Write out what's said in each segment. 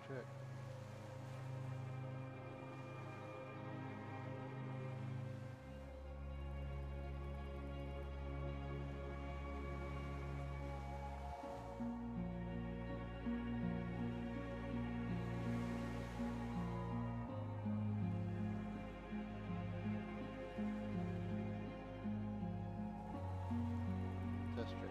check. Test check.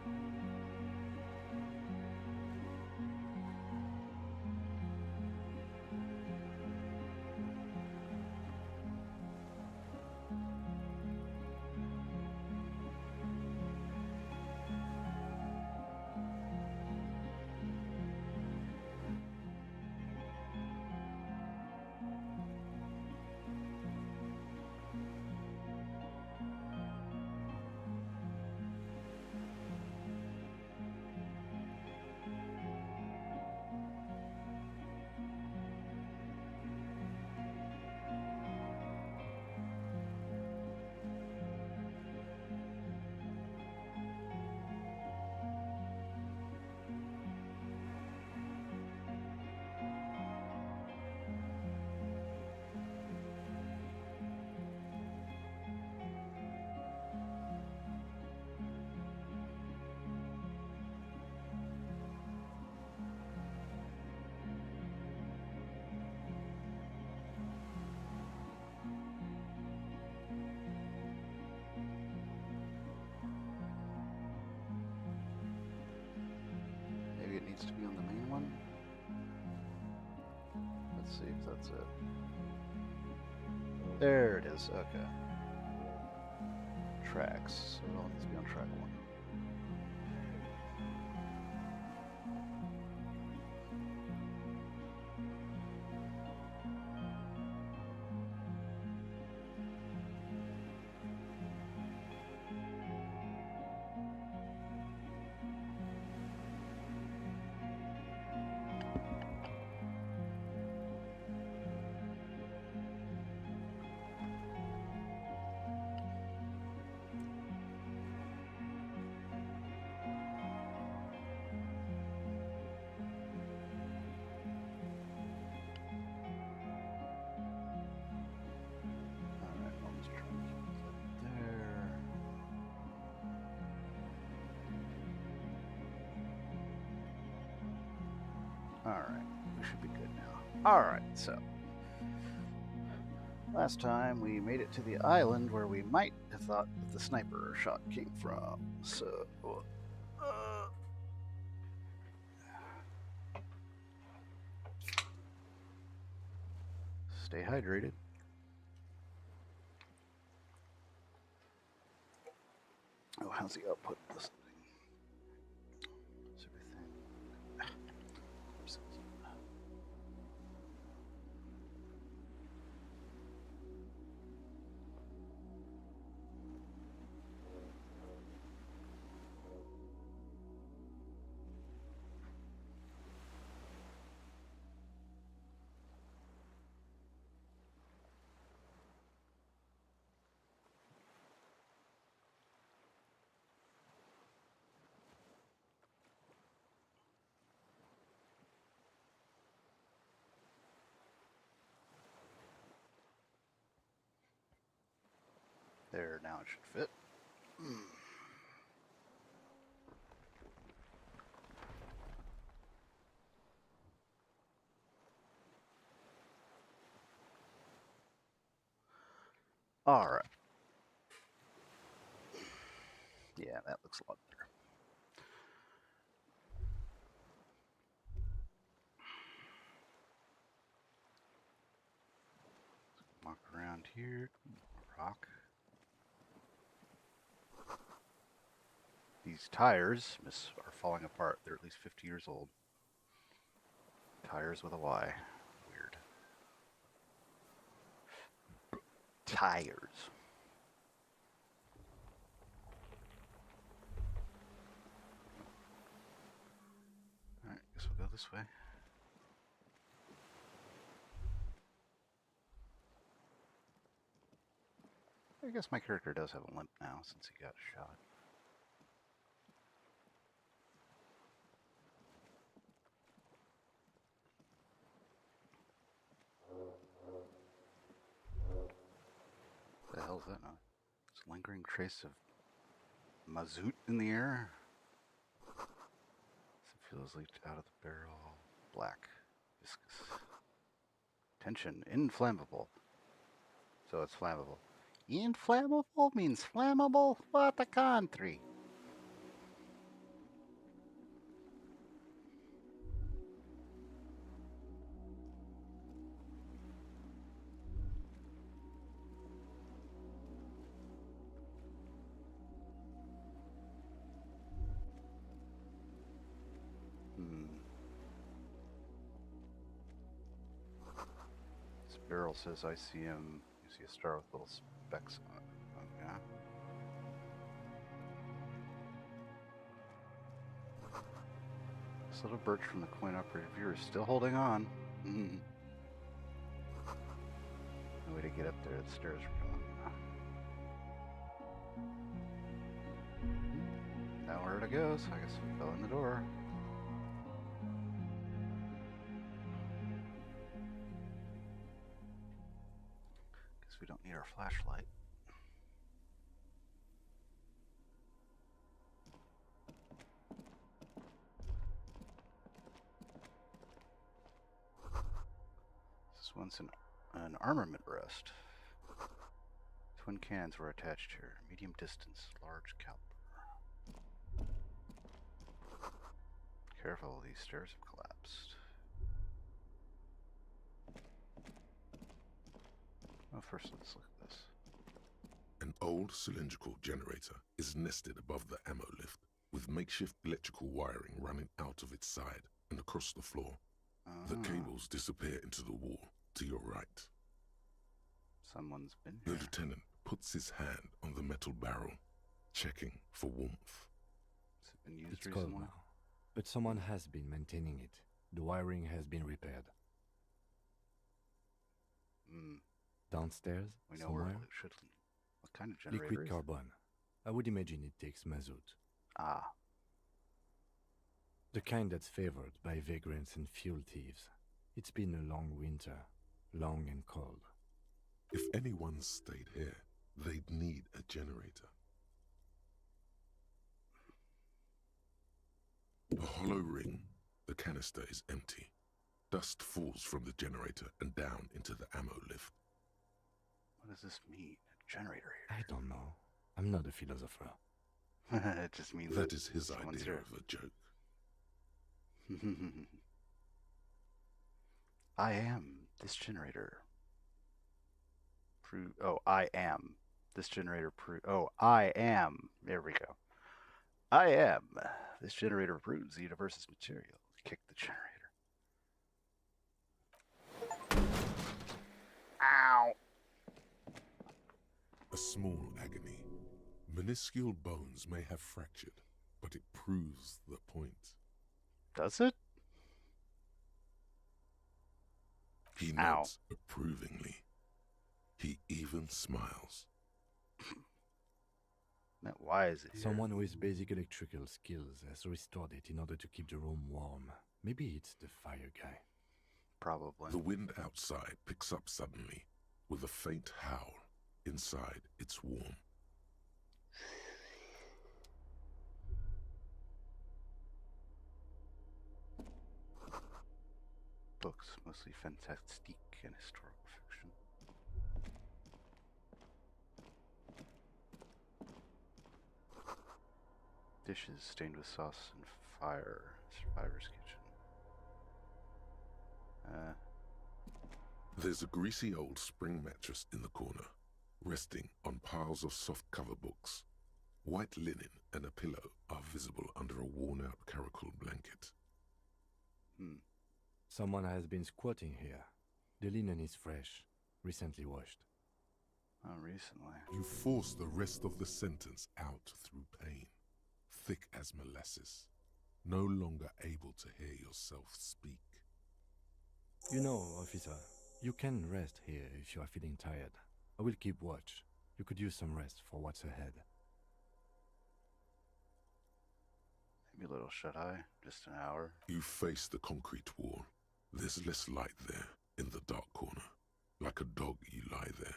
Maybe it needs to be on the main one. Let's see if that's it. There it is. Okay. Tracks. So it all needs to be on track 1. Alright, we should be good now. Alright, so. Last time we made it to the island where we might have thought that the sniper shot came from. So. Stay hydrated. Oh, how's the output of this thing? Is everything. There, now it should fit. All right. Yeah, that looks a lot better. Walk around here. Rock. These tires are falling apart. They're at least 50 years old. Tires with a Y. Weird. Tires. Alright, guess we'll go this way. I guess my character does have a limp now since he got shot. was that noise? It's a lingering trace of mazout in the air. Some fuel leaked out of the barrel. Black. Viscous. Tension. Inflammable. So it's flammable. Inflammable means flammable? What a country! This barrel says ICM. You see a star with little specks on it. Okay. This little birch from the coin operated viewer is still holding on. No way to get up there. The stairs are going. Nowhere to go, so I guess we go in the door. Guess we don't need our flashlight. This one's an armament rest. Twin cans were attached here. Medium distance, large caliber. Careful, these stairs have collapsed. Well, first let's look at this. An old cylindrical generator is nested above the ammo lift, with makeshift electrical wiring running out of its side and across the floor. The cables disappear into the wall to your right. Someone's been The here. lieutenant puts his hand on the metal barrel, checking for warmth. Has it been used It's cold recently? now, but someone has been maintaining it. The wiring has been repaired. Downstairs, We know where somewhere, it should. What kind of generator liquid is carbon. I would imagine it takes mazout. it? Ah, The kind that's favored by vagrants and fuel thieves. It's been a long winter, long and cold. If anyone stayed here, they'd need a generator. A hollow ring. The canister is empty. Dust falls from the generator and down into the ammo lift. what does this mean? A generator I don't know. I'm not a philosopher. here. It just means That is his someone's idea here. of a joke. I am this generator. I am this generator. I am. There we go. I am. This generator proves the universe's material. Kick the generator. Ow. A small agony. Minuscule bones may have fractured, but it proves the point. Does it? He Ow. nods approvingly. He even smiles. Why is it here? Someone with basic electrical skills has restored it in order to keep the room warm. Maybe it's the fire guy. Probably. The wind outside picks up suddenly with a faint howl. Inside, it's warm. Books, mostly fantastique and historical fiction. Dishes stained with sauce and fire. Survivor's kitchen. There's a greasy old spring mattress in the corner, resting on piles of soft cover books. White linen and a pillow are visible under a worn-out caracal blanket. Someone has been squatting here. The linen is fresh, recently washed. Oh, recently. You force the rest of the sentence out through pain, thick as molasses, no longer able to hear yourself speak. You know, officer, you can rest here if you are feeling tired. I will keep watch. You could use some rest for what's ahead. Maybe a little shut-eye. Just an hour. You face the concrete wall. There's less light there, in the dark corner. Like a dog, you lie there.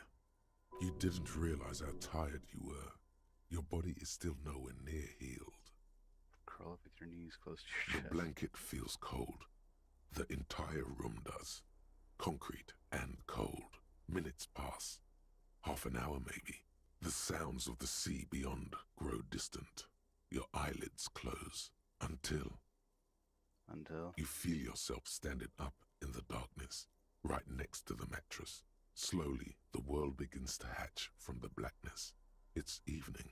You didn't realize how tired you were. Your body is still nowhere near healed. Curl up with your knees close to your The chest. blanket feels cold. The entire room does. Concrete and cold. Minutes pass. Half an hour maybe. The sounds of the sea beyond grow distant. Your eyelids close until you feel yourself standing up in the darkness, right next to the mattress. Slowly, the world begins to hatch from the blackness. It's evening.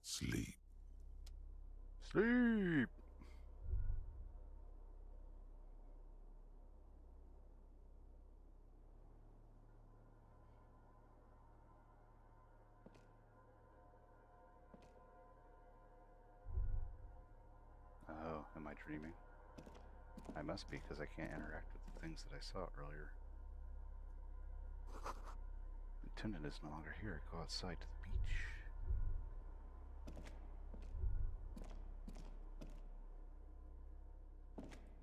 Sleep. Sleep. Oh, am I dreaming? I must be, because I can't interact with the things that I saw earlier. The attendant is no longer here. Go outside to the beach.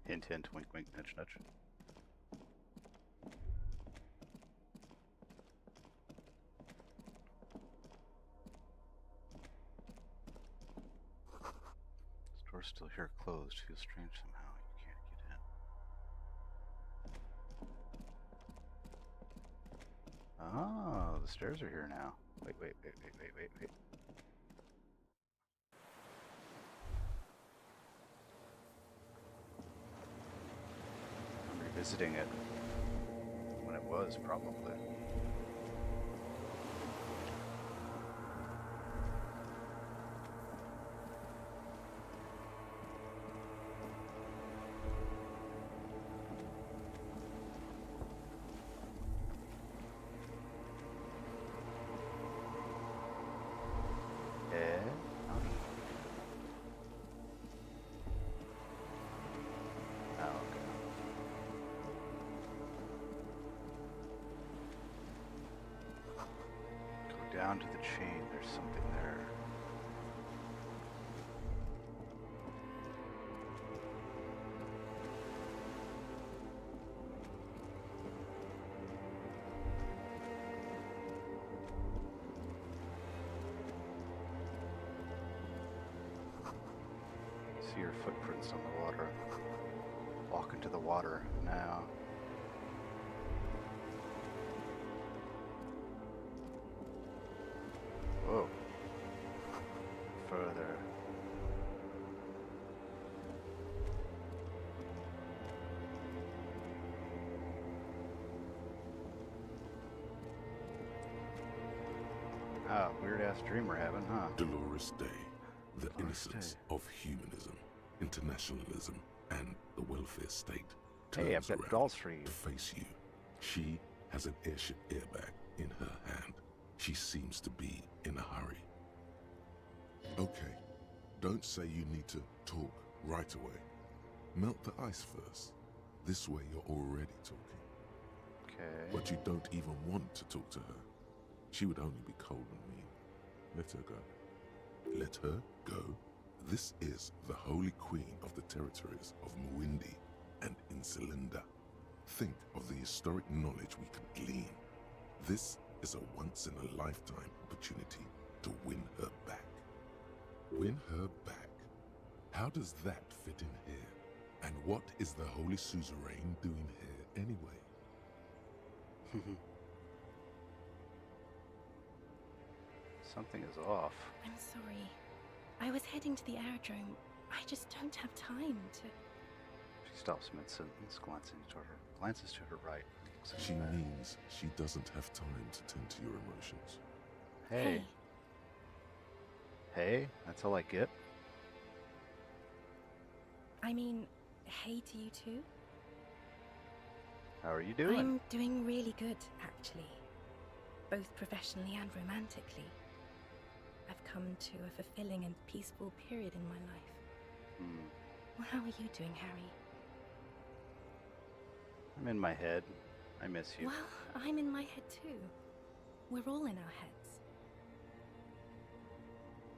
Hint, hint, wink, wink, nudge, nudge. This door's still here, closed. Feels strange somehow. You can't get in. Oh, the stairs are here now. Wait. I'm revisiting it when it was, probably. Down to the chain, there's something there. See your footprints on the water. Walk into the water now. Whoa. Further. Ah, weird ass dream we're having, huh? Dolores Day, the Dolores innocence Day. of humanism, internationalism, and the welfare state Hey, I've turns got around dolls for you. to face you. She has an airship airbag in her hand. She seems to be in a hurry. Okay, don't say you need to talk right away. Melt the ice first. This way you're already talking. Okay. But you don't even want to talk to her. She would only be cold and mean. Let her go. Let her go? This is the Holy Queen of the territories of Muindi and Insulinda. Think of the historic knowledge we could glean. This is a once-in-a-lifetime opportunity to win her back. Win her back? How does that fit in here? And what is the Holy Suzerain doing here anyway? Something is off. I'm sorry. I was heading to the aerodrome. I just don't have time to... She stops mid-sentence, glances to her right. She means she doesn't have time to tend to your emotions. Hey. Hey, that's all I get? I mean, hey to you too? How are you doing? I'm doing really good, actually. Both professionally and romantically. I've come to a fulfilling and peaceful period in my life. Well, how are you doing, Harry? I'm in my head. I miss you. Well, I'm in my head too. We're all in our heads.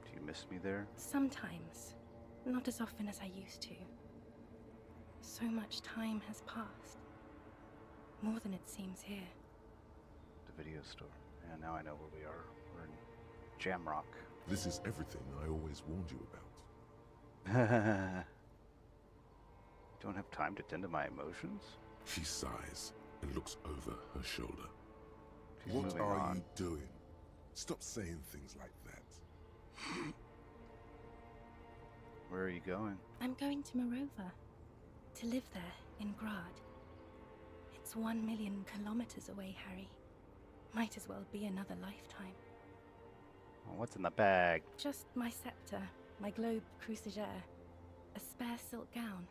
Do you miss me there? Sometimes. Not as often as I used to. So much time has passed. More than it seems here. The video store. Yeah, now I know where we are. We're in Jamrock. This is everything I always warned you about. Don't have time to tend to my emotions? She sighs and looks over her shoulder. She's What moving are on. you doing? Stop saying things like that. Where are you going? I'm going to Morova. To live there, in Grad. It's 1 million kilometers away, Harry. Might as well be another lifetime. Oh, what's in the bag? Just my scepter, my globe cruciger, a spare silk gown,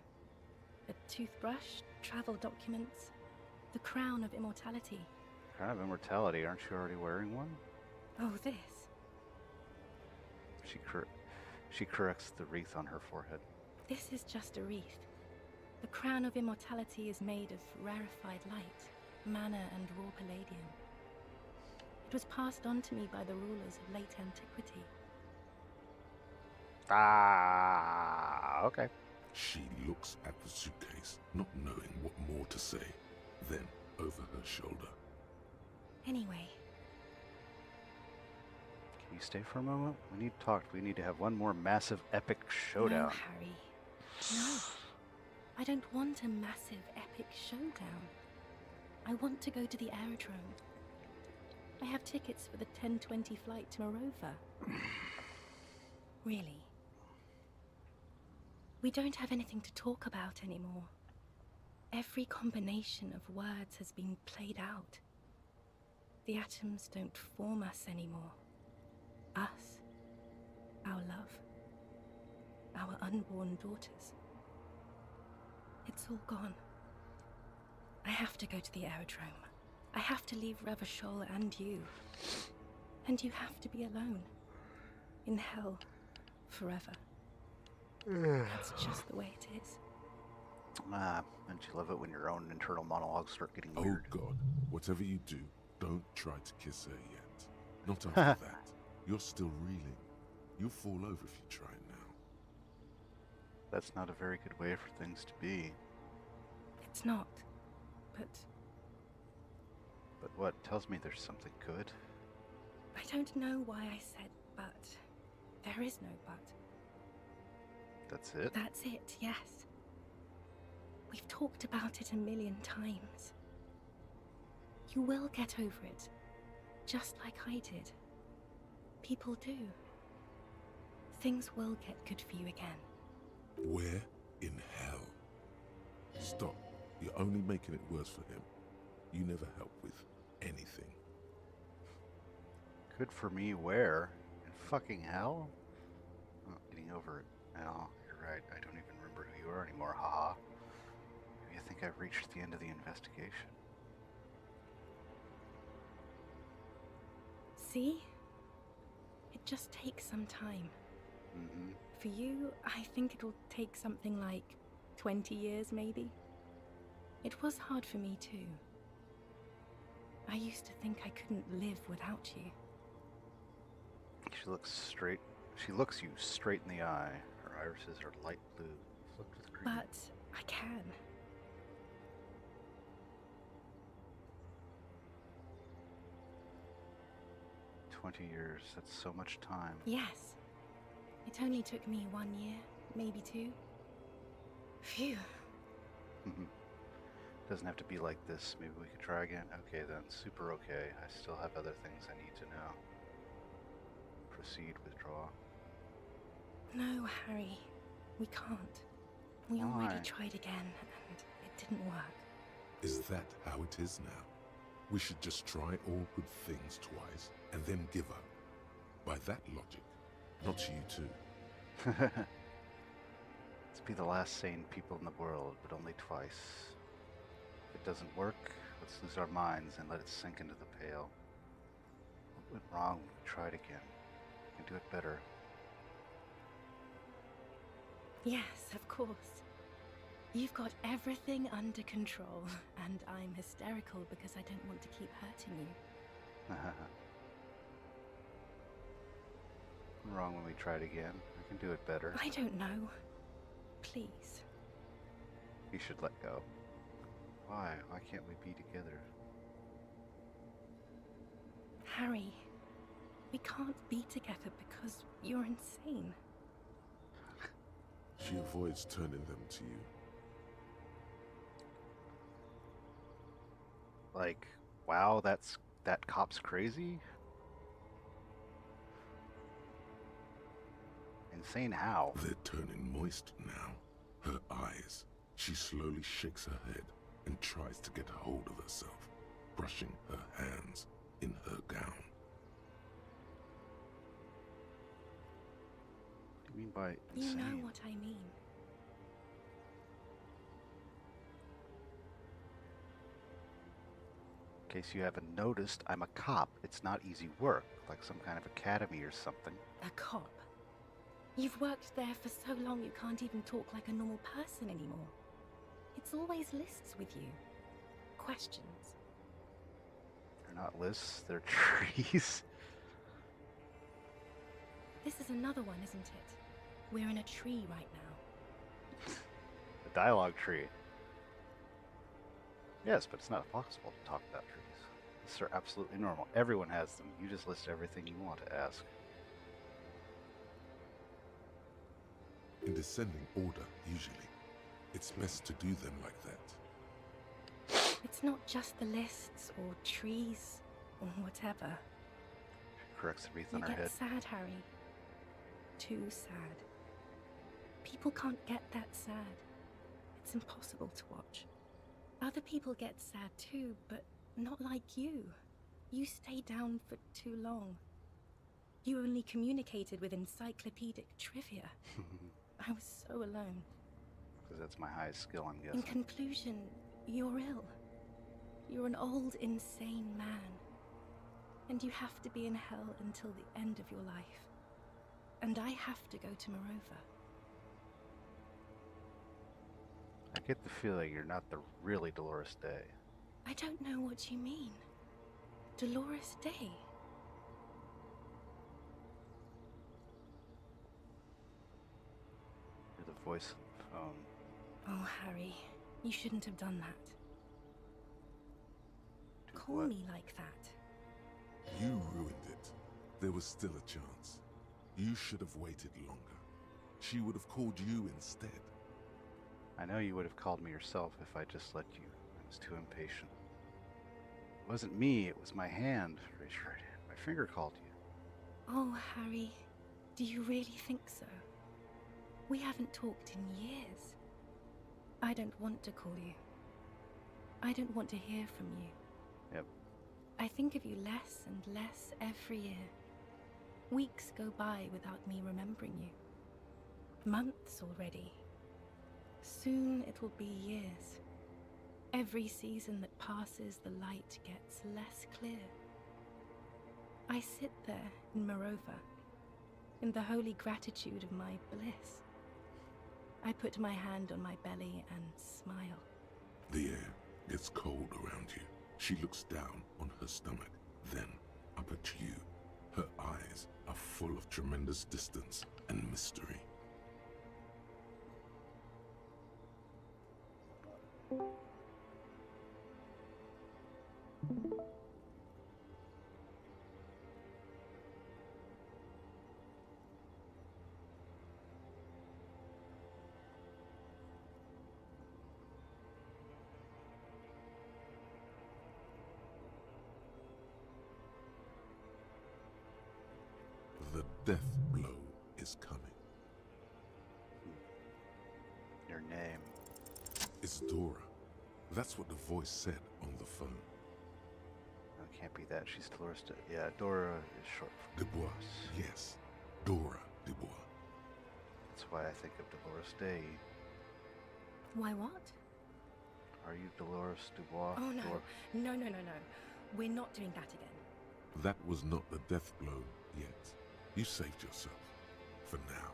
a toothbrush, travel documents, the crown of immortality. Crown of immortality. Aren't you already wearing one? Oh, this. She corrects the wreath on her forehead. This is just a wreath. The crown of immortality is made of rarefied light, mana and raw palladium. It was passed on to me by the rulers of late antiquity. Ah, okay. She looks at the suitcase, not knowing what more to say. Then, over her shoulder. Anyway, Can you stay for a moment? We need to talk. We need to have one more massive epic showdown. no, Harry. No. I don't want a massive epic showdown. I want to go to the aerodrome. I have tickets for the 10:20 flight to Morova. Really. We don't have anything to talk about anymore. Every combination of words has been played out. The atoms don't form us anymore. Us. Our love. Our unborn daughters. It's all gone. I have to go to the aerodrome. I have to leave Revachol and you. And you have to be alone. In hell. Forever. That's just the way it is. Ah, don't you love it when your own internal monologues start getting Oh weird? God, whatever you do, don't try to kiss her yet. Not after that. You're still reeling. You'll fall over if you try now. That's not a very good way for things to be. It's not. But But what tells me there's something good? I don't know why I said but. There is no but. That's it? That's it, yes. We've talked about it a million times. You will get over it, just like I did. People do. Things will get good for you again. Where in hell? Stop. You're only making it worse for him. You never help with anything. Good for me where? In fucking hell? Oh, getting over it. No, you're right. I don't even remember who you are anymore, haha. Maybe you think I've reached the end of the investigation. See? It just takes some time. Mm-hmm. For you, I think it'll take something like 20 years, maybe. It was hard for me, too. I used to think I couldn't live without you. She looks you straight in the eye. Her irises are light blue, flipped with green. But I can. 20 years, that's so much time. Yes. It only took me 1 year, maybe 2. Phew. Doesn't have to be like this. Maybe we could try again. Okay then, super okay. I still have other things I need to know. Proceed, withdraw. No, Harry. We can't. We Why? already tried again, and it didn't work. Is that how it is now? We should just try all good things twice and then give up. By that logic, not you too. Let's be the last sane people in the world, but only twice. If it doesn't work, let's lose our minds and let it sink into the pail. What went wrong? We tried again. We can do it better. Yes, of course. You've got everything under control, and I'm hysterical because I don't want to keep hurting you. Went wrong when we tried again. We can do it better. I don't know. Please. You should let go. Why? Why can't we be together? Harry, we can't be together because you're insane. She avoids turning them to you. Like, wow, that cop's crazy? Insane how? They're turning moist now. Her eyes. She slowly shakes her head and tries to get hold of herself, brushing her hands in her gown. What do you mean by insane? You know what I mean. In case you haven't noticed, I'm a cop. It's not easy work, like some kind of academy or something. A cop? You've worked there for so long you can't even talk like a normal person anymore. It's always lists with you. Questions. They're not lists, they're trees. This is another one, isn't it? We're in a tree right now. A dialogue tree. Yes, but it's not possible to talk about trees. These are absolutely normal. Everyone has them. You just list everything you want to ask. In descending order, usually. It's best to do them like that. It's not just the lists or trees or whatever. She corrects the wreath You on her get head. sad, Harry. Too sad. People can't get that sad. It's impossible to watch. Other people get sad too, but not like you. You stay down for too long. You only communicated with encyclopedic trivia. I was so alone. Because that's my highest skill, I'm In guessing. conclusion, you're ill. You're an old, insane man. And you have to be in hell until the end of your life. And I have to go to Morova. I get the feeling you're not the really Dolores Day. I don't know what you mean. Dolores Day? You're the voice of the phone. Oh, Harry, you shouldn't have done that. Do Call what? me like that. You ruined it. There was still a chance. You should have waited longer. She would have called you instead. I know you would have called me yourself if I just let you. I was too impatient. It wasn't me, it was my hand. Raise your right hand. My finger called you. Oh, Harry, do you really think so? We haven't talked in years. I don't want to call you. I don't want to hear from you. Yep. I think of you less and less every year. Weeks go by without me remembering you. Months already. Soon it will be years. Every season that passes, the light gets less clear. I sit there in Morova, in the holy gratitude of my bliss. I put my hand on my belly and smile. The air gets cold around you. She looks down on her stomach, then up at you. Her eyes are full of tremendous distance and mystery. The death blow is coming. Your name. It's Dora. That's what the voice said on the phone. No, it can't be that. She's Dolores Day. Yeah, Dora is short for Dubois. Yes. Dora Dubois. That's why I think of Dolores Day. Why what? Are you Dolores Dubois? Oh no, Dor- no. We're not doing that again. That was not the death blow yet. You saved yourself. For now.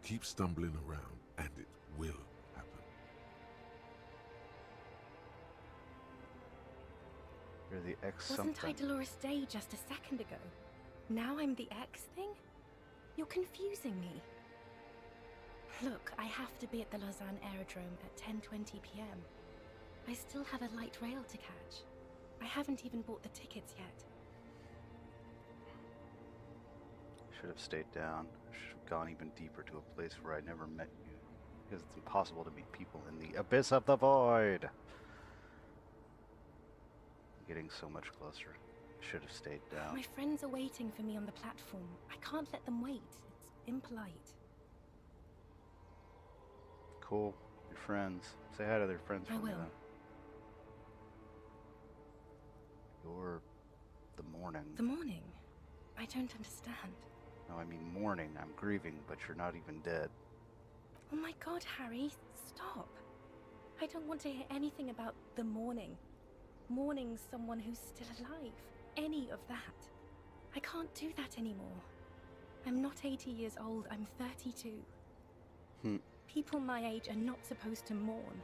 Keep stumbling around and it will happen. You're the X Wasn't I something. Dolores Day just a second ago? Now I'm the X thing? You're confusing me. Look, I have to be at the Lausanne Aerodrome at 10:20 p.m. I still have a light rail to catch. I haven't even bought the tickets yet. Should have stayed down. Should have gone even deeper to a place where I never met you. Because it's impossible to meet people in the abyss of the void. Getting so much closer. Should have stayed down. My friends are waiting for me on the platform. I can't let them wait. It's impolite. Cool. Your friends. Say hi to their friends for I me will. then. You're the mourning. The morning? I don't understand. No, I mean mourning. I'm grieving, but you're not even dead. Oh my god, Harry, stop. I don't want to hear anything about the morning. Mourning someone who's still alive. Any of that. I can't do that anymore. I'm not 80 years old, I'm 32. People my age are not supposed to mourn.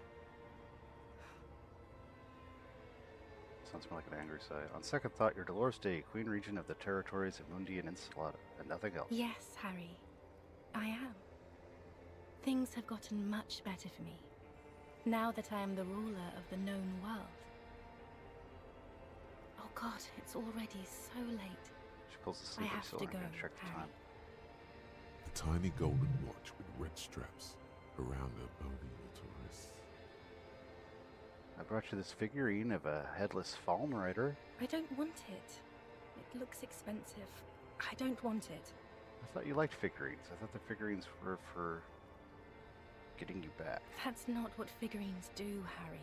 Sounds more like an angry sigh. On second thought, you're Dolores Day, Queen Regent of the territories of Mundi and Ensalada, and nothing else. Yes, Harry. I am. Things have gotten much better for me, now that I am the ruler of the known world. Oh god, it's already so late. She pulls the I sleeper have so to I'm gonna go, check the Harry. time. A tiny golden watch with red straps around her bony little wrists. I brought you this figurine of a headless fallen rider. I don't want it. It looks expensive. I don't want it. I thought you liked figurines. I thought the figurines were for getting you back. That's not what figurines do, Harry.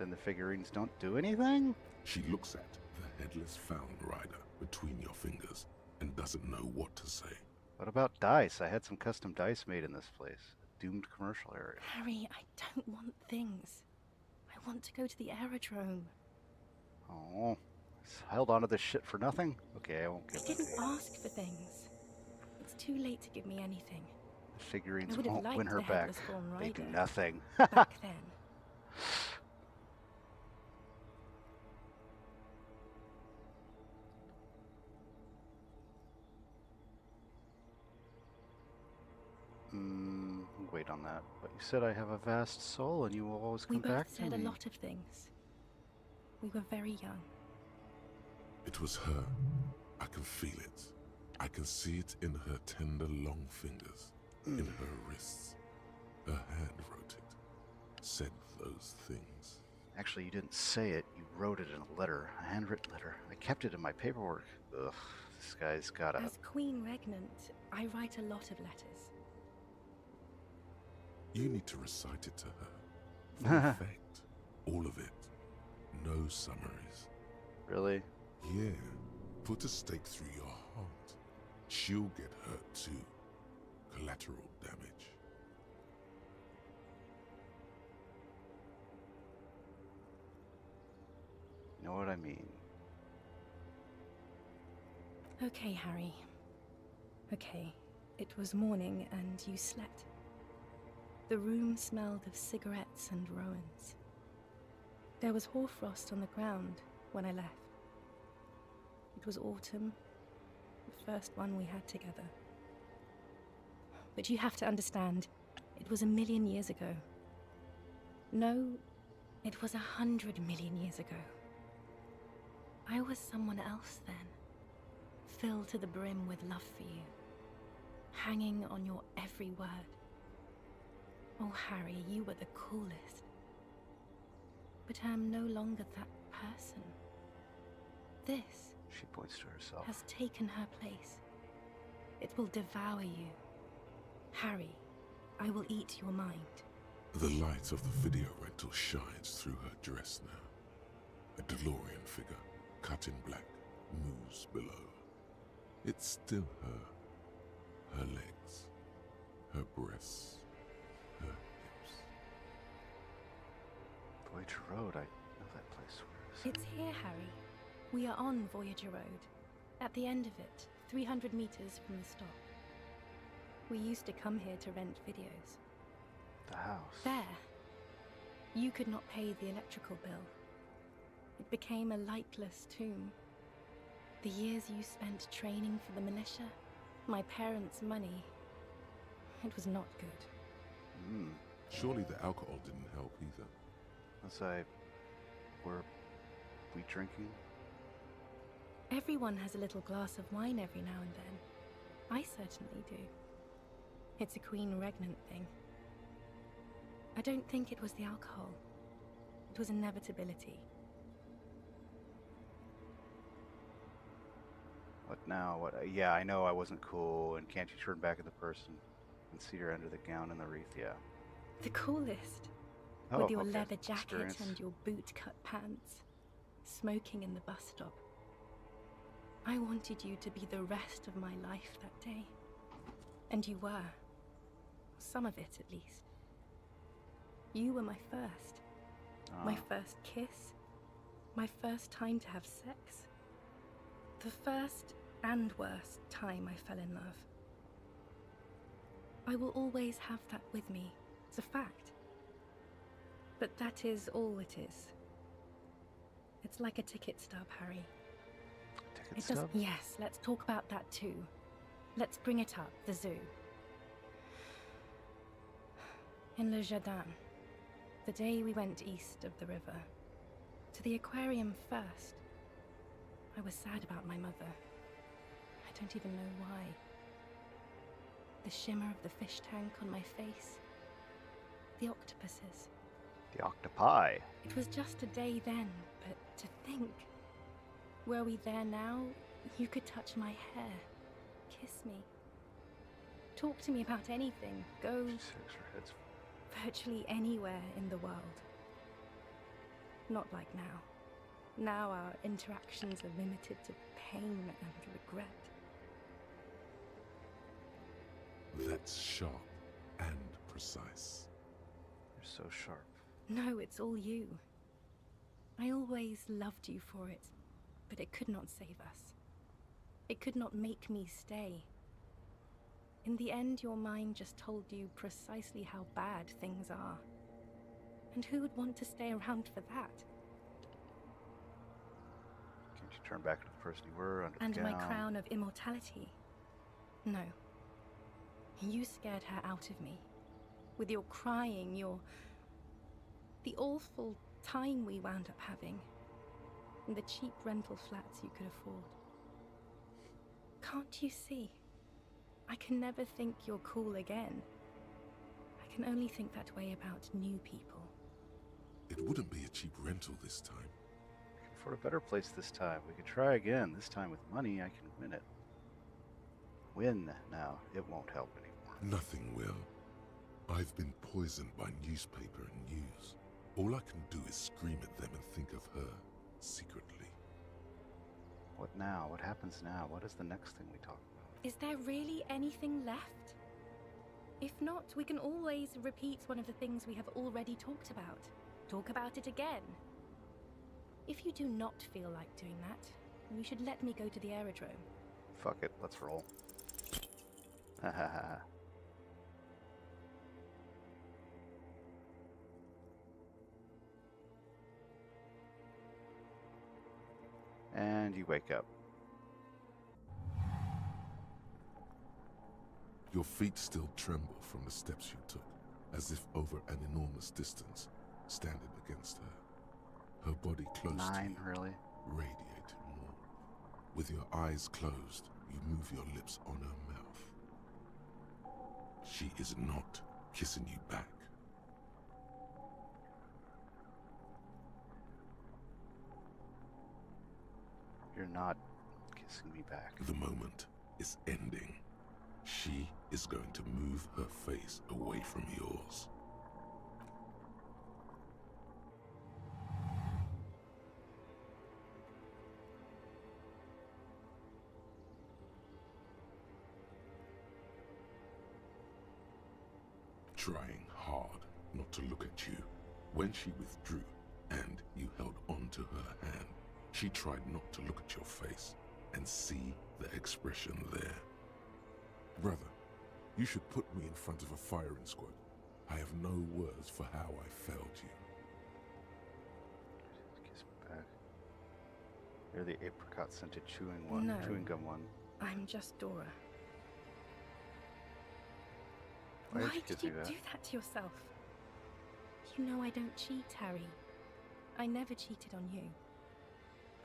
Then the figurines don't do anything? She looks at the headless found rider between your fingers and doesn't know what to say. What about dice? I had some custom dice made in this place. A doomed commercial area. Harry, I don't want things. I want to go to the aerodrome. Oh, held onto this shit for nothing? Okay, I won't give I it didn't to you. ask for things. It's too late to give me anything. The figurines I would have won't liked win her the back. headless fallen They do rider. nothing. Back then. Wait on that. But you said I have a vast soul and you will always We come back both to said me. a lot of things. We were very young. It was her. I can feel it. I can see it in her tender long fingers, in her wrists. Her hand wrote it, said those things. Actually, you didn't say it. You wrote it in a letter, a handwritten letter. I kept it in my paperwork. Ugh, this guy's got a... As Queen Regnant, I write a lot of letters. You need to recite it to her. For effect. All of it. No summaries. Really? Yeah. Put a stake through your heart. She'll get hurt too. Collateral damage. You know what I mean? Okay, Harry. Okay. It was morning and you slept. The room smelled of cigarettes and Rowans. There was hoarfrost on the ground when I left. It was autumn, the first one we had together. But you have to understand, it was 1,000,000 years ago. No, it was 100 million years ago. I was someone else then, filled to the brim with love for you, hanging on your every word. Oh, Harry, you were the coolest. But I am no longer that person. This She points to herself. has taken her place. It will devour you. Harry, I will eat your mind. The light of the video rental shines through her dress now. A DeLorean figure, cut in black, moves below. It's still her. Her legs, her breasts, her hips. Voyager Road, I know that place. Where is it? It's here, Harry. We are on Voyager Road. At the end of it, 300 meters from the stop. We used to come here to rent videos. The house. There, you could not pay the electrical bill. It became a lightless tomb. The years you spent training for the militia, my parents' money, it was not good. Surely the alcohol didn't help either. Were we drinking? Everyone has a little glass of wine every now and then. I certainly do. It's a Queen Regnant thing. I don't think it was the alcohol. It was inevitability. What now? What? Yeah, I know I wasn't cool, and can't you turn back at the person and see her under the gown and the wreath? Yeah. The coolest. Oh, With your okay. leather jacket Experience. and your boot-cut pants. Smoking in the bus stop. I wanted you to be the rest of my life that day. And you were. Some of it, at least. You were my first. My first kiss. My first time to have sex. The first and worst time I fell in love. I will always have that with me. It's a fact. But that is all it is. It's like a ticket stub, Harry. Ticket stub? Yes, let's talk about that too. Let's bring it up, the zoo. In Le Jardin, the day we went east of the river, to the aquarium first, I was sad about my mother. I don't even know why. The shimmer of the fish tank on my face. The octopuses. The octopi. It was just a day then, but to think. Were we there now, you could touch my hair, kiss me. Talk to me about anything, go virtually anywhere in the world. Not like now. Now our interactions are limited to pain and regret. That's sharp and precise. You're so sharp. No, it's all you. I always loved you for it, but it could not save us. It could not make me stay. In the end, your mind just told you precisely how bad things are. And who would want to stay around for that? Can't you turn back to the person you were under And the my gown? crown of immortality? No. You scared her out of me. With your crying, the awful time we wound up having. And the cheap rental flats you could afford. Can't you see? I can never think you're cool again. I can only think that way about new people. It wouldn't be a cheap rental this time. We can afford a better place this time. We can try again. This time with money, I can win it. Win now. It won't help anymore. Nothing will. I've been poisoned by newspaper and news. All I can do is scream at them and think of her, secretly. What now? What happens now? What is the next thing we talk about? Is there really anything left? If not, we can always repeat one of the things we have already talked about. Talk about it again. If you do not feel like doing that, then you should let me go to the aerodrome. Fuck it. Let's roll. Ha ha ha. And you wake up. Your feet still tremble from the steps you took, as if over an enormous distance, standing against her. Her body close to 9, you, really? radiating more. With your eyes closed, you move your lips on her mouth. She is not kissing you back. You're not kissing me back. The moment is ending. She is going to move her face away from yours. Trying hard not to look at you. When she withdrew and you held on to her hand, she tried not to look at your face and see the expression there. Brother, you should put me in front of a firing squad. I have no words for how I failed you. Kiss me back. You're the apricot scented chewing one, No. chewing gum one. I'm just Dora. Why did Why you did kiss me you back? do that to yourself? You know I don't cheat, Harry. I never cheated on you.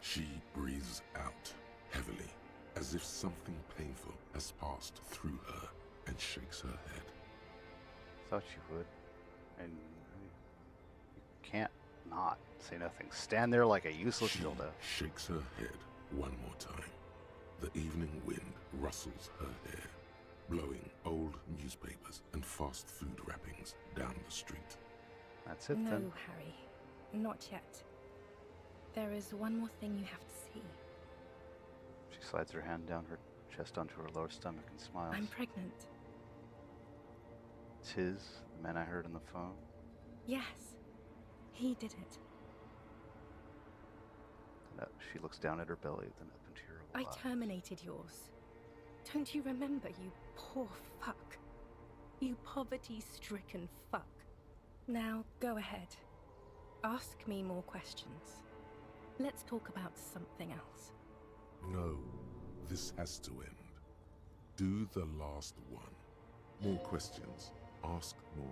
She breathes out heavily, as if something painful has passed through her, and shakes her head. Thought you would. And you can't not say nothing. Stand there like a useless She dildo. shakes her head one more time. The evening wind rustles her hair, blowing old newspapers and fast food wrappings down the street. That's it No, then. Harry. Not yet. There is one more thing you have to see. She slides her hand down her chest onto her lower stomach and smiles. I'm pregnant. It's his, the man I heard on the phone. Yes. He did it. She looks down at her belly, then up into her I eyes. terminated yours. Don't you remember, you poor fuck? You poverty-stricken fuck. Now, go ahead. Ask me more questions. Let's talk about something else. No, this has to end. Do the last one. More questions. Ask more.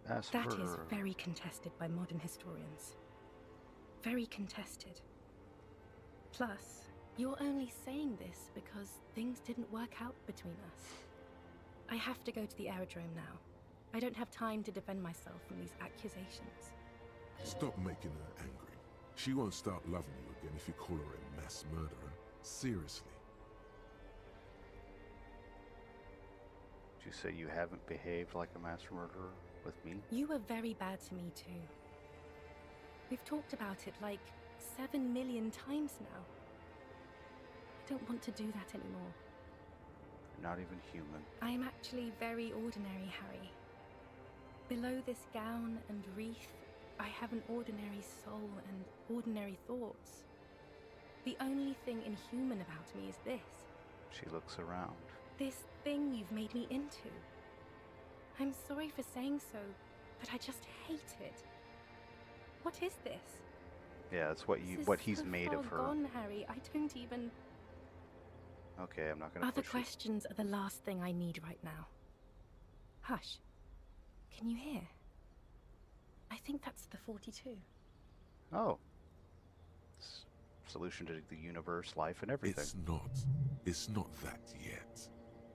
As That for is very contested by modern historians. Very contested. Plus, you're only saying this because things didn't work out between us. I have to go to the aerodrome now. I don't have time to defend myself from these accusations. Stop making her angry. She won't start loving you again if you call her a mass murderer. Seriously. Did you say you haven't behaved like a mass murderer with me? You were very bad to me too. We've talked about it like 7 million times now. I don't want to do that anymore. You're not even human. I am actually very ordinary, Harry. Below this gown and wreath, I have an ordinary soul and ordinary thoughts. The only thing inhuman about me is this. She looks around. This thing you've made me into. I'm sorry for saying so, but I just hate it. What is this? Yeah, it's what This is he's so made far of her. gone, Harry. I don't even... Okay, I'm not gonna Other push you. questions are the last thing I need right now. Hush. Can you hear? I think that's the 42. Oh. Solution to the universe, life, and everything. It's not that yet.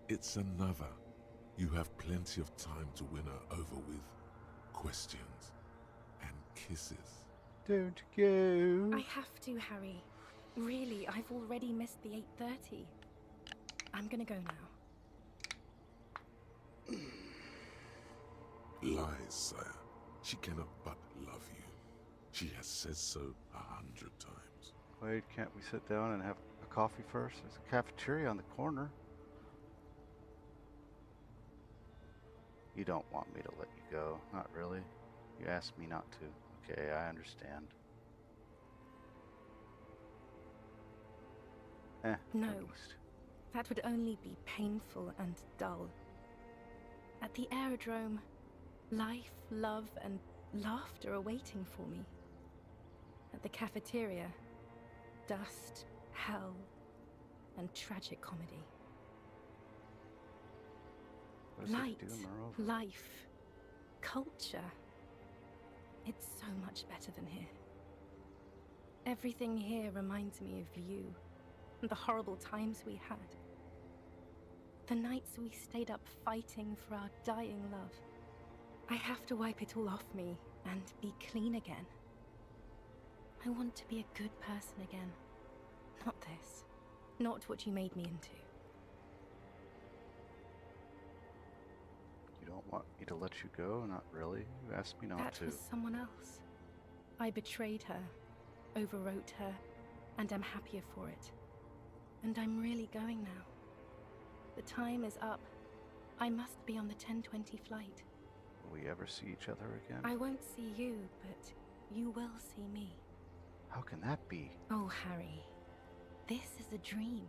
It's another. You have plenty of time to win her over with questions and kisses. Don't go. I have to, Harry. Really, I've already missed the 8:30. I'm gonna go now. Lies, sire. She cannot but love you. She has said so 100 times. Wait, can't we sit down and have a coffee first? There's a cafeteria on the corner. You don't want me to let you go. Not really. You asked me not to. Okay, I understand. No. at least. That would only be painful and dull. At the aerodrome, life, love, and laughter are waiting for me. At the cafeteria, dust, hell, and tragic comedy. What does it Light, do, moreover? life, culture. It's so much better than here. Everything here reminds me of you and the horrible times we had. The nights we stayed up fighting for our dying love. I have to wipe it all off me and be clean again. I want to be a good person again. Not this. Not what you made me into. You don't want me to let you go? Not really. You asked me not That to. was someone else. I betrayed her, overwrote her, and I'm happier for it. And I'm really going now. The time is up. I must be on the 10:20 flight. Will we ever see each other again? I won't see you, but you will see me. How can that be? Oh, Harry. This is a dream.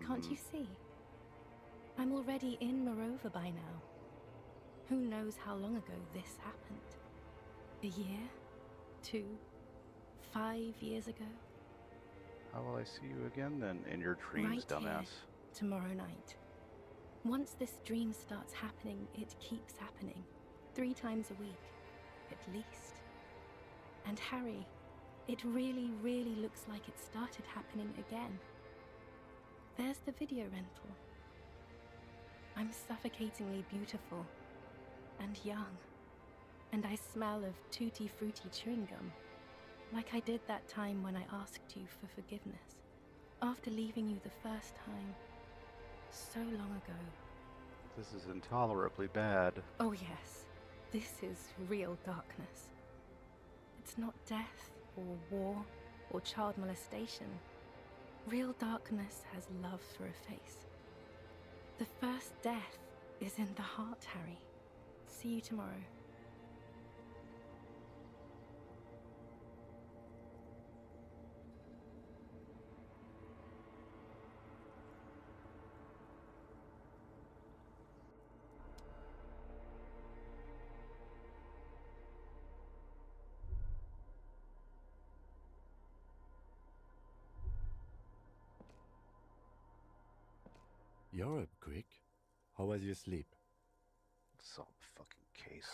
Can't you see? I'm already in Morova by now. Who knows how long ago this happened? A year? 2? 5 years ago? How will I see you again then? In your dreams, Right here. dumbass. Tomorrow night. Once this dream starts happening, it keeps happening. 3 times a week. at least. And Harry, it really, really looks like it started happening again. There's the video rental. I'm suffocatingly beautiful and young, and I smell of tutti frutti chewing gum, like I did that time when I asked you for forgiveness, after leaving you the first time, so long ago. This is intolerably bad. Oh yes, this is real darkness. It's not death or war or child molestation. Real darkness has love for a face. The first death is in the heart, Harry. See you tomorrow. You're up quick. How was your sleep? Solve the fucking case.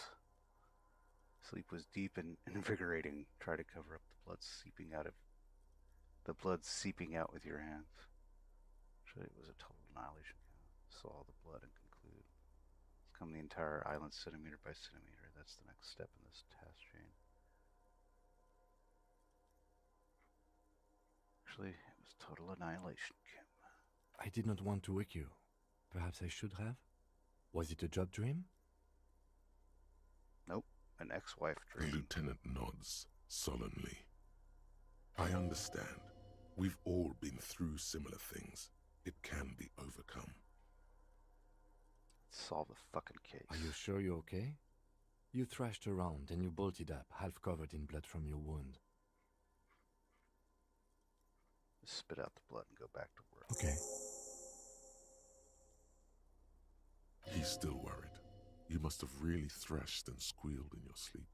Sleep was deep and invigorating. Try to cover up the blood seeping out with your hands. Actually, it was a total annihilation count. Swallow the blood and conclude. Scan the entire island centimeter by centimeter. That's the next step in this task chain. Actually, it was total annihilation, Kim. I did not want to wake you. Perhaps I should have? Was it a job dream? Nope, an ex-wife The dream. lieutenant nods sullenly. I understand. We've all been through similar things. It can be overcome. Solve the fucking case. Are you sure you're okay? You thrashed around and you bolted up, half covered in blood from your wound. Just spit out the blood and go back to work. Okay. He's still worried. You must have really thrashed and squealed in your sleep.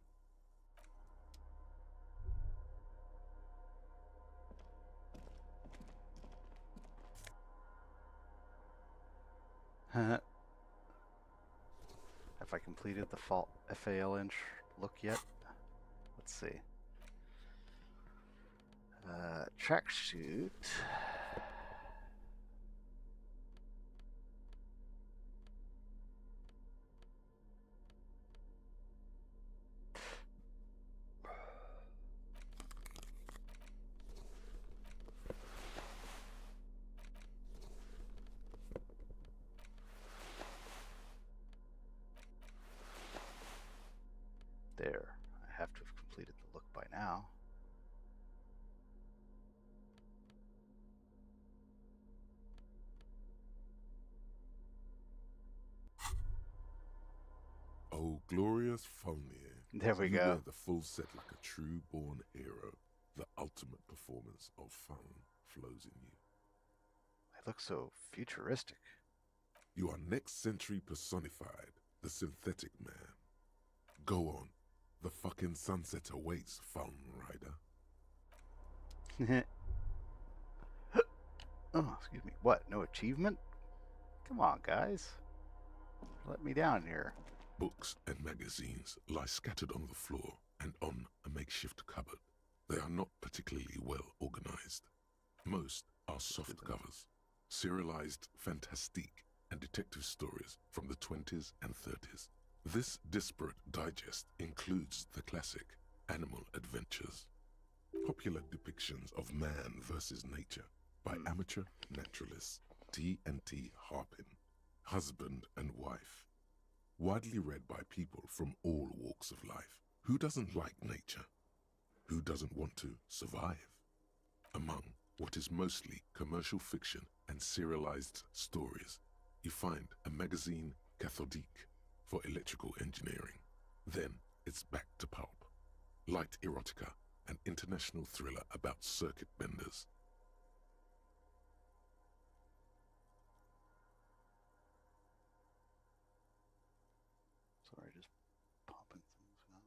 Have I completed the FAL inch look yet? Let's see. Tracksuit. There. I have to have completed the look by now. Oh, glorious Folnier. There we You go. wear the full set like a true-born hero. The ultimate performance of fun flows in you. I look so futuristic. You are next century personified, the synthetic man. Go on. The fucking sunset awaits, Fun Rider. Oh, excuse me. What? No achievement? Come on, guys. Let me down here. Books and magazines lie scattered on the floor and on a makeshift cupboard. They are not particularly well organized. Most are soft covers, serialized fantastique and detective stories from the 20s and 30s. This disparate digest includes the classic Animal Adventures, popular depictions of man versus nature by amateur naturalists T&T Harpin, husband and wife. Widely read by people from all walks of life. Who doesn't like nature? Who doesn't want to survive? Among what is mostly commercial fiction and serialized stories, you find a magazine cathodique for electrical engineering. Then it's back to pulp. Light erotica, an international thriller about circuit benders. Sorry, just popping things out.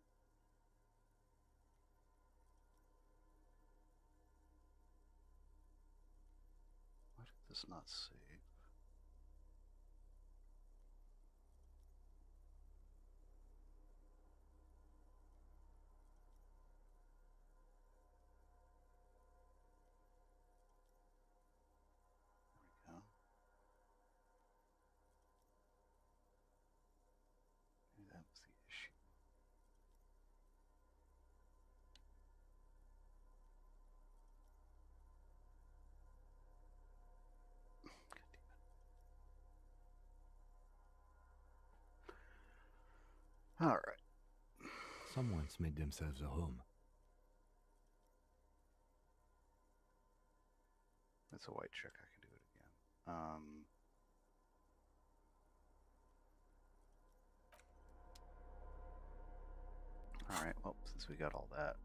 Why did this not save? All right. Someone's made themselves a home. That's a white chick. I can do it again. All right. Well, since we got all that.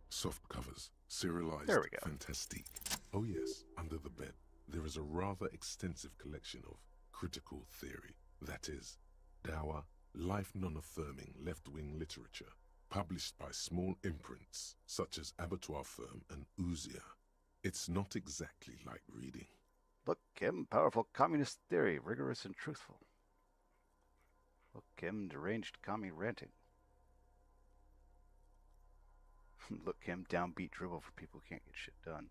Soft covers, serialized There we go. fantastique. Oh yes, under the bed, there is a rather extensive collection of critical theory, that is, dour, life non-affirming left-wing literature, published by small imprints such as Abattoir Firm and Elysium. It's not exactly light reading. Look, Kim, powerful communist theory, rigorous and truthful. Look, Kim, deranged commie ranting. Look, Kim, downbeat dribble for people who can't get shit done.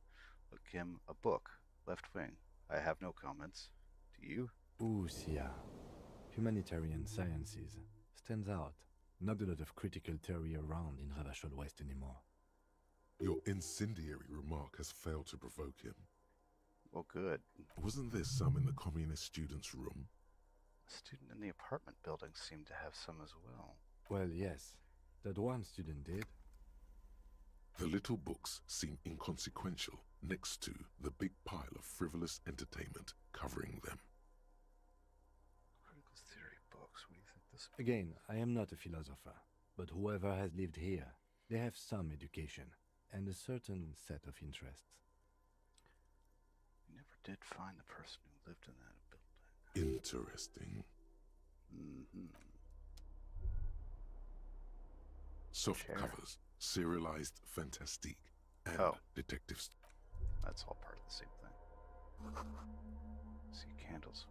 Look, Kim, a book, left wing. I have no comments. Do you? Elysium. Humanitarian sciences. Stands out. Not a lot of critical theory around in Ravachol West anymore. Your incendiary remark has failed to provoke him. Well, good. Wasn't there some in the communist student's room? A student in the apartment building seemed to have some as well. Well, yes. That one student did. The little books seem inconsequential next to the big pile of frivolous entertainment covering them. Critical theory books, what do you think this means? Again, I am not a philosopher, but whoever has lived here, they have some education and a certain set of interests. We never did find the person who lived in that building. Interesting. Mm-hmm. Soft Chair. covers, serialized fantastique, and detectives. That's all part of the same thing. See candles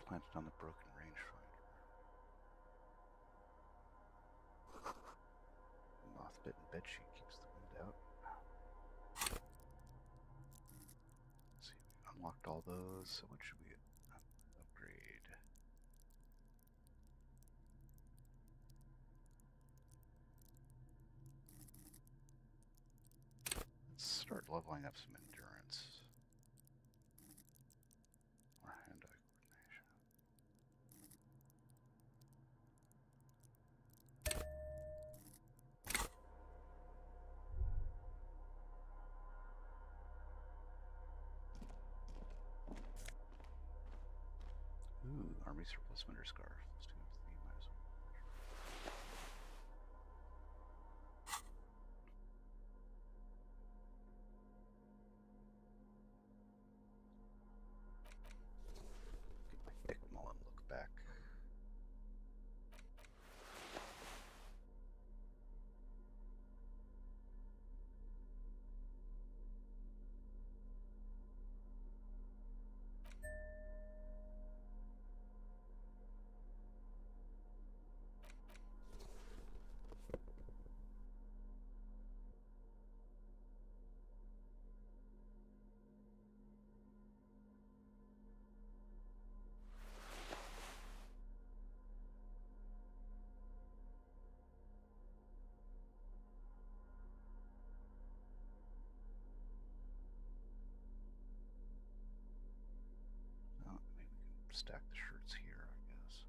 planted on the broken rangefinder. Moth-bitten bedsheet keeps the wind out. Let's see, we unlocked all those. So what should we upgrade? Let's start leveling up some endurance. Or hand-eye coordination. Ooh, Army Surplus Winter Scarf. Let's do it with the minus one. Get my Dick Mullen look back. Oh, maybe we can stack the shirts here, I guess.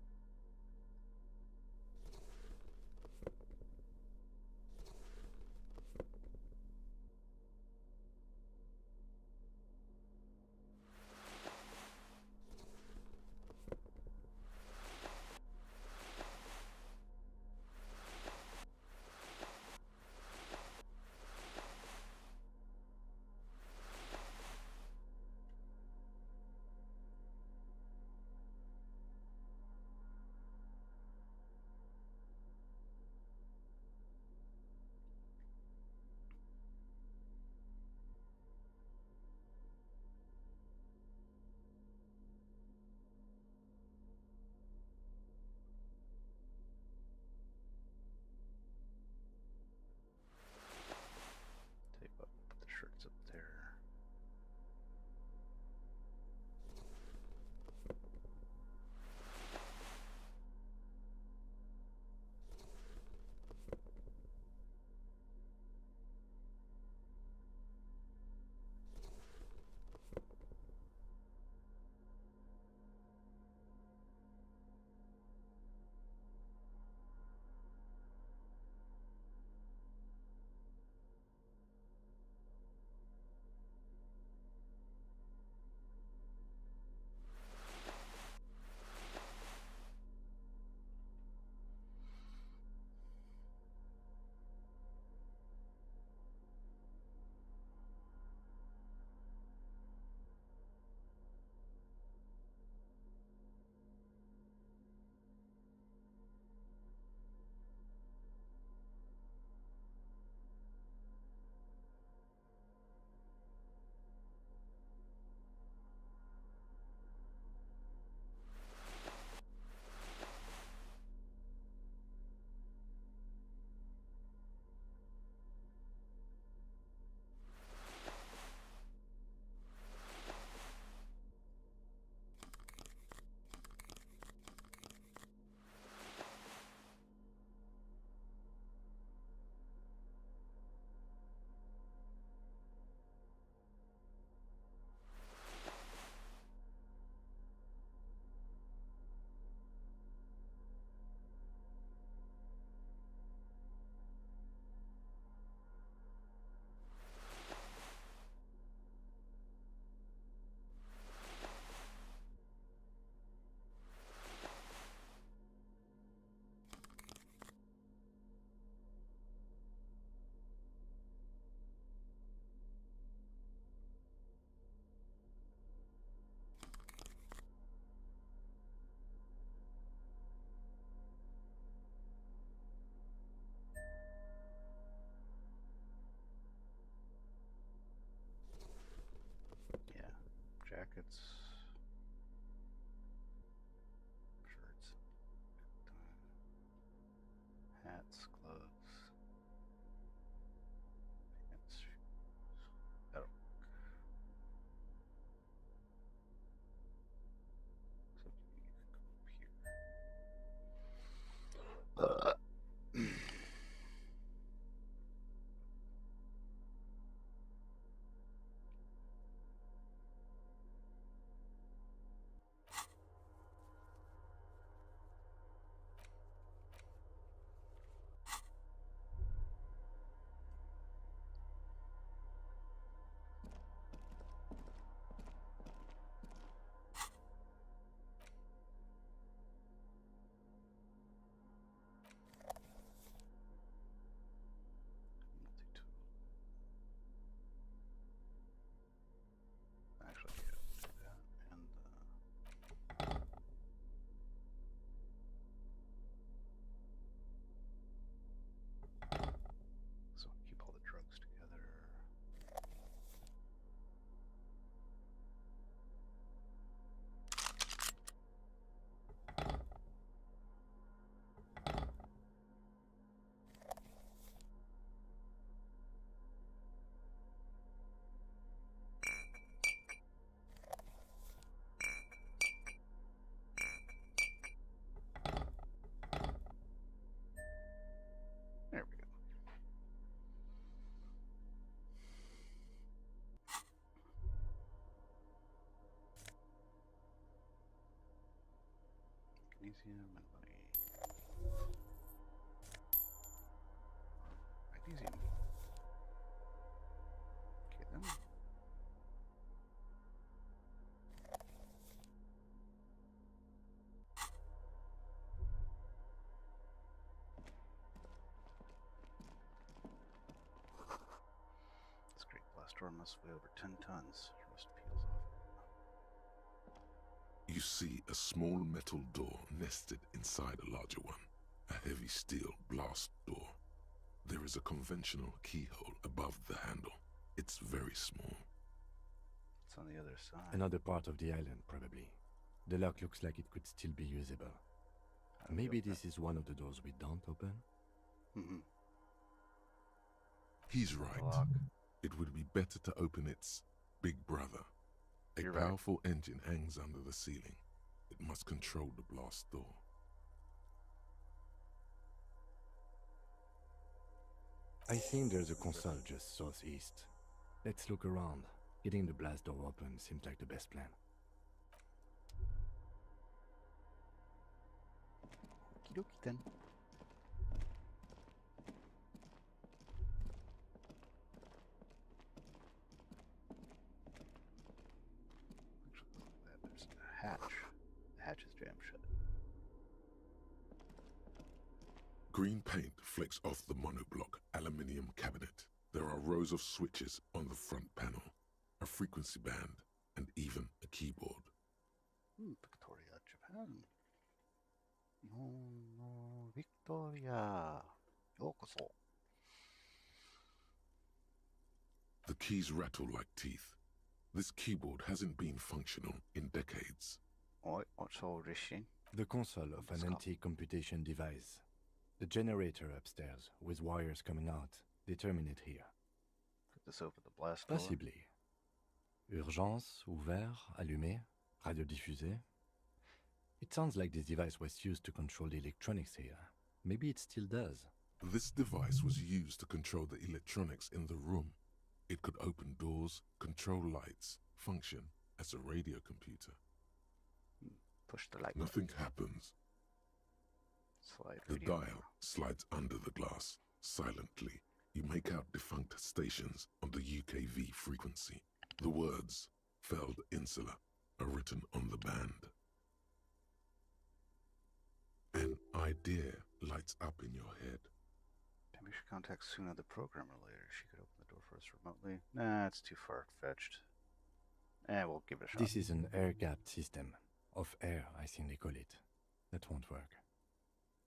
magnesium and money. Magnesium. Okay then. This great blast door must weigh over 10 tons. Rust peels off. You see a small metal door nested inside a larger one, a heavy steel blast door. There is a conventional keyhole above the handle. It's very small. It's on the other side. Another part of the island, probably. The lock looks like it could still be usable. Maybe this is one of the doors we don't open? He's right. Lock. It would be better to open its big brother. A You're right. powerful engine hangs under the ceiling. It must control the blast door. I think there's a console just southeast. Let's look around. Getting the blast door open seems like the best plan. Okie dokie then. Actually, look at that. There's a hatch. The hatch is jammed shut. Green paint flecks off the monoblock aluminium cabinet. There are rows of switches on the front panel, a frequency band, and even a keyboard. Victoria, Japan. No, Victoria. Yokoso. The keys rattle like teeth. This keyboard hasn't been functional in decades. Oi, what's all this thing? The console of an anti-computation device. The generator upstairs, with wires coming out, they terminate here. Could this open the blast door? Possibly. Urgence, ouvert, allumé, radiodiffusé. It sounds like this device was used to control the electronics here. Maybe it still does. This device was used to control the electronics in the room. It could open doors, control lights, function as a radio computer. Push the light. Nothing happens. Slide The radio. dial slides under the glass. Silently, you make out defunct stations on the UKV frequency. The words, Feld Insula, are written on the band. An idea lights up in your head. Maybe we should contact Suna, the programmer, later. She could open the door for us remotely. Nah, it's too far-fetched. We'll give it a shot. This is an air-gapped system. Of air, I think they call it. That won't work.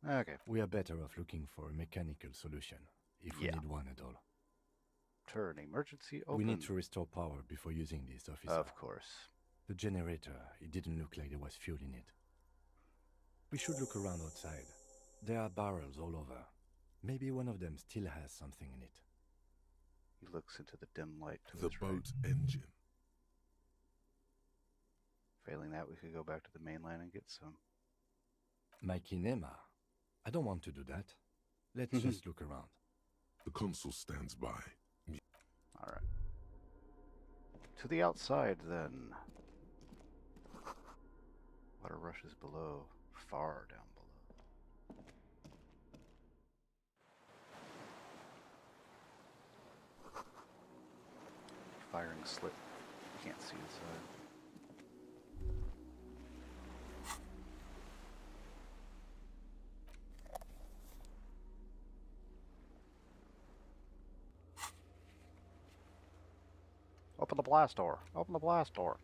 Okay. We are better off looking for a mechanical solution, if we Yeah. need one at all. Turn emergency open. We need to restore power before using this, officer. Of course. The generator, it didn't look like there was fuel in it. We should look around outside. There are barrels all over. Maybe one of them still has something in it. He looks into the dim light to The his right. boat engine. Failing that, we could go back to the mainland and get some. My kinema. I don't want to do that. Let's just look around. The console stands by. Alright. To the outside, then. Water rushes below. Far down below. Firing slit. You can't see inside. Open the blast door. Open the blast door.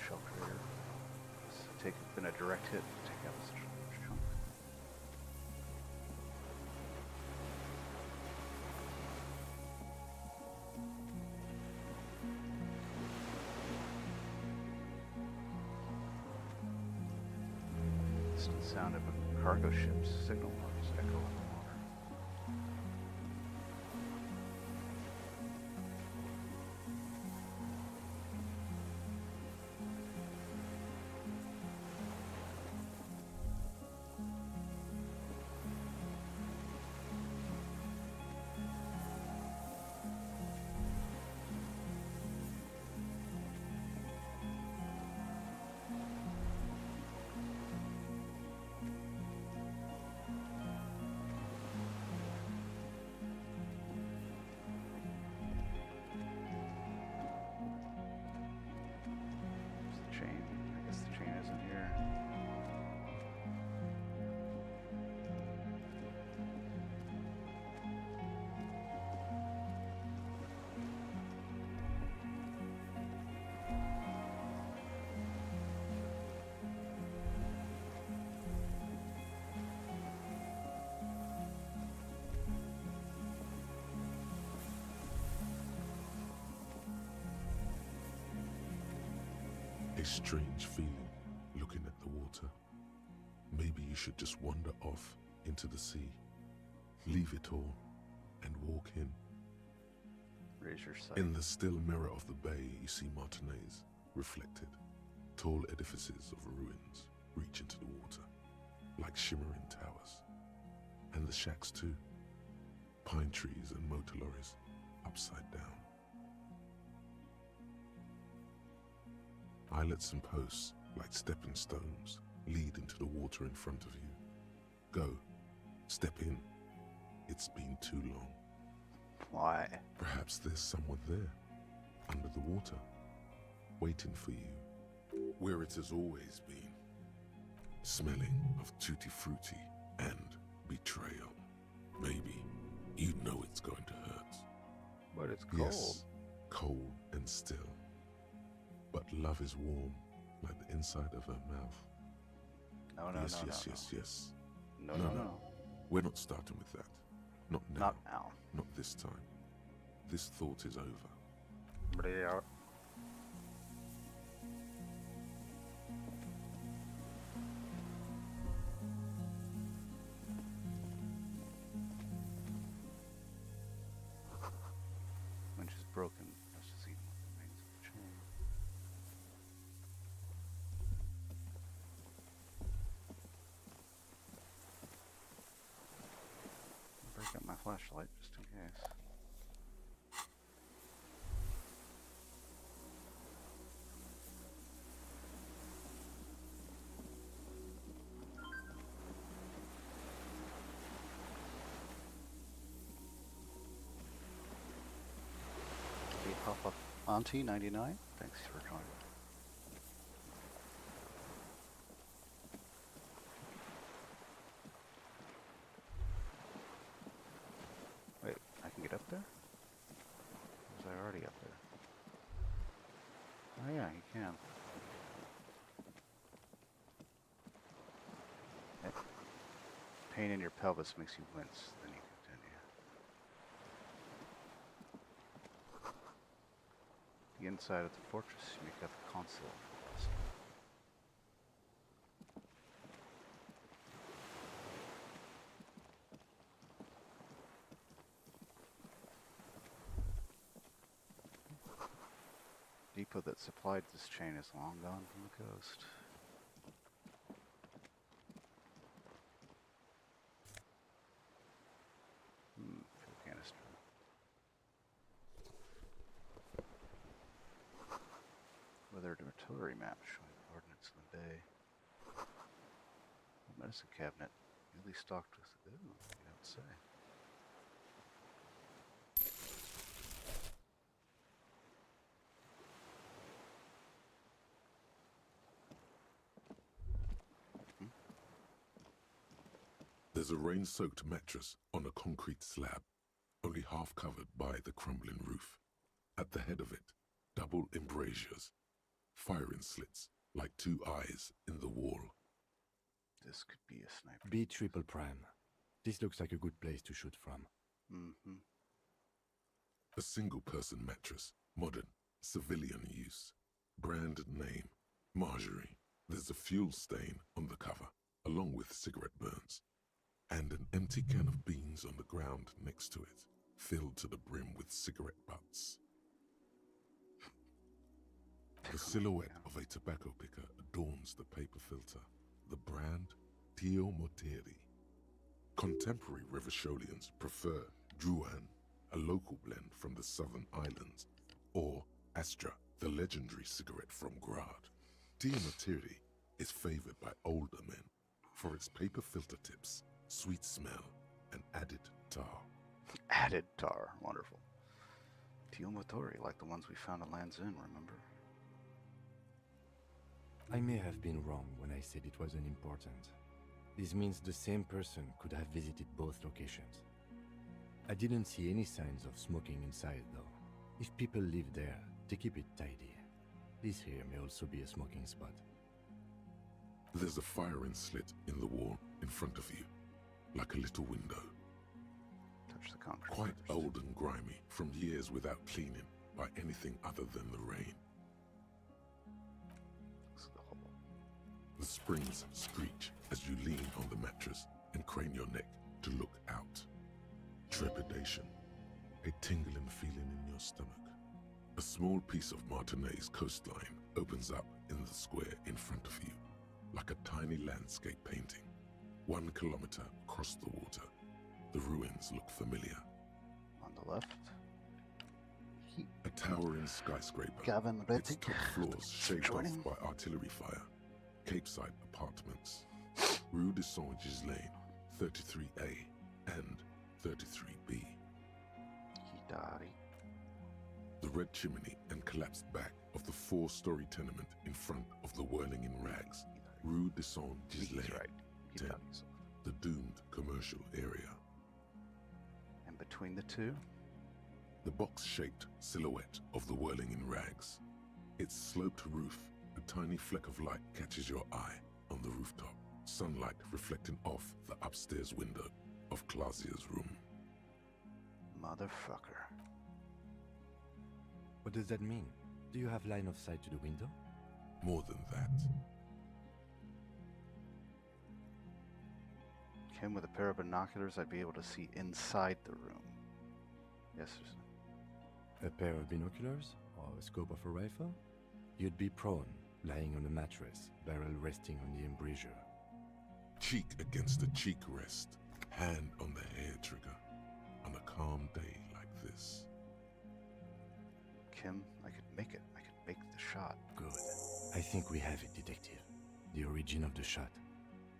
Shell crater. It's been a direct hit. Take out such a large chunk. Distant sound of a cargo ship's signal marks echo on the water. strange feeling looking at the water. Maybe you should just wander off into the sea, leave it all, and walk in. Raise your sight. In the still mirror of the bay, you see Martinez reflected. Tall edifices of ruins reach into the water, like shimmering towers. And the shacks too. Pine trees and motor lorries, upside down. Islets and posts, like stepping stones, lead into the water in front of you. Go, step in. It's been too long. Why? Perhaps there's someone there, under the water, waiting for you, where it has always been, smelling of tutti frutti and betrayal. Maybe you know it's going to hurt. But it's cold. Yes, cold and still. But love is warm, like the inside of her mouth. No, yes, no, yes, no, yes, yes. no. No. We're not starting with that. Not now. Not now. Not this time. This thought is over. Blah. Winch is broken. Let's just see what remains of the chain. Break up my flashlight just in case. Pop up Auntie 99. Thanks for joining. Wait, I can get up there? Or was I already up there? Oh yeah, you can. Yep. Pain in your pelvis makes you wince. Then you continue. The inside of the fortress, you make out the console. Depot that supplied this chain is long gone from the coast. Fuel canister. Weathered artillery map showing coordinates in the bay. A medicine cabinet, newly stocked with. Ooh, you don't say. There's a rain-soaked mattress on a concrete slab, only half covered by the crumbling roof. At the head of it, double embrasures, firing slits like two eyes in the wall. This could be a sniper. B triple prime. This looks like a good place to shoot from. Mm-hmm. A single-person mattress, modern, civilian use. Brand name, Marjorie. There's a fuel stain on the cover, along with cigarette burns. And an empty can of beans on the ground next to it, filled to the brim with cigarette butts. The silhouette of a tobacco picker adorns the paper filter. The brand, Tio Moteri. Contemporary Rivasholians prefer Druan, a local blend from the southern islands, or Astra, the legendary cigarette from Grad. Tio Moteri is favored by older men for its paper filter tips, sweet smell, and added tar. Added tar. Wonderful. Teal Motori, like the ones we found at Land's End, remember? I may have been wrong when I said it wasn't important. This means the same person could have visited both locations. I didn't see any signs of smoking inside, though. If people live there, they keep it tidy. This here may also be a smoking spot. There's a firing slit in the wall in front of you, like a little window. Touch the concrete. Quite first. old and grimy from years without cleaning by anything other than the rain. The springs screech as you lean on the mattress and crane your neck to look out. Trepidation, a tingling feeling in your stomach. A small piece of Martinez coastline opens up in the square in front of you, like a tiny landscape painting. 1 kilometer across the water, the ruins look familiar. On the left. A towering skyscraper, Gavin its Rettig. top floors shaved off Joining. by artillery fire. Capeside apartments. Rue de Saint-Gislain, 33A and 33B. Hidari. The red chimney and collapsed back of the 4-story tenement in front of the Whirling in Rags, Rue de Saint-Gislain, He's right. 10, Hidari's. the doomed commercial area. And between the two, The box-shaped silhouette of the Whirling in Rags. Its sloped roof, a tiny fleck of light catches your eye on the rooftop, sunlight reflecting off the upstairs window of Clausia's room. motherfucker. What does that mean? Do you have line of sight to the window? More than that, Kim, with a pair of binoculars, I'd be able to see inside the room. Yes, there's A pair of binoculars? Or a scope of a rifle? You'd be prone, lying on a mattress, barrel resting on the embrasure. cheek against a cheek rest, hand on the hair trigger, on a calm day like this. Kim, I could make it. I could make the shot. Good. I think we have it, Detective. The origin of the shot.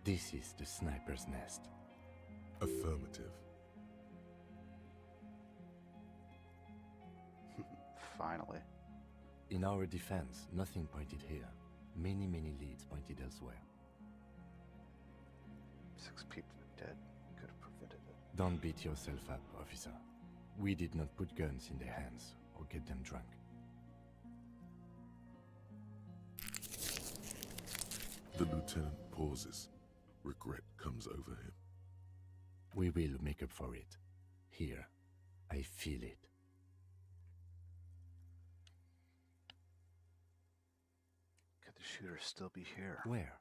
This is the sniper's nest. Affirmative. Finally. In our defense, nothing pointed here. Many leads pointed elsewhere. 6 people are dead. Could have prevented it. Don't beat yourself up, officer. We did not put guns in their hands or get them drunk. The lieutenant pauses. Regret comes over him. We will make up for it. Here. I feel it. Could the shooter still be here? Where?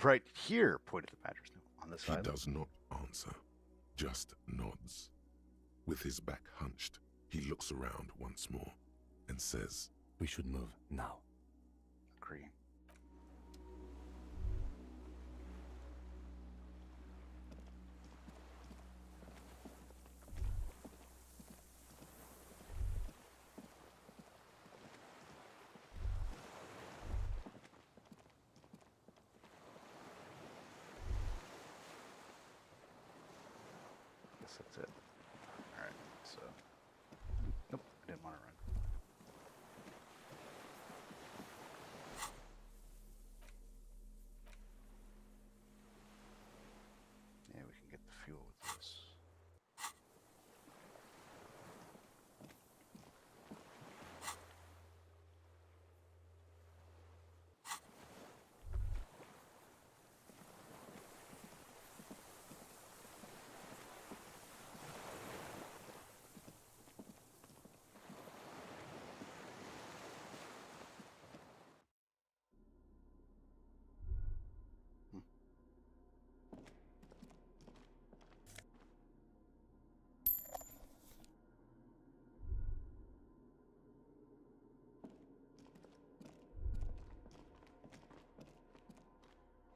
Right here, pointed the mattress. No, on this He side. does not answer, just nods. With his back hunched, he looks around once more and says, We should move now. Agree. Guess that's it. Alright, so. Nope, I didn't want to run. Yeah, we can get the fuel with this.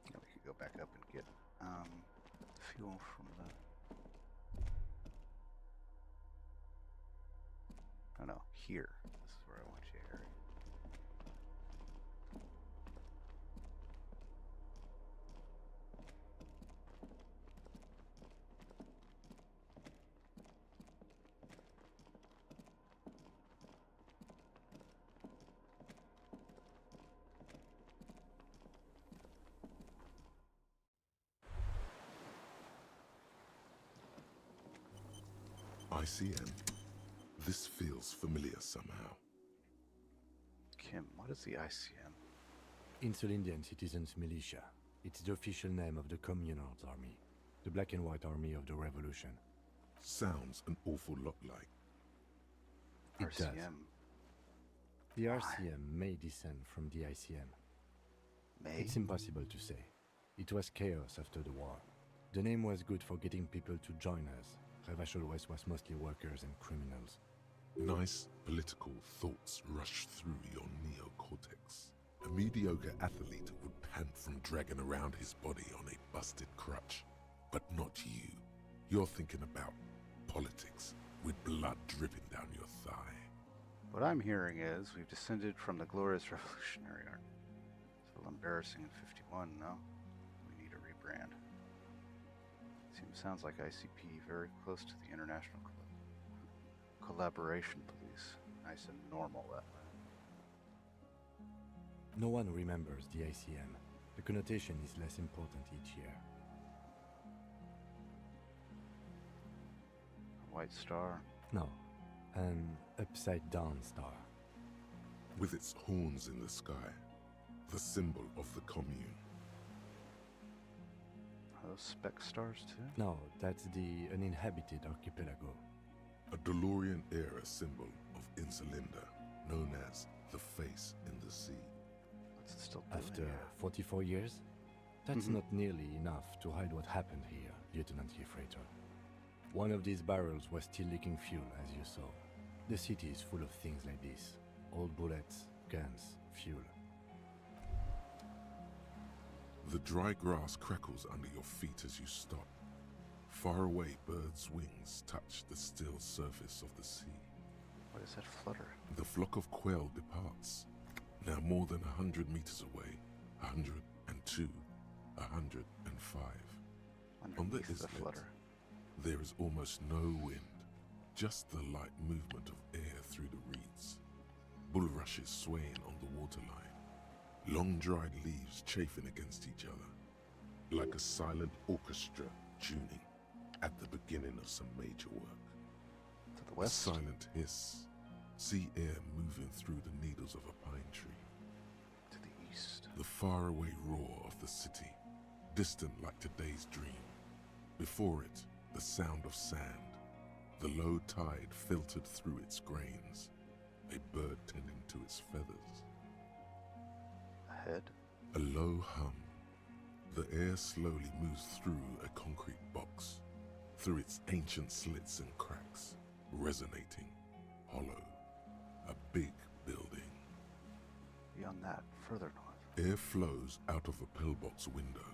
Yeah, we could go back up and get fuel from the. Oh no, here. This is where I want you, Harry. ICM. This feels familiar somehow. Kim, what is the ICM? Insul Indian Citizens Militia. It's the official name of the Communards Army. The Black and White Army of the Revolution. Sounds an awful lot like. It does. RCM. The RCM may descend from the ICM. May? It's impossible to say. It was chaos after the war. The name was good for getting people to join us. Revachol West was mostly workers and criminals. Nice political thoughts rush through your neocortex. A mediocre athlete would pant from dragging around his body on a busted crutch. But not you. You're thinking about politics, with blood dripping down your thigh. What I'm hearing is we've descended from the glorious Revolutionary Army. It's a little embarrassing in 51, no? We need a rebrand. Sounds like ICP, very close to the International Collaboration Police. Nice and normal that way. No one remembers the ICM. The connotation is less important each year. A white star. No, an upside-down star. With its horns in the sky, the symbol of the commune. Are those speck stars too? No, that's the uninhabited archipelago. A DeLorean-era symbol of Insulinda, known as the face in the sea. What's it still doing After here? 44 years? That's not nearly enough to hide what happened here, Lieutenant Freighter. One of these barrels was still leaking fuel, as you saw. The city is full of things like this. Old bullets, guns, fuel. The dry grass crackles under your feet as you stop. Far away, birds' wings touch the still surface of the sea. What is that flutter? The flock of quail departs, now more than 100 meters away, 102, 105. On the Underneath the islet, flutter. there is almost no wind, just the light movement of air through the reeds. Bulrushes swaying on the waterline. Long dried leaves chafing against each other, like a silent orchestra tuning at the beginning of some major work. To the A west. silent hiss, sea air moving through the needles of a pine tree. To the east. The faraway roar of the city, distant like today's dream. Before it, the sound of sand, the low tide filtered through its grains, a bird tending to its feathers. Ahead. A low hum. The air slowly moves through a concrete box, through its ancient slits and cracks, resonating, hollow. A big building. Beyond that, further north. Air flows out of a pillbox window.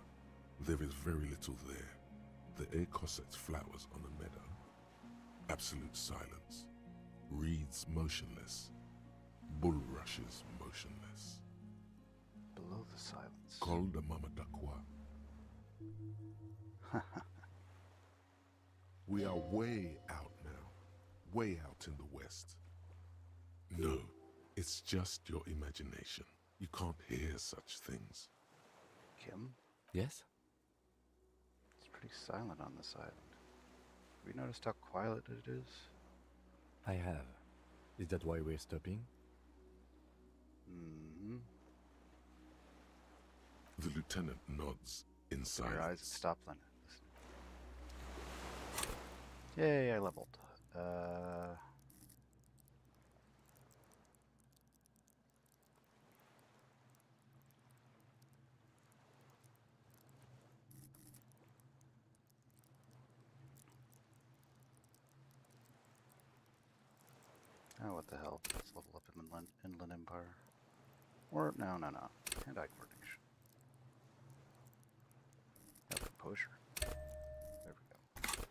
There is very little there. The air cossets flowers on a meadow. Absolute silence. Reeds motionless. Bulrushes motionless. Below the silence. Col de Mamadakwa. We are way out now. Way out in the west. No, it's just your imagination. You can't hear such things. Kim? Yes? It's pretty silent on this island. Have you noticed how quiet it is? I have. Is that why we're stopping? Mm-hmm. The lieutenant nods in Your eyes at silence. stop limit. Yay, I leveled. Oh, what the hell? Let's level up Inland Empire. Or, no. Hand-eye coordination. Yeah, composure. There we go.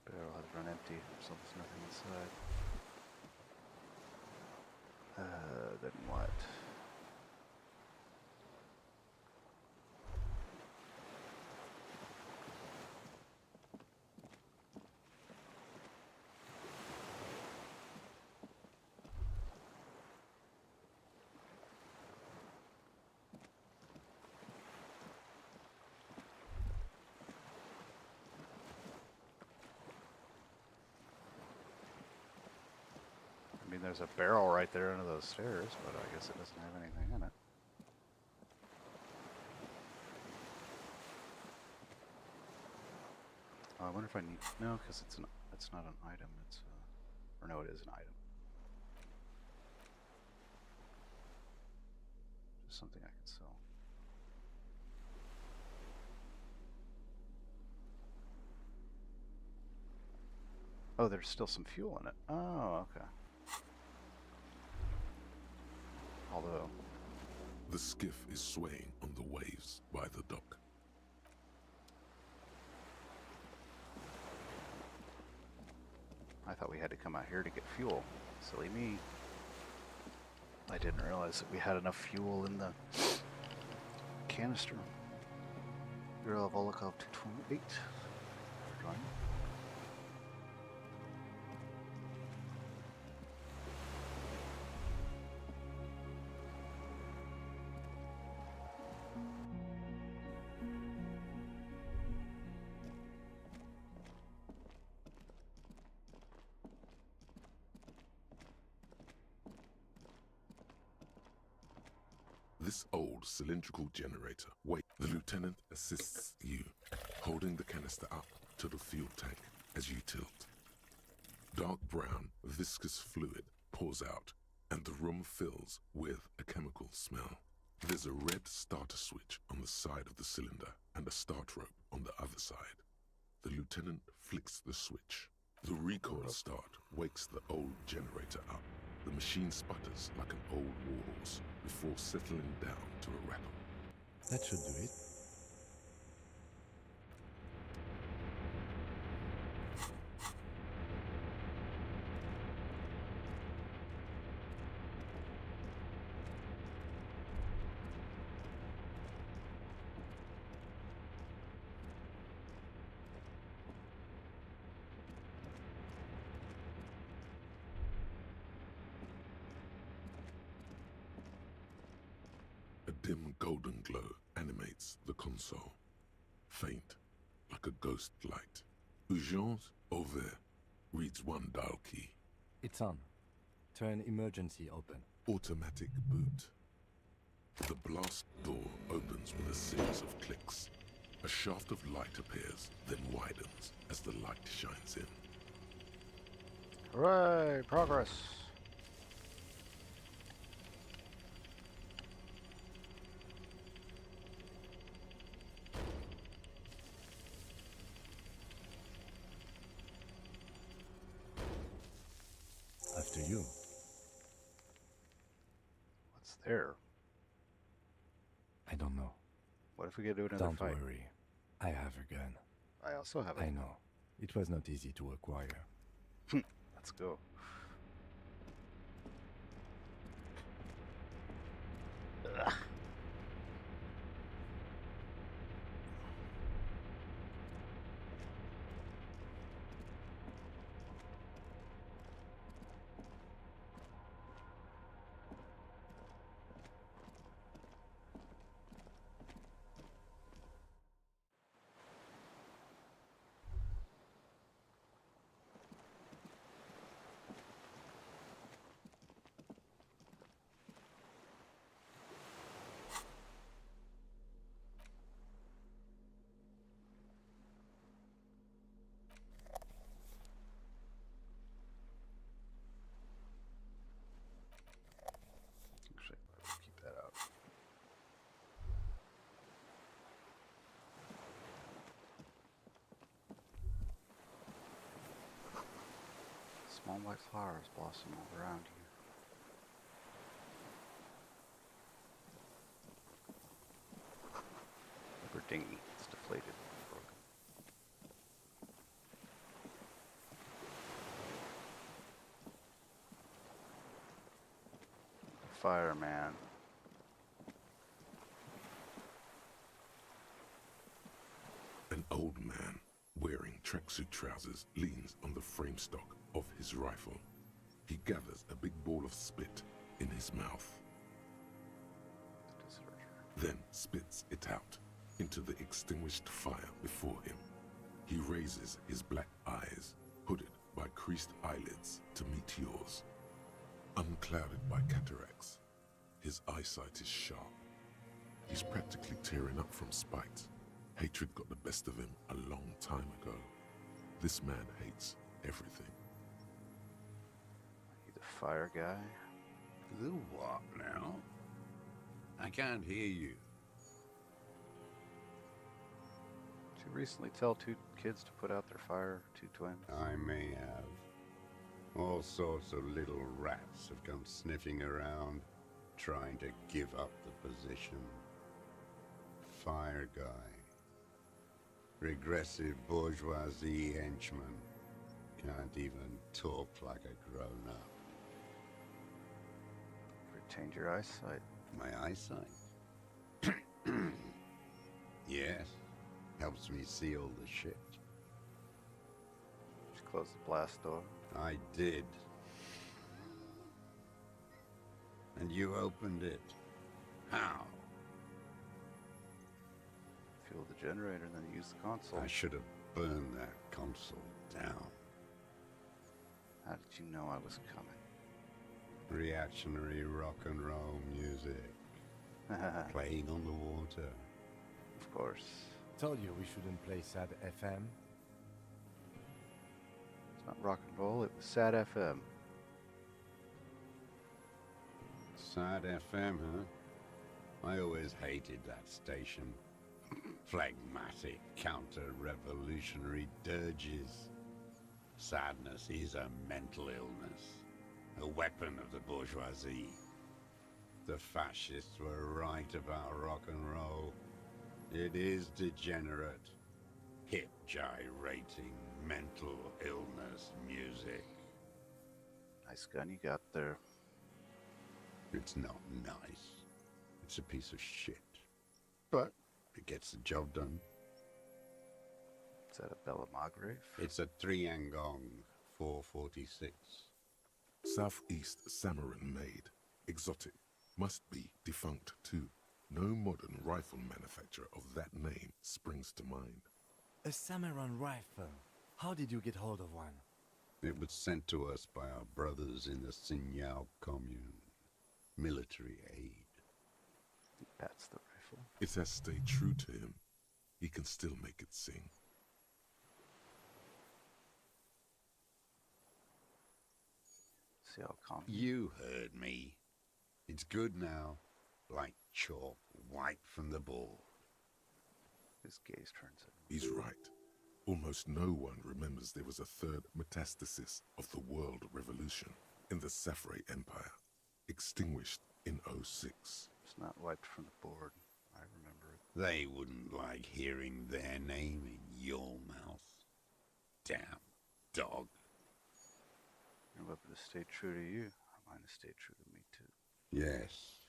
Barrel has run empty, so there's nothing inside. Then what? there's a barrel right there under those stairs, but I guess it doesn't have anything in it. I wonder if I need... No, because it's not an item. It's or no, it is an item. Just something I can sell. Oh, there's still some fuel in it. Oh, okay. Although... The skiff is swaying on the waves by the dock. I thought we had to come out here to get fuel. Silly me. I didn't realize that we had enough fuel in the canister. Bureau of Volokov 228. Join. This old cylindrical generator. Wait, the lieutenant assists you, holding the canister up to the fuel tank as you tilt. Dark brown, viscous fluid pours out, and the room fills with a chemical smell. There's a red starter switch on the side of the cylinder and a start rope on the other side. The lieutenant flicks the switch. The recoil start wakes the old generator up. The machine sputters like an old warhorse before settling down to a rattle. That should do it. A dim golden glow animates the console. Faint, like a ghost light. Urgence ouvert reads one dial key. It's on. Turn emergency open. Automatic boot. The blast door opens with a series of clicks. A shaft of light appears, then widens as the light shines in. Hooray! Progress! After you. What's there? I don't know. What if we get to another Don't fight? worry. I have a gun. I also have a... I know. It was not easy to acquire. Let's go. Ugh. Actually, let's keep that out. Small white flowers blossom all around you. Rubber dinghy. It's deflated and broken. Fireman. An old man, wearing tracksuit trousers, leans on the frame stock of his rifle. He gathers a big ball of spit in his mouth, then spits it out into the extinguished fire before him. He raises his black eyes, hooded by creased eyelids, to meet yours. unclouded by cataracts. His eyesight is sharp. He's practically tearing up from spite. Hatred got the best of him a long time ago. This man hates everything. You the fire guy? The what now? I can't hear you. Did you recently tell 2 kids to put out their fire, 2 twins? I may have. All sorts of little rats have come sniffing around, trying to give up the position. Fire guy. Regressive bourgeoisie henchman. Can't even talk like a grown-up. Retained your eyesight. My eyesight? Yes. Helps me see all the shit. Just close the blast door. I did. And you opened it. How? Fuel the generator, then use the console. I should have burned that console down. How did you know I was coming? Reactionary rock and roll music. Playing on the water. Of course. Told you we shouldn't play sad FM. It's not rock and roll, it was sad FM. Sad FM, huh? I always hated that station. Phlegmatic, counter-revolutionary dirges. Sadness is a mental illness. A weapon of the bourgeoisie. The fascists were right about rock and roll. It is degenerate, hip gyrating, mental illness music. Nice gun you got there. It's not nice. It's a piece of shit. But it gets the job done. Is that a Bella Magrave? It's a 3-Angong 446. Southeast Samaran made. Exotic. Must be defunct too. No modern rifle manufacturer of that name springs to mind. A Samaran rifle. How did you get hold of one? It was sent to us by our brothers in the Signal commune. Military aid. That's the rifle. It has stayed true to him. He can still make it sing. See how calm. You heard me. It's good now. Like chalk wiped from the board. His gaze turns in. He's right. Almost no one remembers there was a third metastasis of the world revolution in the Safre Empire, extinguished in '06. It's not wiped from the board. I remember it. They wouldn't like hearing their name in your mouth. Damn dog. Your weapon has stayed true to you. Mine has stayed true to me too. Yes,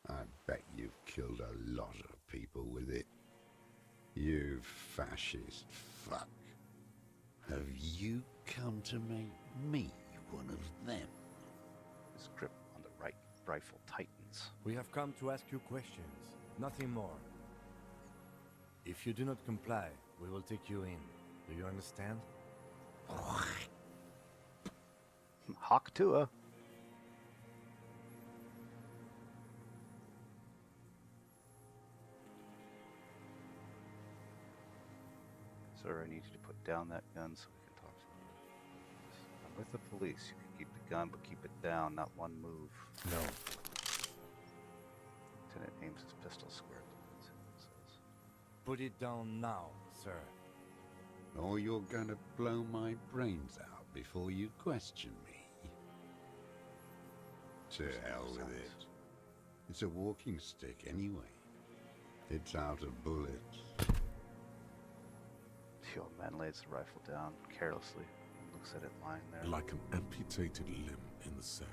I bet you've killed a lot of people with it. You fascist fuck. Have you come to make me one of them? His grip on the right rifle tightens. We have come to ask you questions, nothing more. If you do not comply, we will take you in. Do you understand? Hawk Tua. Sir, I need you to put down that gun so we can talk to you. I'm with the police. You can keep the gun, but keep it down, not one move. No. Lieutenant aims his pistol square at the woods and says, Put it down now, sir. Or you're gonna blow my brains out before you question me. To hell with it. It's a walking stick anyway. It's out of bullets. the old man lays the rifle down carelessly and looks at it lying there. Like an amputated limb in the sand.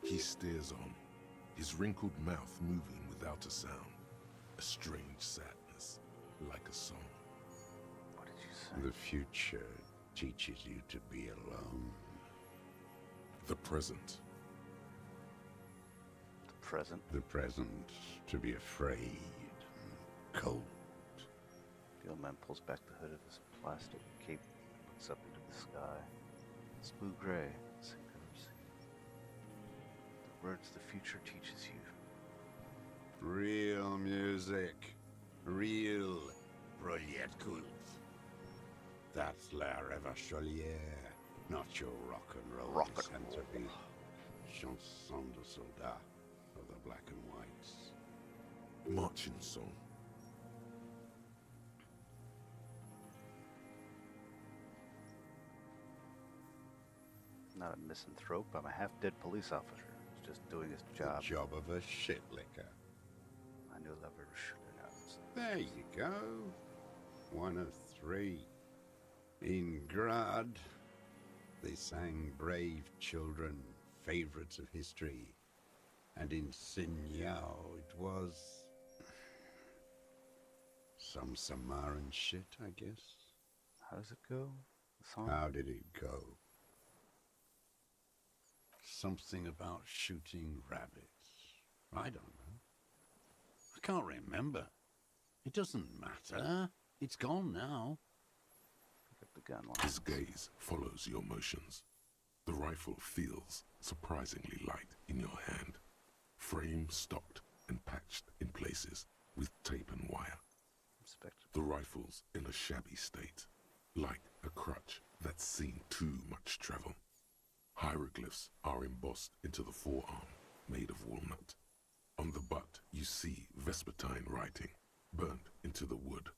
He stares on, his wrinkled mouth moving without a sound. A strange sadness, like a song. What did you say? The future teaches you to be alone. The present. The present. The present to be afraid, cold. The old man pulls back the hood of his plastic cape and looks up into the sky. It's blue gray. It's words the future teaches you. Real music. Real Proletkult. That's La Revacholière, not your rock and roll Rock and centerbeat. Chanson de soldat of the black and whites. Marching song. Not a misanthrope. I'm a half-dead police officer who's just doing his job. The job of a shitlicker. I knew that we should announce. There you go. One of three. In Grad, they sang Brave Children, favorites of history. And in Sinyao, it was some Samaran shit, I guess. How does it go? The song? How did it go? Something about shooting rabbits. I don't know. I can't remember. It doesn't matter. It's gone now. Pick up the gun. His gaze follows your motions. The rifle feels surprisingly light in your hand. Frame stocked and patched in places with tape and wire. Inspector. The rifle's in a shabby state, like a crutch that's seen too much travel. Hieroglyphs are embossed into the forearm, made of walnut. On the butt, you see Vespertine writing, burnt into the wood.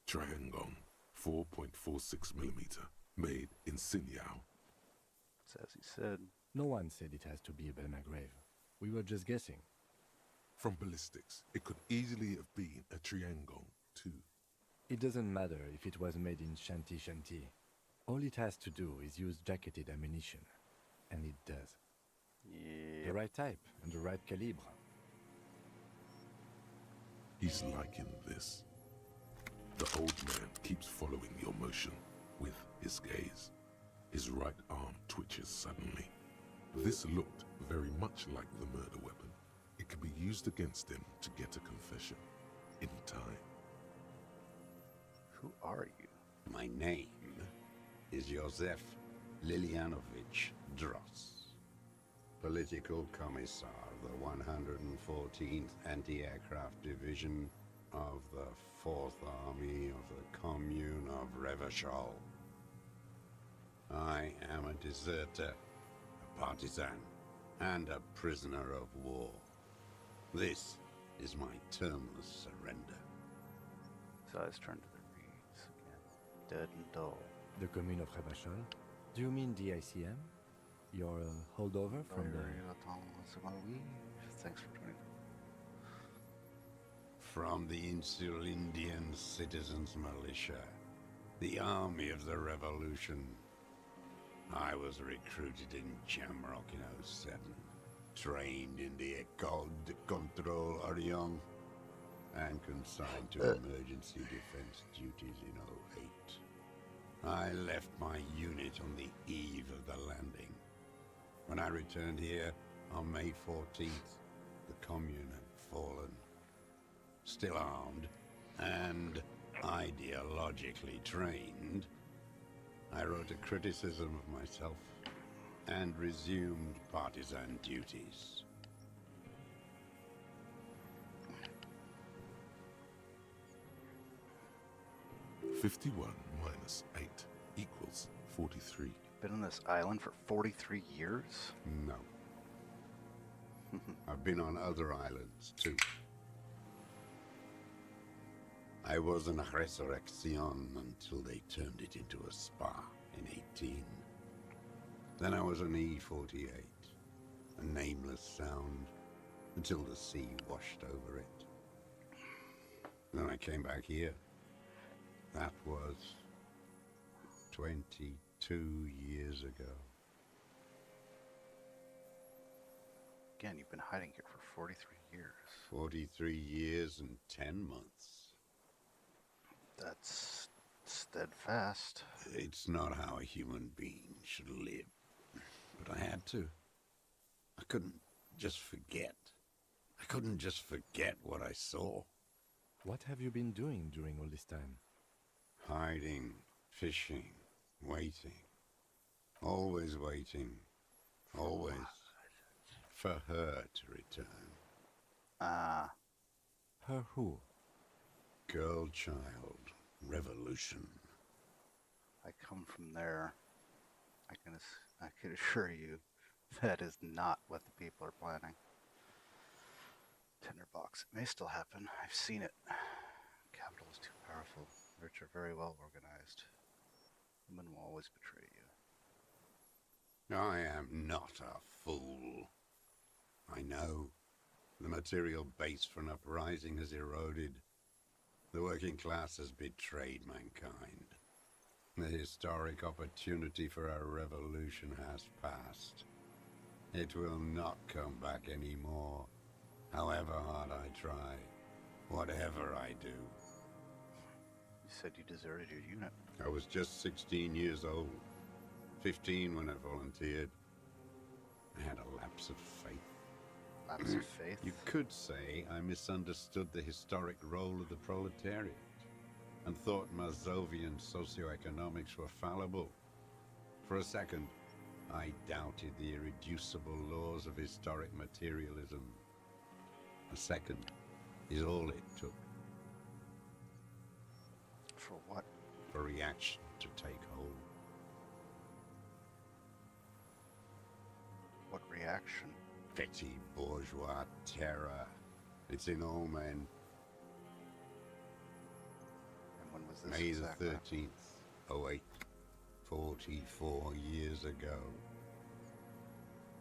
Triangon, 4.46mm, made in Sinyao. It's as he said. No one said it has to be a Belmagrave. We were just guessing. From ballistics, it could easily have been a Triangon, too. It doesn't matter if it was made in Shanti Shanti. All it has to do is use jacketed ammunition. And it does. Yeah. The right type and the right calibre. He's liking this. The old man keeps following your motion with his gaze. His right arm twitches suddenly. This looked very much like the murder weapon. It could be used against him to get a confession. In time. Who are you? My name is Josef Lilianovich Dross, Political Commissar of the 114th Anti-Aircraft Division of the 4th Army of the Commune of Revachol. I am a deserter, a partisan, and a prisoner of war. This is my termless surrender. His eyes turn to the reeds again. Dead and dull. The commune of Revachol? Do you mean the ICM? Your holdover from the... Thanks for joining. From the Insular Indian Citizens Militia, the Army of the Revolution. I was recruited in Jamrock in 07, trained in the École de Contrôle Orient, and consigned to emergency defense duties in 08. I left my unit on the eve of the landing. When I returned here on May 14th, the commune had fallen. Still armed and ideologically trained, I wrote a criticism of myself and resumed partisan duties. "51 minus 8 equals 43. Been on this island for 43 years? No. I've been on other islands, too. I was in Resurrection until they turned it into a spa in 18. Then I was on E48, a nameless sound, until the sea washed over it. Then I came back here. That was 22 years ago. Again, you've been hiding here for 43 years. 43 years and 10 months. That's steadfast. It's not how a human being should live. But I had to. I couldn't just forget. I couldn't just forget what I saw. What have you been doing during all this time? Hiding, fishing, waiting. Always waiting. Always. for her to return. Ah. Her who? Girl child revolution. I come from there. I can assure you that is not what the people are planning. Tinderbox. It may still happen. I've seen it. Capital is too powerful. The rich are very well organized. Women will always betray you. I am not a fool. I know the material base for an uprising has eroded. The working class has betrayed mankind. The historic opportunity for a revolution has passed. It will not come back anymore, however hard I try, whatever I do. You said you deserted your unit. I was just 16 years old, 15 when I volunteered. I had a lapse of faith. Lapse of faith? You could say I misunderstood the historic role of the proletariat and thought Mazovian socioeconomics were fallible. For a second, I doubted the irreducible laws of historic materialism. A second is all it took. For what? For reaction to take hold. What reaction? Petty bourgeois terror. It's in all men. And when was this May exactly? the 13th, 08, 44 years ago.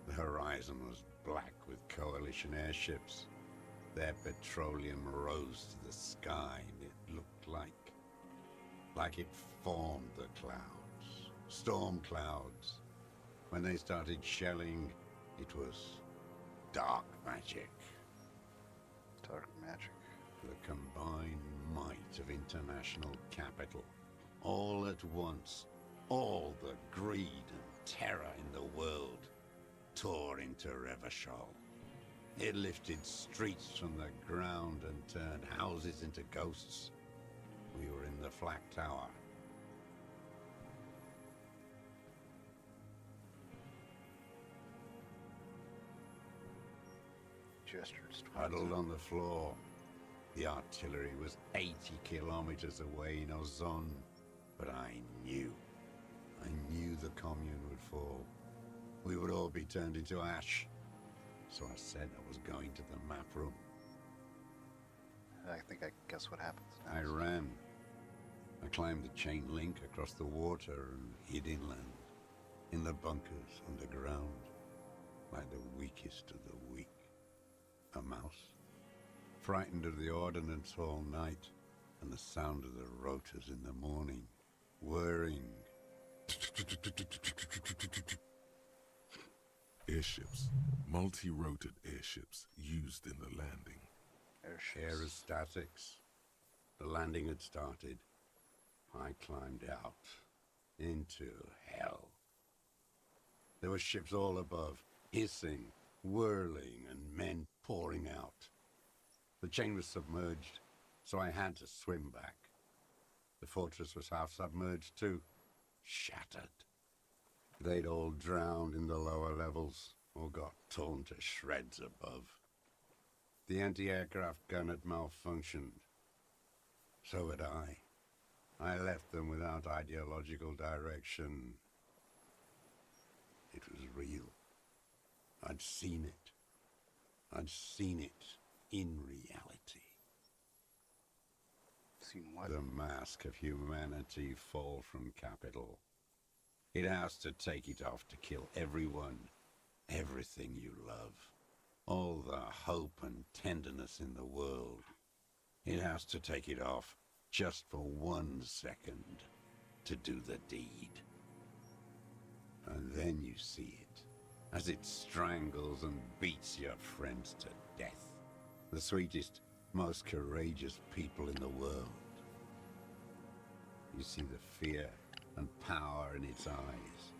The horizon was black with coalition airships. Their petroleum rose to the sky, and it looked like it formed the clouds, storm clouds. When they started shelling, it was dark magic. Dark magic. The combined might of international capital. All at once, all the greed and terror in the world tore into Revachol. It lifted streets from the ground and turned houses into ghosts. We were in the Flak Tower. Gestures. Huddled on the floor. The artillery was 80 kilometers away in Ozon, but I knew the commune would fall. We would all be turned into ash. So I said I was going to the map room. I think I guess what happens next. I ran. I climbed the chain link across the water and hid inland, in the bunkers underground, like the weakest of the weak. A mouse, frightened of the ordnance all night and the sound of the rotors in the morning, whirring. Airships, multi-rotored airships used in the landing. Airships. Aerostatics. The landing had started. I climbed out into hell. There were ships all above, hissing, whirling, and men pouring out. The chain was submerged, so I had to swim back. The fortress was half submerged too, shattered. They'd all drowned in the lower levels, or got torn to shreds above. The anti-aircraft gun had malfunctioned. So had I. I left them without ideological direction. It was real. I'd seen it. I'd seen it in reality. Seen what? The mask of humanity fall from capital. It has to take it off to kill everyone, everything you love. All the hope and tenderness in the world. It has to take it off just for 1 second to do the deed. And then you see it, as it strangles and beats your friends to death. The sweetest, most courageous people in the world. You see the fear and power in its eyes.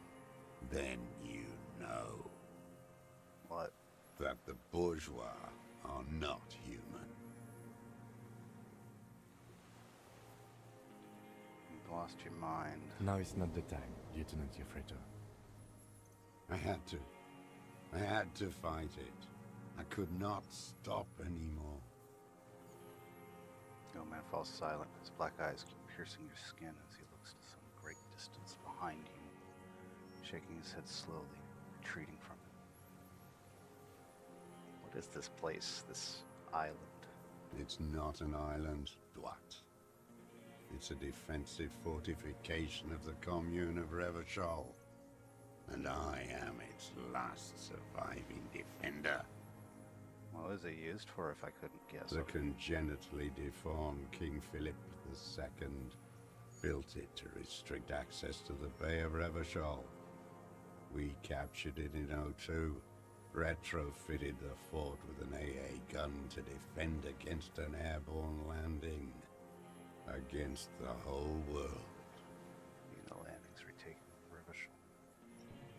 Then you know. What? That the bourgeois are not human. You've lost your mind. Now is not the time, Lieutenant Yafreto. I had to. I had to fight it. I could not stop anymore. The old man falls silent. His black eyes keep piercing your skin as he looks to some great distance behind you, shaking his head slowly, retreating from it. What is this place, this island? It's not an island, Dwat. It's a defensive fortification of the commune of Revachol. And I am its last surviving defender. What was it used for, if I couldn't guess? The congenitally deformed King Philip II built it to restrict access to the Bay of Revachol. We captured it in '02, retrofitted the fort with an AA gun to defend against an airborne landing. Against the whole world. The landings retaken Revachol.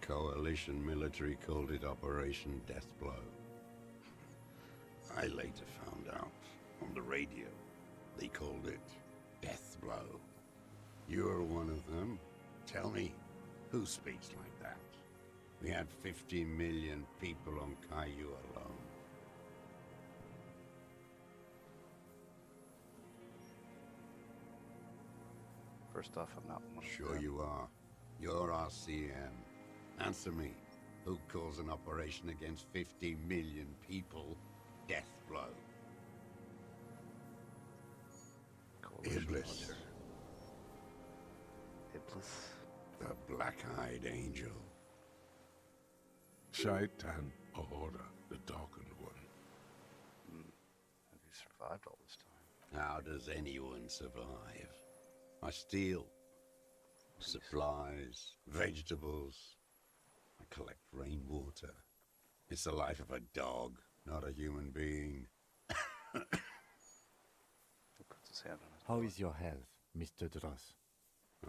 Coalition military called it Operation Deathblow. I later found out on the radio they called it Deathblow. You're one of them. Tell me, who speaks like that? We had 50 million people on Caillou alone. First off, I'm not one of Sure them. you are. You're RCM. Answer me. Who calls an operation against 50 million people Deathblow? Coalition Iblis. military. Iblis? The black-eyed angel. Shaitan Ahura, the Darkened One. Have you survived all this time? How does anyone survive? I steal. Supplies, vegetables. I collect rainwater. It's the life of a dog, not a human being. He puts his hand on his How belly. is your health, Mr. Dross?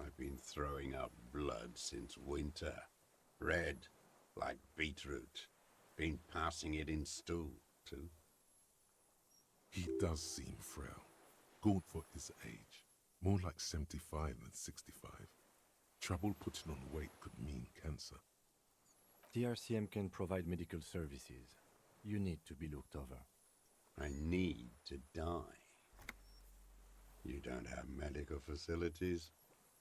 I've been throwing up blood since winter. Red, like beetroot. Been passing it in stool, too. He does seem frail. Good for his age. More like 75 than 65. Trouble putting on weight could mean cancer. The RCM can provide medical services. You need to be looked over. I need to die. You don't have medical facilities.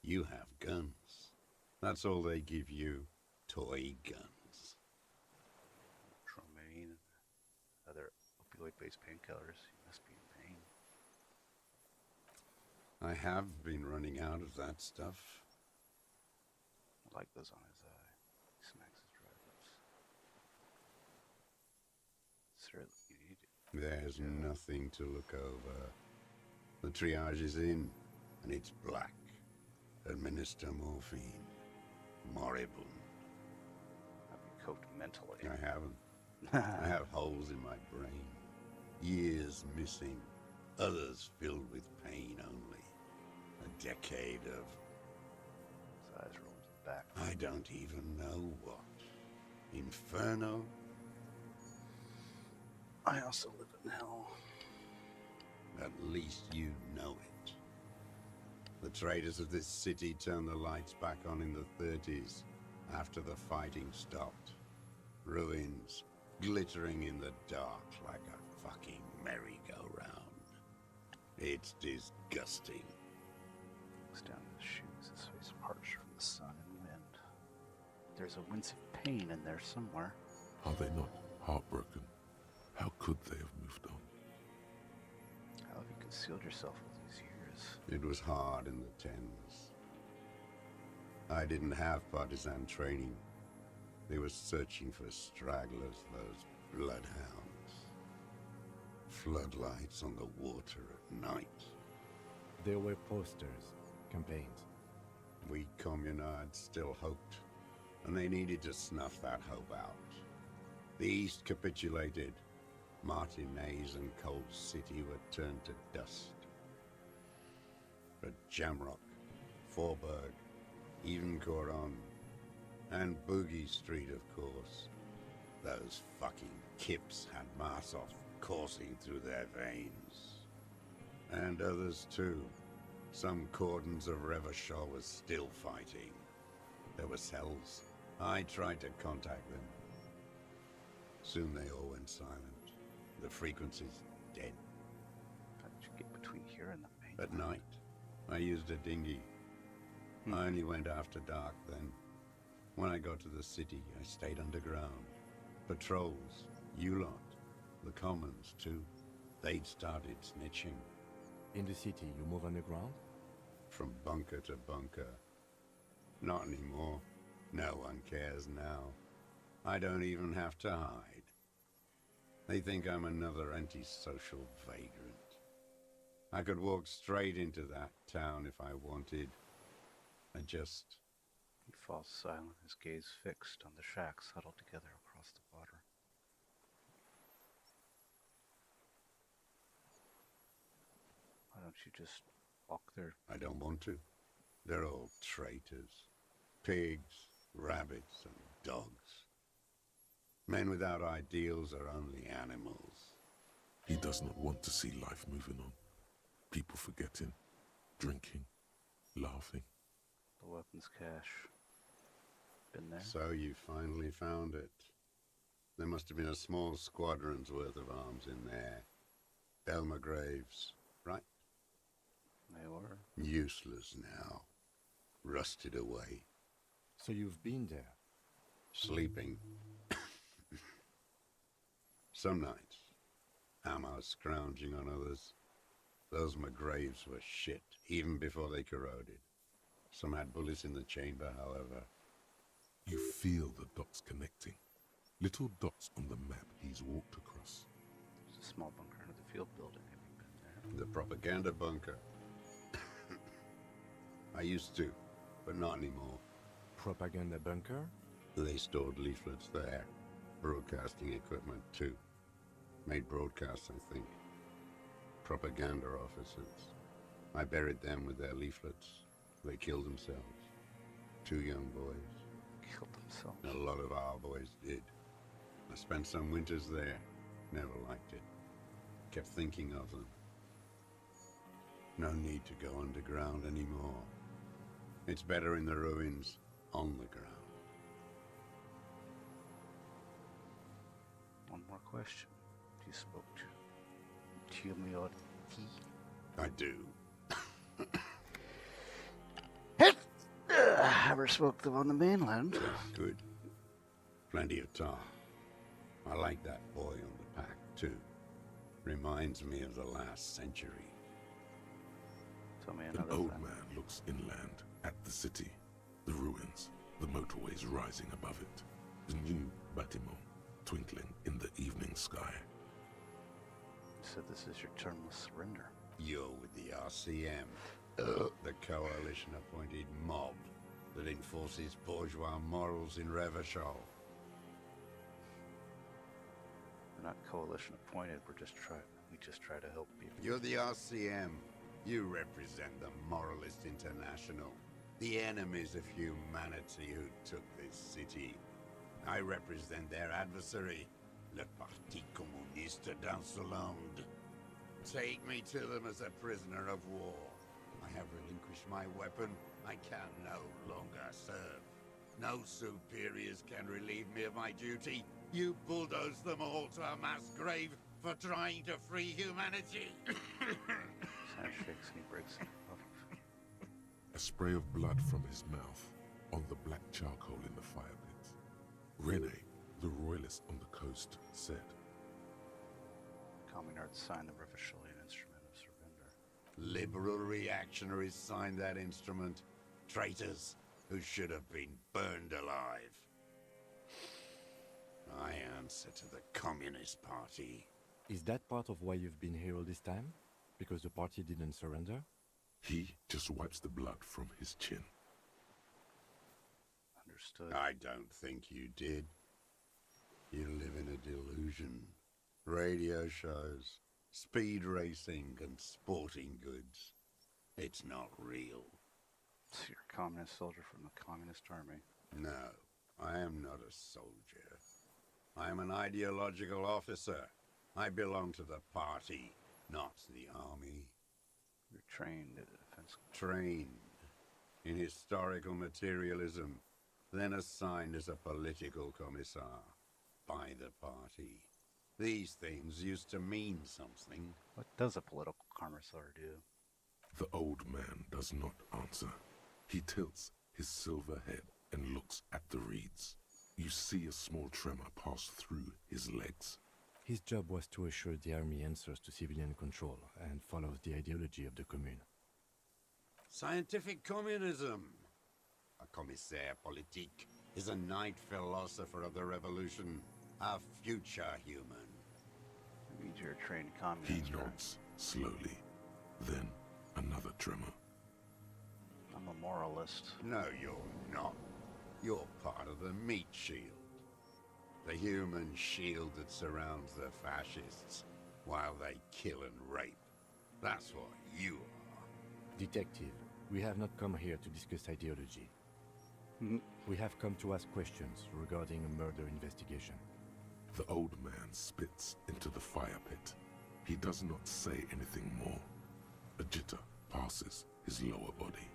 You have guns. That's all they give you. Toy guns. Tramaine and other opioid-based painkillers. You must be in pain. I have been running out of that stuff. I like those on his eye. He smacks his dry lips. Sir, you need it. There's nothing to look over. The triage is in, and it's black. Administer morphine. Moribund. Have you coped mentally? I haven't. I have holes in my brain. Years missing. Others filled with pain only. A decade of... His eyes roll to the back. I don't even know what. Inferno? I also live in hell. At least you know it. The traders of this city turned the lights back on in the 30s, after the fighting stopped. Ruins, glittering in the dark like a fucking merry-go-round. It's disgusting. Looks down at his shoes, his face parched from the sun and wind. There's a wince of pain in there somewhere. Are they not heartbroken? How could they have moved on? How have you concealed yourself all these years? It was hard in the Thames. I didn't have partisan training. They were searching for stragglers, those bloodhounds. Floodlights on the water at night. There were posters, campaigns. We communards still hoped, and they needed to snuff that hope out. The East capitulated. Martinez and Cold City were turned to dust. But Jamrock, Forburg, even Coron, and Boogie Street, of course. Those fucking kips had Marsov coursing through their veins. And others too. Some cordons of Revachol was still fighting. There were cells. I tried to contact them. Soon they all went silent. The frequency's dead. How did you get between here and the main? At night, I used a dinghy. I only went after dark then. When I got to the city, I stayed underground. Patrols, you lot, the commons too. They'd started snitching. In the city, you move underground? From bunker to bunker. Not anymore. No one cares now. I don't even have to hide. They think I'm another antisocial vagrant. I could walk straight into that town if I wanted. I just... He falls silent, his gaze fixed on the shacks huddled together across the water. Why don't you just walk there? I don't want to. They're all traitors. Pigs, rabbits, and dogs. Men without ideals are only animals. He does not want to see life moving on. People forgetting, drinking, laughing. The weapons cache. Been there? So you finally found it. There must have been a small squadron's worth of arms in there. Elmer Graves, right? They were. Useless now. Rusted away. So you've been there? Sleeping. Some nights. Ammo scrounging on others. Those McGraves were shit, even before they corroded. Some had bullets in the chamber, however. You feel the dots connecting. Little dots on the map he's walked across. There's a small bunker under the field building. Have you been there? The propaganda bunker. I used to, but not anymore. Propaganda bunker? They stored leaflets there. Broadcasting equipment, too. Made broadcasts, I think. Propaganda officers. I buried them with their leaflets. They killed themselves. 2 young boys. Killed themselves. A lot of our boys did. I spent some winters there. Never liked it. Kept thinking of them. No need to go underground anymore. It's better in the ruins, on the ground. One more question. You spoke to Tumio T. I do. Ever spoke to them on the mainland? Good. Plenty of talk. I like that boy on the pack, too. Reminds me of the last century. Tell me An another old thing. man looks inland at the city, the ruins, the motorways rising above it, the new bâtiment twinkling in the evening sky. You said this is your termless surrender. You're with the RCM, the coalition-appointed mob that enforces bourgeois morals in Revachol. We're not coalition appointed. We just try to help people. You're the RCM. You represent the Moralist International, the enemies of humanity who took this city. I represent their adversary, le Parti Communiste dans ce monde. Take me to them as a prisoner of war. I have relinquished my weapon. I can no longer serve. No superiors can relieve me of my duty. You bulldoze them all to a mass grave for trying to free humanity. Sam shakes and he breaks it off. A spray of blood from his mouth on the black charcoal in the fire pit. Rene, the royalist on the coast, said, Communards signed the Revacholian instrument of surrender. Liberal reactionaries signed that instrument. Traitors who should have been burned alive. I answer to the Communist Party. Is that part of why you've been here all this time? Because the party didn't surrender? he just wipes the blood from his chin. Understood. I don't think you did. You live in a delusion. Radio shows, speed racing, and sporting goods. It's not real. So you're a communist soldier from the Communist Army. No, I am not a soldier. I am an ideological officer. I belong to the party, not the army. You're trained at a defense. Trained in historical materialism, then assigned as a political commissar. by the party. These things used to mean something. What does a political commissar do? The old man does not answer. He tilts his silver head and looks at the reeds. You see a small tremor pass through his legs. His job was to assure the army answers to civilian control and follows the ideology of the Commune. Scientific communism. A commissaire politique is a knight philosopher of the revolution, a future human. That means you're a trained communist. He right? nods slowly. Then another tremor. I'm a moralist. No, you're not. You're part of the meat shield. The human shield that surrounds the fascists while they kill and rape. That's what you are. Detective, we have not come here to discuss ideology. We have come to ask questions regarding a murder investigation. The old man spits into the fire pit. He does not say anything more. A jitter passes his lower body.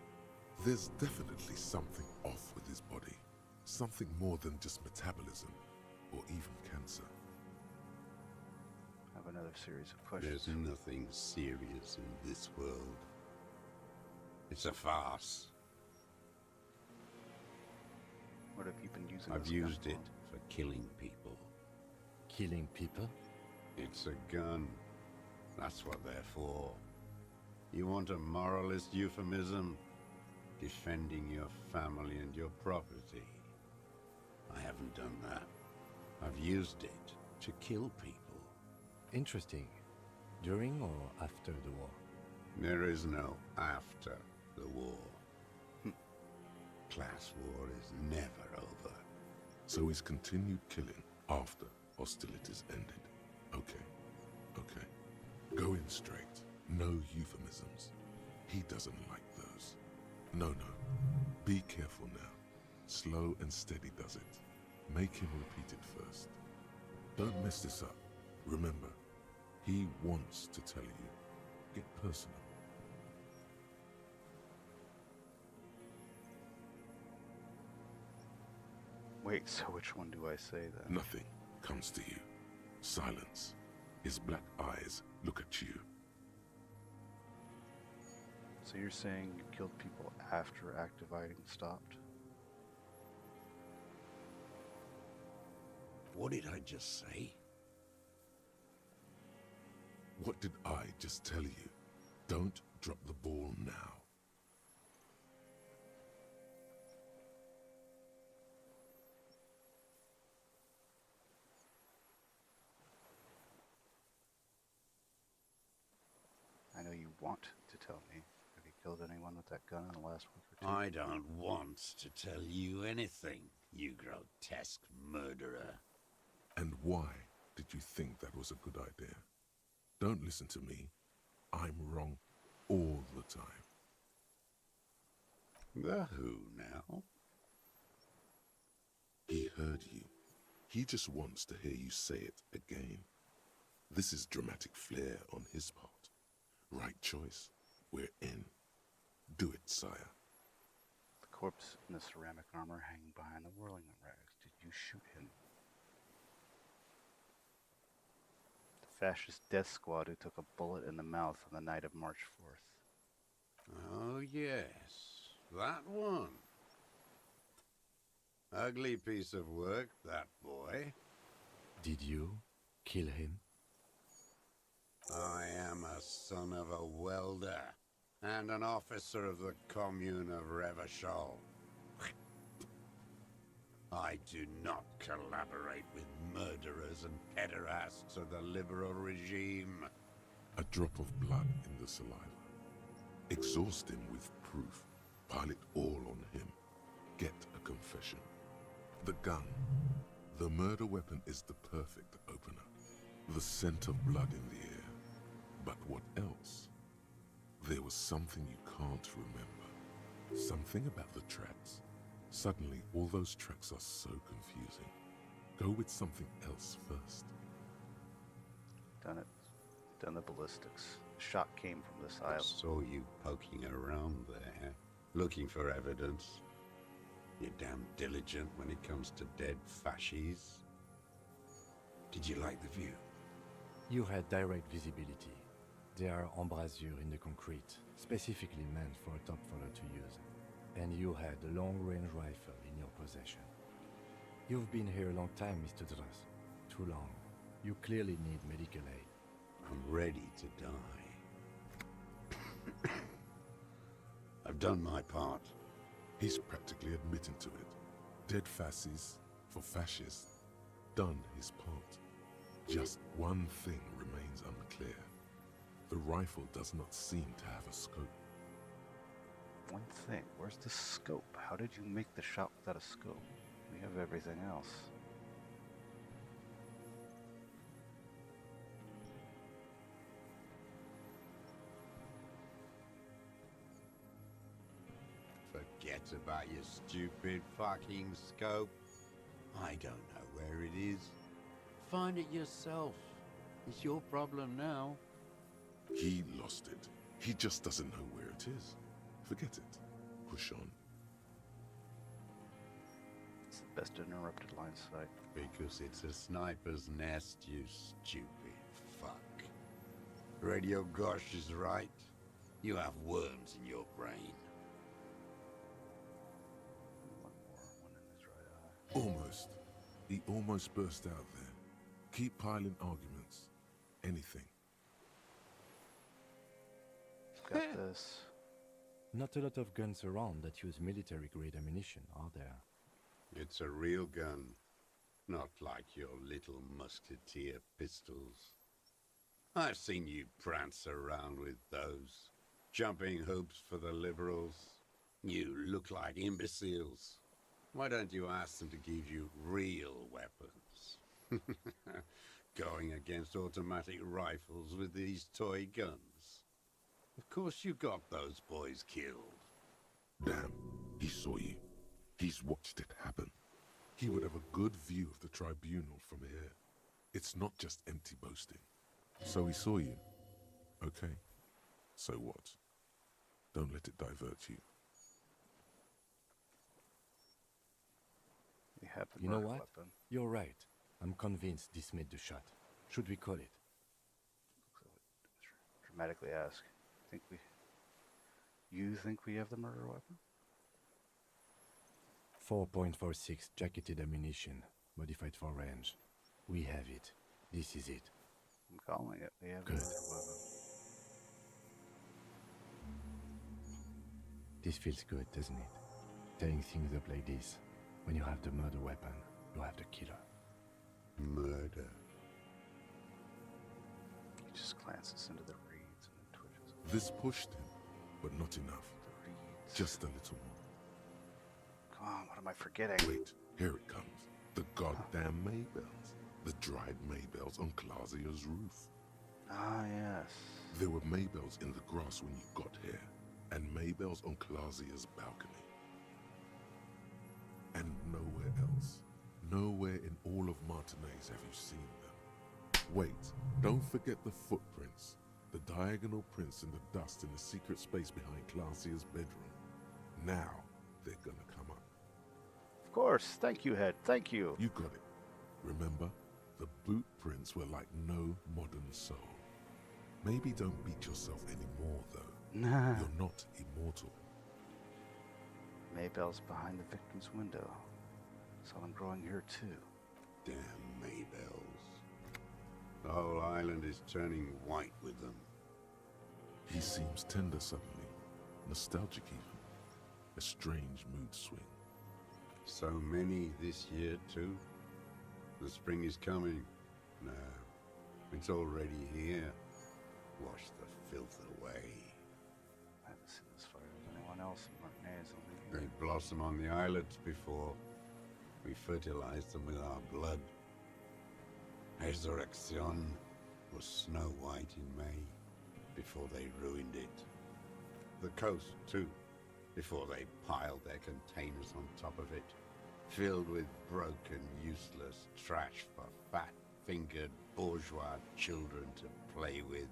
There's definitely something off with his body. Something more than just metabolism or even cancer. I have another series of questions. There's nothing serious in this world. It's a farce. What have you been using? I've this gun used for? it for killing people. Killing people? It's a gun. That's what they're for. You want a moralist euphemism? Defending your family and your property. I haven't done that. I've used it to kill people. Interesting. During or after the war? There is no after the war. Class war is never over. So he's continued killing after hostilities ended. Okay. Go in straight. No euphemisms. He doesn't like those. No. Be careful now. Slow and steady does it. Make him repeat it first. Don't mess this up. Remember, he wants to tell you. Get personal. Wait, so which one do I say then? Nothing comes to you. Silence. His black eyes look at you. So you're saying you killed people after activating stopped? What did I just say? What did I just tell you? Don't drop the ball now. I know you want to tell me. Have you killed anyone with that gun in the last week or two? I don't want to tell you anything, you grotesque murderer. And why did you think that was a good idea? Don't listen to me. I'm wrong all the time. The who now? He heard you. He just wants to hear you say it again. This is dramatic flair on his part. Right choice. We're in. Do it, sire. The corpse in the ceramic armor hanging behind the whirling rags. Did you shoot him? The fascist death squad who took a bullet in the mouth on the night of March 4th. Oh, yes. That one. Ugly piece of work, that boy. Did you kill him? I am a son of a welder and an officer of the Commune of Revachol. I do not collaborate with murderers and pederasts of the liberal regime. A drop of blood in the saliva. Exhaust him with proof. Pile it all on him. Get a confession. The gun. The murder weapon is the perfect opener. The scent of blood in the air. But what else? There was something you can't remember. Something about the tracks. Suddenly, all those tracks are so confusing. Go with something else first. Done it. Done the ballistics. The shot came from this I aisle. saw you poking around there, looking for evidence. You're damn diligent when it comes to dead fascies. Did you like the view? You had direct visibility. There are embrasures in the concrete, specifically meant for a top follower to use. And you had a long-range rifle in your possession. You've been here a long time, Mr. Dras. Too long. You clearly need medical aid. I'm ready to die. I've done my part. He's practically admitting to it. Dead fascists for fascists. Done his part. Just one thing remains unclear. The rifle does not seem to have a scope. One thing, where's the scope? How did you make the shot without a scope? We have everything else. Forget about your stupid fucking scope. I don't know where it is. Find it yourself. It's your problem now. He lost it. He just doesn't know where it is. Forget it. Push on. It's the best interrupted line of sight. Because it's a sniper's nest, you stupid fuck. Radio Gosh is right. You have worms in your brain. One more, one in his right eye. Almost. He almost burst out there. Keep piling arguments. Anything. Got this. Not a lot of guns around that use military-grade ammunition, are there? It's a real gun. Not like your little musketeer pistols. I've seen you prance around with those. Jumping hoops for the liberals. You look like imbeciles. Why don't you ask them to give you real weapons? Going against automatic rifles with these toy guns. Of course you got those boys killed. Damn, he saw you. He's watched it happen. He would have a good view of the tribunal from here. It's not just empty boasting. So he saw you. Okay. So what? Don't let it divert you. We have the You know murder what? weapon. You're right. I'm convinced this made the shot. Should we call it? Dramatically ask. You think we have the murder weapon? 4.46 jacketed ammunition, modified for range. We have it. This is it. I'm calling it. We have the Good. murder weapon. This feels good, doesn't it? Tearing things up like this. When you have the murder weapon, you have the killer. Murder. He just glances into the reeds and then twitches. This pushed him, but not enough. The reeds. Just a little more. Come on, what am I forgetting? Wait, here it comes. The goddamn Maybells. The dried Maybells on Clausia's roof. Ah, yes. There were Maybells in the grass when you got here, and Maybells on Clausia's balcony. And nowhere else. Nowhere in all of Martinaise have you seen them. Wait, don't forget the footprints. The diagonal prints in the dust in the secret space behind Clausia's bedroom. Now they're gonna come up. Of course. Thank you, Head. Thank you. You got it. Remember, the boot prints were like no modern soul. Maybe don't beat yourself anymore, though. Nah. You're not immortal. Maybell's behind the victim's window. Saw them growing here, too. Damn Maybells. The whole island is turning white with them. He seems tender suddenly, nostalgic even. A strange mood swing. So many this year, too. The spring is coming. No, it's already here. Wash the filth away. I haven't seen this fire with anyone else in Martinez. They blossom on the islets before we fertilize them with our blood. Resurrection was snow white in May before they ruined it. The coast, too, before they piled their containers on top of it, filled with broken, useless trash for fat-fingered bourgeois children to play with.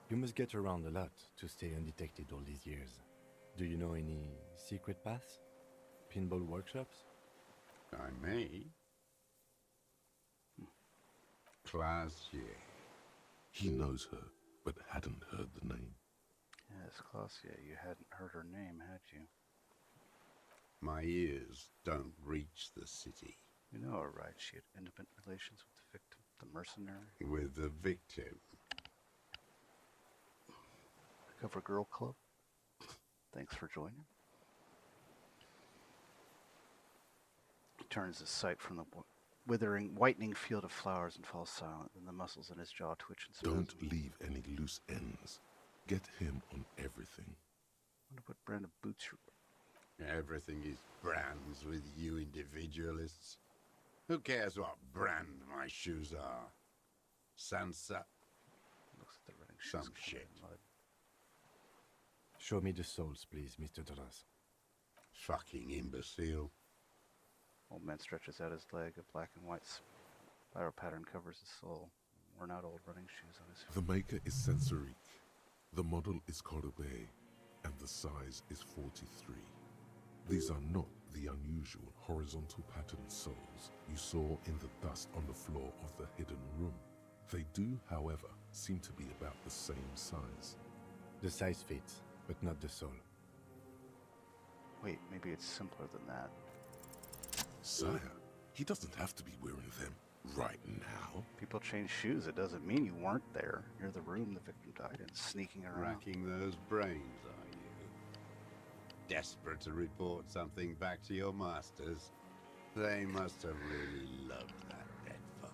You must get around a lot to stay undetected all these years. Do you know any secret paths? Pinball workshops? I may. Classier. He knows her, but hadn't heard the name. Yes, Claudia, you hadn't heard her name, had you? My ears don't reach the city. You know her, right? She had intimate relations with the victim, the mercenary. With the victim. Cover Girl Club. Thanks for joining. He turns his sight from the withering, whitening field of flowers and falls silent. Then the muscles in his jaw twitch and spasm. Don't leave any loose ends. Get him on everything. I wonder what brand of boots you're... Everything is brands with you individualists. Who cares what brand my shoes are? Sansa? Looks at the running shoes. Some covered shit. in mud. Show me the souls, please, Mr. Duras. Fucking imbecile. Old man stretches out his leg. A black and white spiral pattern covers his sole. Worn out old running shoes on his feet. The maker is Sensorique. The model is Cordobe, and the size is 43. These are not the unusual horizontal patterned soles you saw in the dust on the floor of the hidden room. They do, however, seem to be about the same size. The size fits, but not the sole. Wait, maybe it's simpler than that. Sire, he doesn't have to be wearing them right now. People change shoes. It doesn't mean you weren't there. You're the room the victim died in, sneaking around. Racking those brains, are you? Desperate to report something back to your masters? They must have really loved that dead fuck.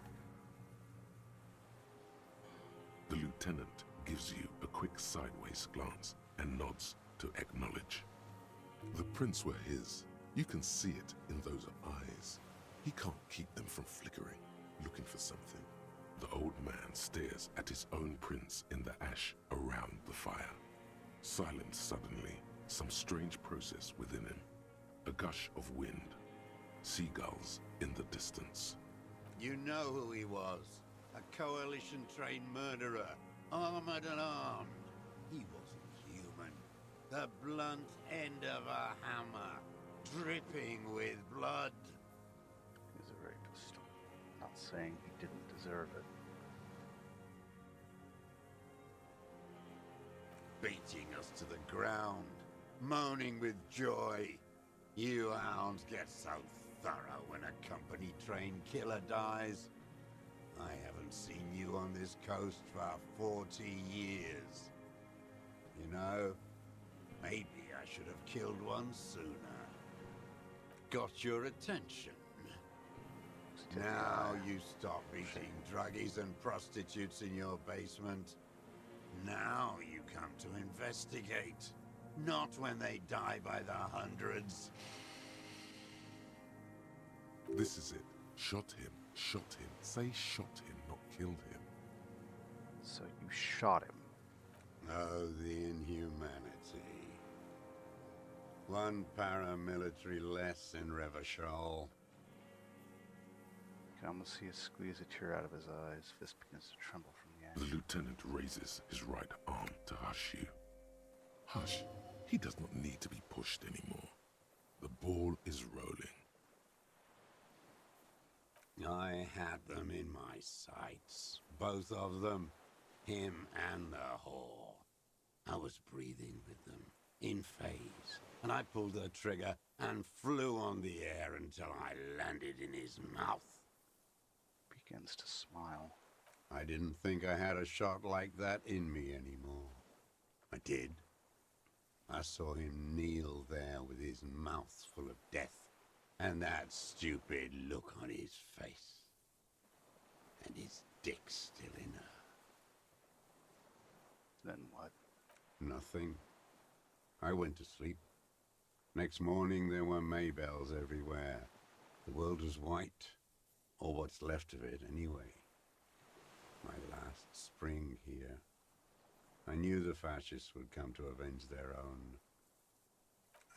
The lieutenant gives you a quick sideways glance and nods to acknowledge. The prints were his. You can see it in those eyes. He can't keep them from flickering, looking for something. The old man stares at his own prints in the ash around the fire. Silent suddenly, some strange process within him. A gush of wind. Seagulls in the distance. You know who he was. A coalition-trained murderer. Armored and armed. He wasn't human. The blunt end of a hammer. Dripping with blood. He's a rapist. Not saying he didn't deserve it. Beating us to the ground. Moaning with joy. You hounds get so thorough when a company-trained killer dies. I haven't seen you on this coast for 40 years. You know, maybe I should have killed one sooner. Got your attention. Now you stop eating druggies and prostitutes in your basement. Now you come to investigate. Not when they die by the hundreds. This is it. Shot him. Shot him. Say shot him, not killed him. So you shot him. Oh, the inhumanity. One paramilitary less in Revachol. You can almost see a squeeze a tear out of his eyes. Fist begins to tremble from the anger. The lieutenant raises his right arm to hush you. Hush. He does not need to be pushed anymore. The ball is rolling. I had them in my sights. Both of them. Him and the whore. I was breathing with them. In phase. And I pulled the trigger and flew on the air until I landed in his mouth. Begins to smile. I didn't think I had a shot like that in me anymore. I did. I saw him kneel there with his mouth full of death, and that stupid look on his face. And his dick still in her. Then what? Nothing. I went to sleep. Next morning there were Maybells everywhere. The world was white, or what's left of it anyway. My last spring here. I knew the fascists would come to avenge their own.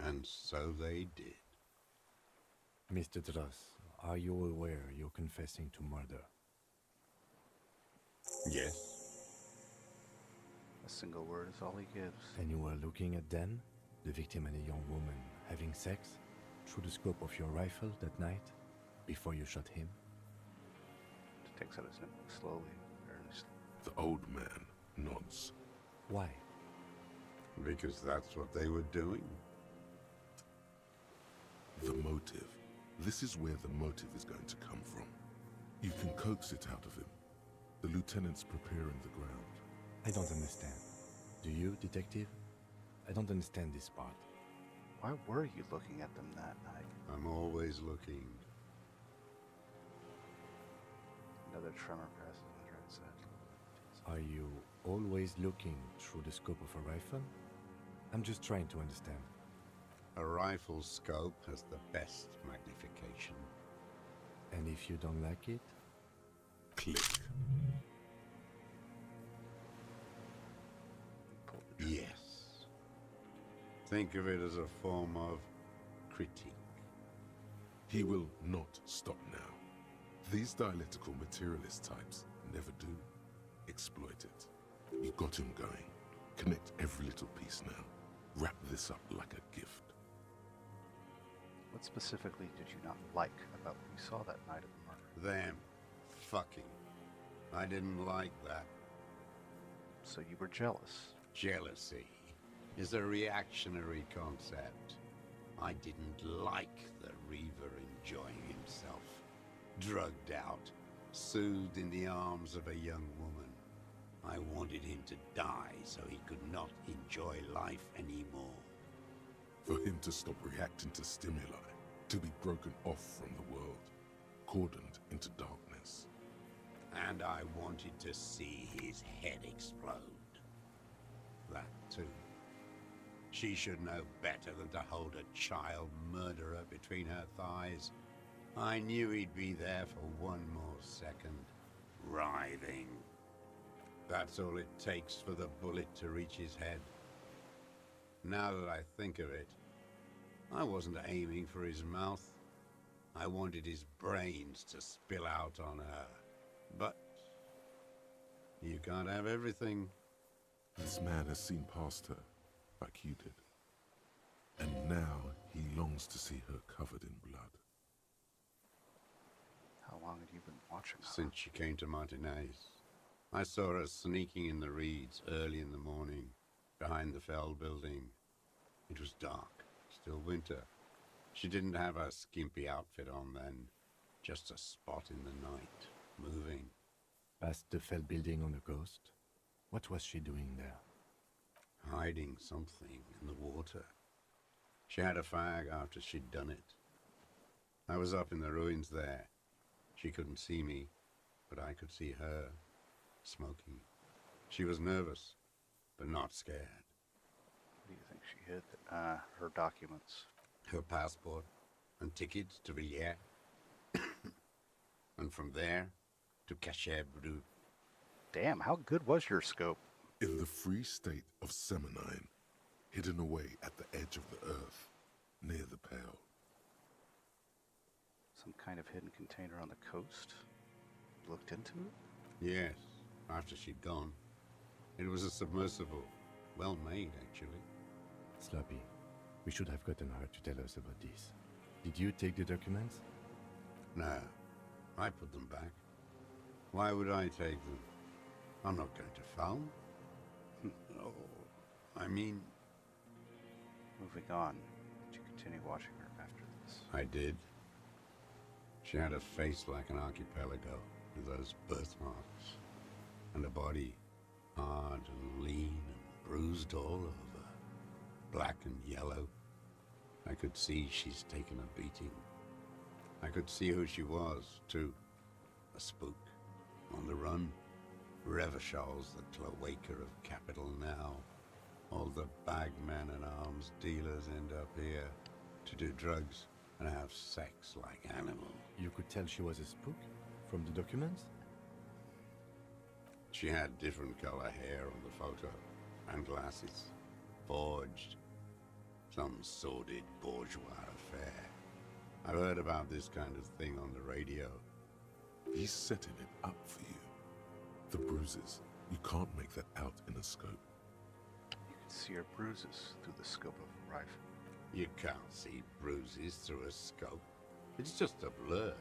And so they did. Mr. Duras, are you aware you're confessing to murder? Yes. A single word is all he gives. And you were looking at Dan, the victim and a young woman, having sex through the scope of your rifle that night, before you shot him? Takes out his notebook slowly, earnestly. The old man nods. Why? Because that's what they were doing. The motive. This is where the motive is going to come from. You can coax it out of him. The lieutenant's preparing the ground. I don't understand. Do you, detective? I don't understand this part. Why were you looking at them that night? I'm always looking. Another tremor passes on his right side. Are you always looking through the scope of a rifle? I'm just trying to understand. A rifle scope has the best magnification. And if you don't like it? Click. Yes. Think of it as a form of critique. He will not stop now. These dialectical materialist types never do. Exploit it. You got him going. Connect every little piece now. Wrap this up like a gift. What specifically did you not like about what you saw that night of the murder? Them fucking. I didn't like that. So you were jealous. Jealousy is a reactionary concept. I didn't like the Reaver enjoying himself. Drugged out, soothed in the arms of a young woman. I wanted him to die so he could not enjoy life anymore. For him to stop reacting to stimuli, to be broken off from the world, cordoned into darkness. And I wanted to see his head explode. That too. She should know better than to hold a child murderer between her thighs. I knew he'd be there for one more second, writhing. That's all it takes for the bullet to reach his head. Now that I think of it, I wasn't aiming for his mouth. I wanted his brains to spill out on her. But you can't have everything. This man has seen past her, like you did. And now he longs to see her covered in blood. How long had you been watching her? Since she came to Martinez. I saw her sneaking in the reeds early in the morning, behind the Fell building. It was dark, still winter. She didn't have her skimpy outfit on then, just a spot in the night, moving. Past the Fell building on the coast? What was she doing there? Hiding something in the water. She had a fag after she'd done it. I was up in the ruins there. She couldn't see me, but I could see her, smoking. She was nervous, but not scared. What do you think she hid? Her documents. Her passport and tickets to Villiers. And from there to Cachet Brut. Damn, how good was your scope? In the free state of Seminine, hidden away at the edge of the earth, near the Pale. Some kind of hidden container on the coast? Looked into it? Yes, after she'd gone. It was a submersible. Well made, actually. Sloppy. We should have gotten her to tell us about this. Did you take the documents? No, I put them back. Why would I take them? I'm not going to phone. Oh, I mean... Moving on, did you continue watching her after this? I did. She had a face like an archipelago, with those birthmarks, and a body hard and lean and bruised all over, black and yellow. I could see she's taken a beating. I could see who she was, too. A spook, on the run. Revachol's the cloaca of capital now. All the bagmen and arms dealers end up here to do drugs and have sex like animals. You could tell she was a spook from the documents? She had different color hair on the photo, and glasses. Forged. Some sordid bourgeois affair. I've heard about this kind of thing on the radio. He's setting it up for you. The bruises, you can't make that out in a scope. See her bruises through the scope of a rifle. You can't see bruises through a scope. It's just a blur.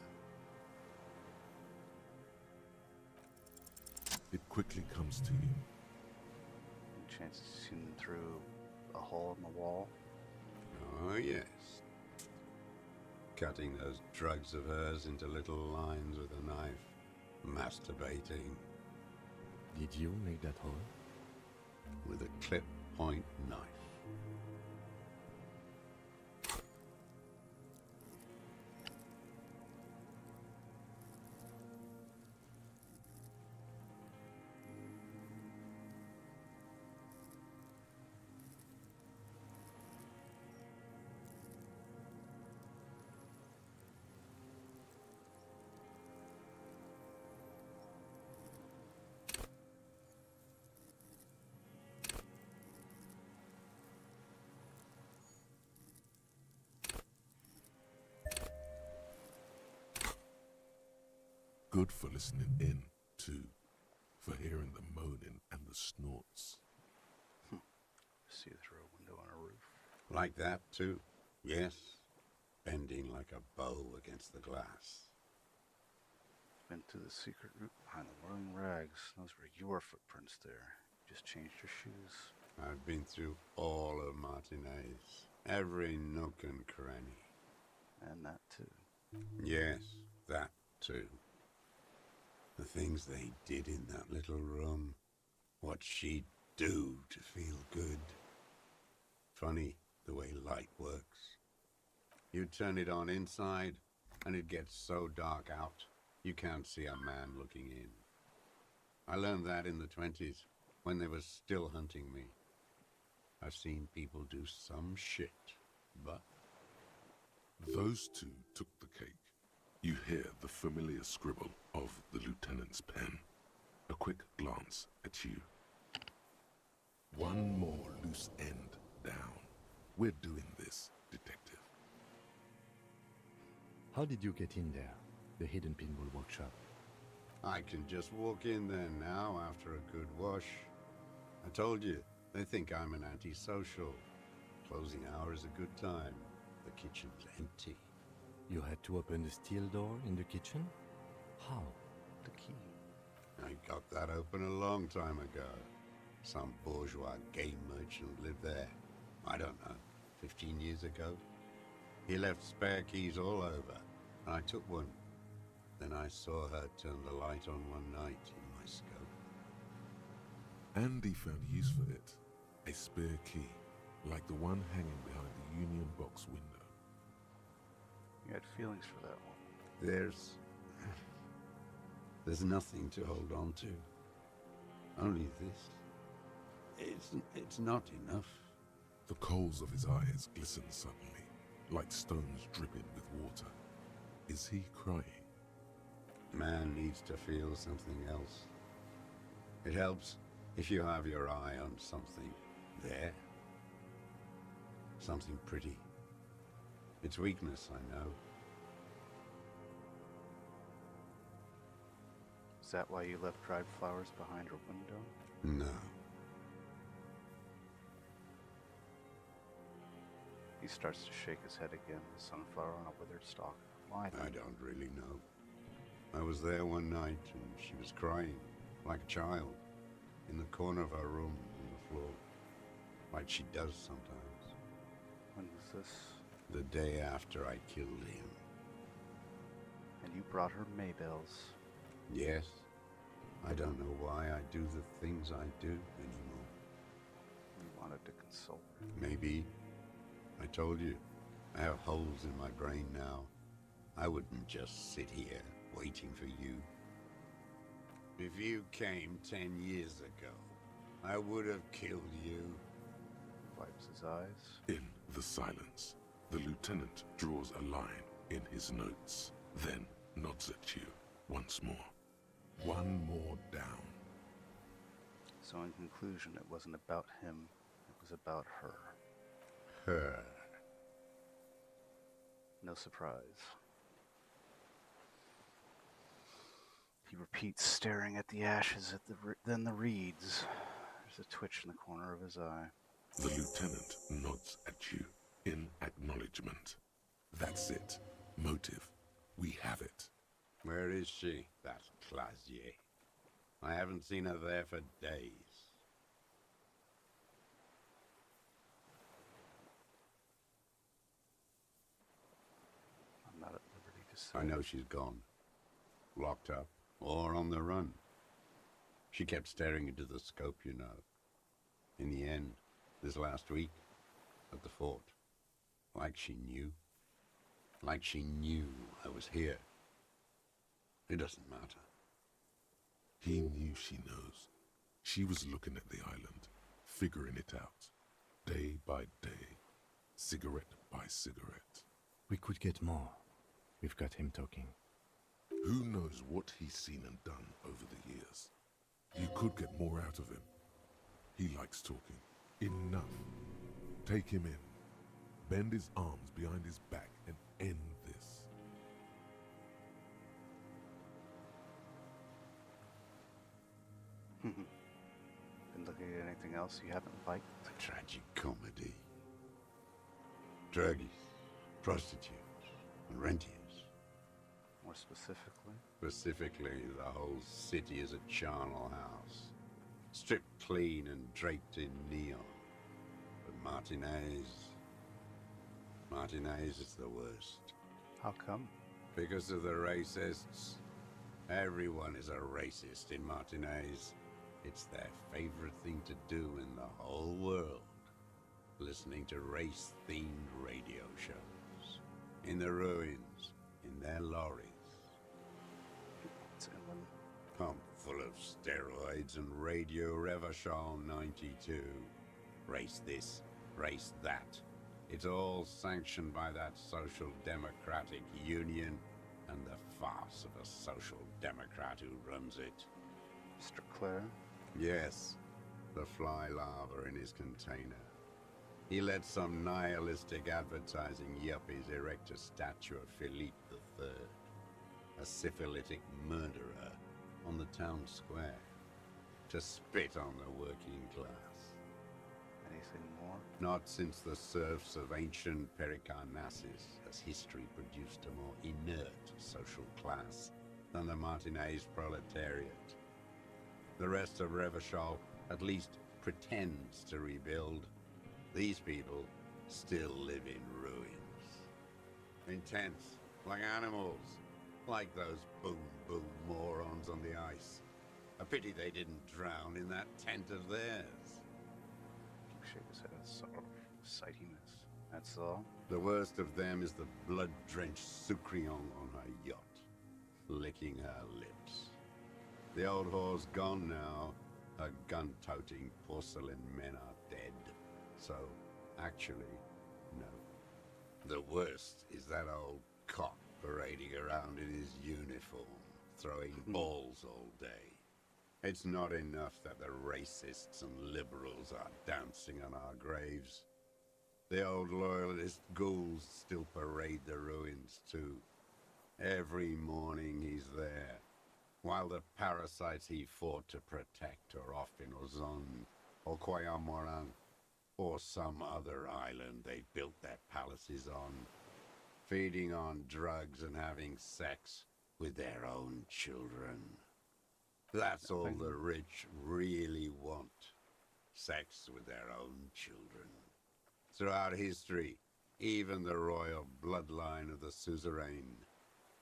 It quickly comes to you. Any chance of seeing them through a hole in the wall? Oh, yes. Cutting those drugs of hers into little lines with a knife. Masturbating. Did you make that hole? With a clip point knife. Good for listening in, too. For hearing the moaning and the snorts. See through a window on a roof. Like that, too. Yes. Bending like a bow against the glass. Been through the secret route behind the whirling rags. Those were your footprints there. Just changed your shoes. I've been through all of Martinez. Every nook and cranny. And that too. Yes, that too. The things they did in that little room. What she'd do to feel good. Funny the way light works. You turn it on inside, and it gets so dark out, you can't see a man looking in. I learned that in the 20s, when they were still hunting me. I've seen people do some shit, but... Those two took the cake. You hear the familiar scribble of the lieutenant's pen. A quick glance at you. One more loose end down. We're doing this, detective. How did you get in there? The hidden pinball workshop. I can just walk in there now after a good wash. I told you, they think I'm an antisocial. Closing hour is a good time. The kitchen's empty. You had to open the steel door in the kitchen? How? The key. I got that open a long time ago. Some bourgeois game merchant lived there. I don't know, 15 years ago. He left spare keys all over, and I took one. Then I saw her turn the light on one night in my scope. Andy found use for it. A spare key, like the one hanging behind the Union Box window. You had feelings for that one. There's nothing to hold on to. Only this. It's not enough. The coals of his eyes glisten suddenly, like stones dripping with water. Is he crying? Man needs to feel something else. It helps if you have your eye on something there. Something pretty. It's weakness, I know. Is that why you left dried flowers behind her window? No. He starts to shake his head again, the sunflower on a withered stalk. Why then? I don't really know. I was there one night and she was crying, like a child, in the corner of her room on the floor, like she does sometimes. When was this? The day after I killed him. And you brought her Maybells. Yes. I don't know why I do the things I do anymore. You wanted to console her. Maybe. I told you, I have holes in my brain now. I wouldn't just sit here waiting for you. If you came 10 years ago, I would have killed you. Wipes his eyes. In the silence, the lieutenant draws a line in his notes, then nods at you once more. One more down. So in conclusion, it wasn't about him, it was about her. Her. No surprise. He repeats, staring at the ashes, then the reeds. There's a twitch in the corner of his eye. The lieutenant nods at you in acknowledgement. That's it. Motive. We have it. Where is she, that Clasier? I haven't seen her there for days. I'm not at liberty to say. I know she's gone. Locked up or on the run. She kept staring into the scope, you know. In the end, this last week, at the fort, like she knew. Like she knew I was here. It doesn't matter. He knew she knows. She was looking at the island, figuring it out, day by day, cigarette by cigarette. We could get more. We've got him talking. Who knows what he's seen and done over the years? You could get more out of him. He likes talking. Enough. Take him in. Bend his arms behind his back and end this. Been looking at anything else you haven't liked? A tragic comedy. Druggies, prostitutes, and rentiers. More specifically? Specifically, the whole city is a charnel house. Stripped clean and draped in neon. But Martinez is the worst. How come? Because of the racists. Everyone is a racist in Martinez. It's their favorite thing to do in the whole world. Listening to race-themed radio shows. In the ruins, in their lorries. Pumped full of steroids and Radio Revachol 92. Race this, race that. It's all sanctioned by that Social Democratic Union and the farce of a Social Democrat who runs it. Mr. Clare? Yes, the fly larva in his container. He let some nihilistic advertising yuppies erect a statue of Philippe III, a syphilitic murderer, on the town square, to spit on the working class. Anything more? Not since the serfs of ancient Pericarnassus has history produced a more inert social class than the Martinez proletariat. The rest of Revachol at least pretends to rebuild. These people still live in ruins. Intense, like animals, like those boom morons on the ice. A pity they didn't drown in that tent of theirs. Shake his head, sort of sightiness. That's all? The worst of them is the blood-drenched Sucrion on her yacht, licking her lips. The old whore's gone now. Her gun-toting porcelain men are dead. So, actually, no. The worst is that old cock parading around in his uniform, throwing balls all day. It's not enough that the racists and liberals are dancing on our graves. The old loyalist ghouls still parade the ruins too. Every morning he's there, while the parasites he fought to protect are off in Ozon, or Coyamoran, or some other island they built their palaces on, feeding on drugs and having sex with their own children. That's all the rich really want. Sex with their own children. Throughout history, even the royal bloodline of the suzerain,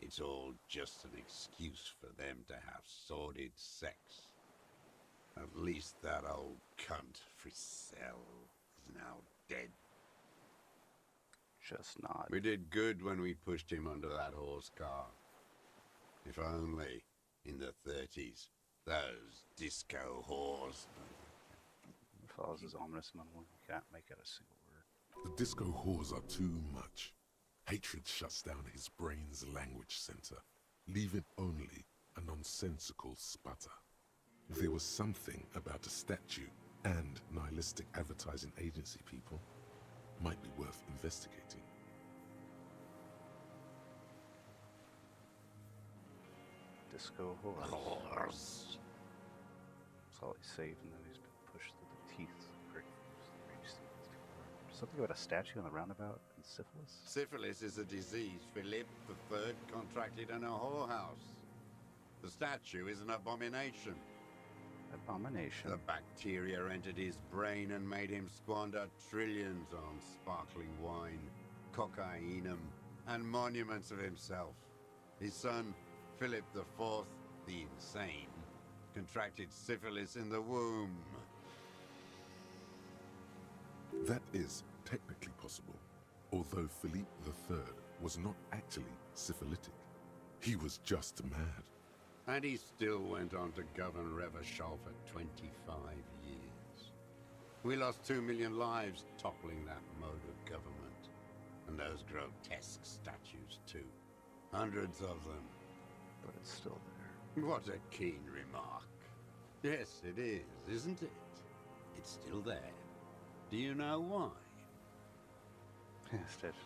it's all just an excuse for them to have sordid sex. At least that old cunt, Frisell, is now dead. Just not. We did good when we pushed him under that horse car. If only, in the 30s, those disco whores. Follows his ominous mumbling. You can't make out a single word. The disco whores are too much. Hatred shuts down his brain's language center, leaving only a nonsensical sputter. If there was something about a statue and nihilistic advertising agency people, might be worth investigating. Disco horse. Whores. That's all he's saved, and then he's been pushed through the teeth of great force. Something about a statue on the roundabout and syphilis? Syphilis is a disease Philip III contracted in a whorehouse. The statue is an abomination. Abomination. The bacteria entered his brain and made him squander trillions on sparkling wine, cocainum, and monuments of himself. His son, Philip IV, the insane, contracted syphilis in the womb. That is technically possible, although Philippe III was not actually syphilitic. He was just mad. And he still went on to govern Revachol for 25 years. We lost 2 million lives toppling that mode of government. And those grotesque statues too. Hundreds of them. But it's still there. What a keen remark. Yes, it is, isn't it? It's still there. Do you know why? Statues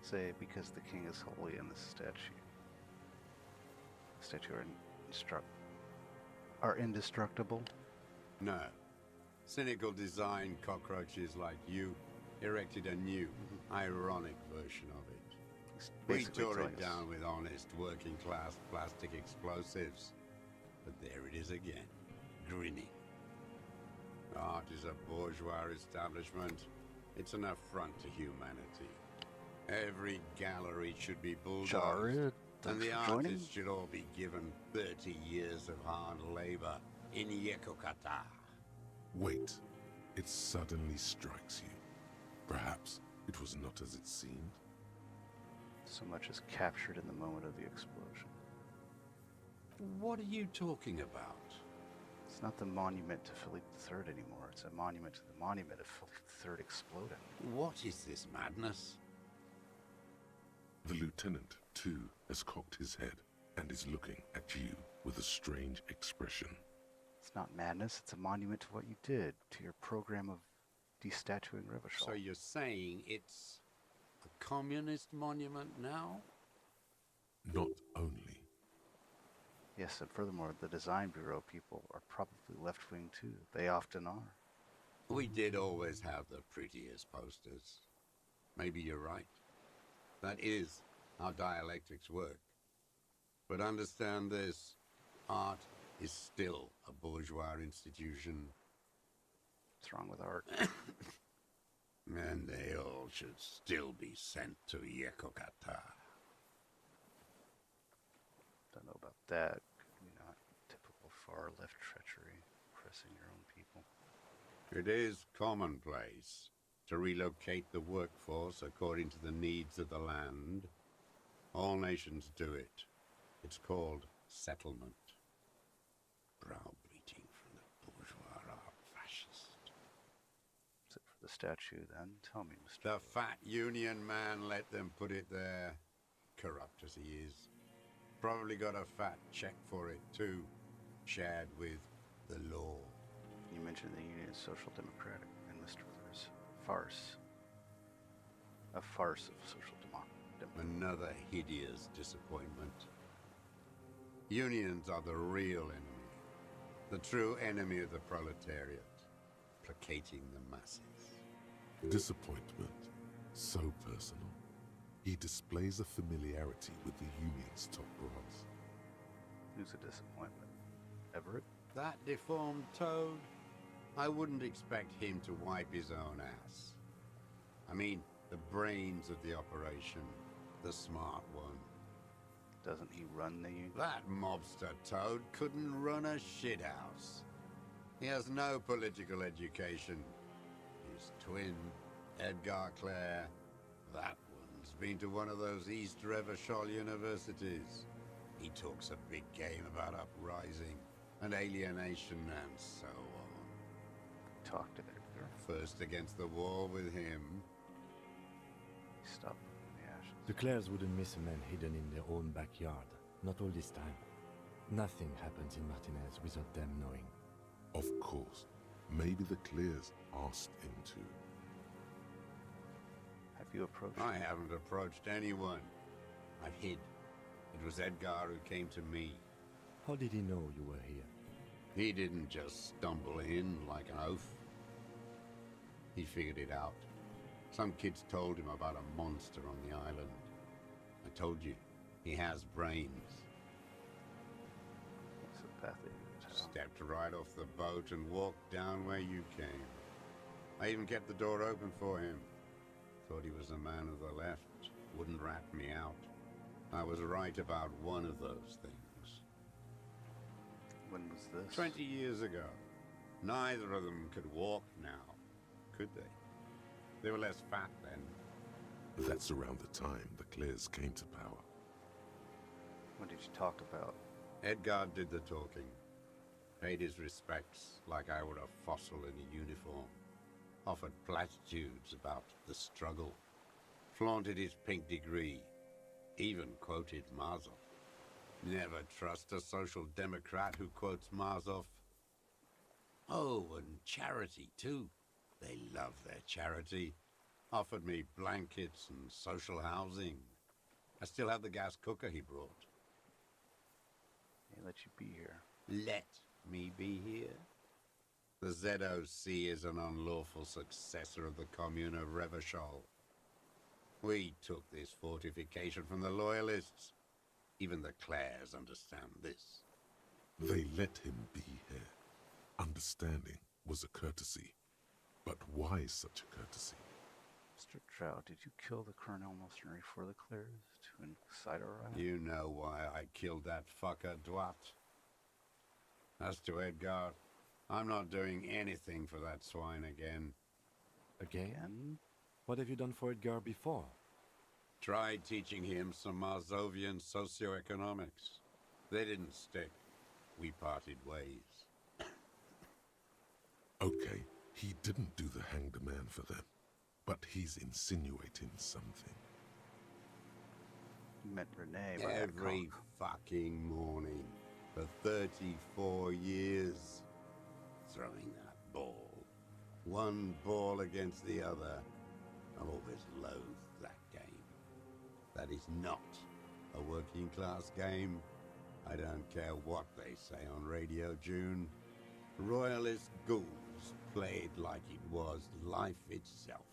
say because the king is holy and the statue. The statue are indestructible. No. Cynical design cockroaches like you erected a new, ironic version of it. It's We basically tore telling it us- down with honest, working-class plastic explosives. But there it is again, grinning. Art is a bourgeois establishment. It's an affront to humanity. Every gallery should be bulldozed. Jared, And thanks the for joining. artists should all be given 30 years of hard labor in Yekokata. Wait, it suddenly strikes you. Perhaps it was not as it seemed. So much is captured in the moment of the explosion. What are you talking about? It's not the monument to Philippe III anymore. It's a monument to the monument of Philippe III exploding. What is this madness? The lieutenant, too, has cocked his head and is looking at you with a strange expression. It's not madness. It's a monument to what you did, to your program of destatuing Revachol. So you're saying it's a communist monument now? Not only. Yes, and furthermore, the design bureau people are probably left-wing too. They often are. We did always have the prettiest posters. Maybe you're right. That is how dialectics work. But understand this, art is still a bourgeois institution. What's wrong with art? And they all should still be sent to Yekokata. Don't know about that. Could be not typical far-left treachery, oppressing your own people. It is commonplace to relocate the workforce according to the needs of the land. All nations do it. It's called settlement. Browbeating from the bourgeois art fascist. Is it for the statue then? Tell me, Mr. The Wood. fat union man let them put it there. Corrupt as he is. Probably got a fat check for it too. Shared with the law. You mentioned the Union is Social Democratic, and Mr. Withers. Farce. A farce of social democracy. Another hideous disappointment. Unions are the real enemy. The true enemy of the proletariat. Placating the masses. Disappointment. So personal. He displays a familiarity with the union's top brass. Who's a disappointment? Everett? That deformed toad? I wouldn't expect him to wipe his own ass. I mean, the brains of the operation. The smart one. Doesn't he run the union? That mobster toad couldn't run a shithouse. He has no political education. His twin, Edgar Clare, that one's been to one of those East Revachol universities. He talks a big game about uprising and alienation and so on. Talk to Edgar. First against the wall with him. Stop in the ashes. The Clares wouldn't miss a man hidden in their own backyard. Not all this time. Nothing happens in Martinez without them knowing. Of course, maybe the Clears asked him to. Have you approached I him? haven't approached anyone. I've hid. It was Edgar who came to me. How did he know you were here? He didn't just stumble in like an oaf. He figured it out. Some kids told him about a monster on the island. I told you, he has brains. What's the path that you Stepped right off the boat and walked down where you came. I even kept the door open for him. Thought he was a man of the left, wouldn't rat me out. I was right about one of those things. When was this? 20 years ago. Neither of them could walk now, could they? They were less fat then. That's around the time the Clares came to power. What did you talk about? Edgar did the talking. Paid his respects like I were a fossil in a uniform. Offered platitudes about the struggle. Flaunted his pink degree. Even quoted Marzoff. Never trust a social democrat who quotes Marzoff. Oh, and charity too. They love their charity. Offered me blankets and social housing. I still have the gas cooker he brought. They let you be here. Let me be here? The ZOC is an unlawful successor of the Commune of Revachol. We took this fortification from the Loyalists. Even the Clares understand this. They let him be here. Understanding was a courtesy. But why such a courtesy? Mr. Trout, did you kill the Colonel mercenary for the Clares to incite a riot? You know why I killed that fucker, Dwat. As to Edgar, I'm not doing anything for that swine again. Again? What have you done for Edgar before? Tried teaching him some Marzovian socioeconomics. They didn't stick. We parted ways. Okay, he didn't do the hanged man for them. But he's insinuating something. You met Renee by Every fucking morning for 34 years. Throwing that ball. One ball against the other. I've always loathed that game. That is not a working class game. I don't care what they say on Radio June. Royalist ghouls played like it was life itself.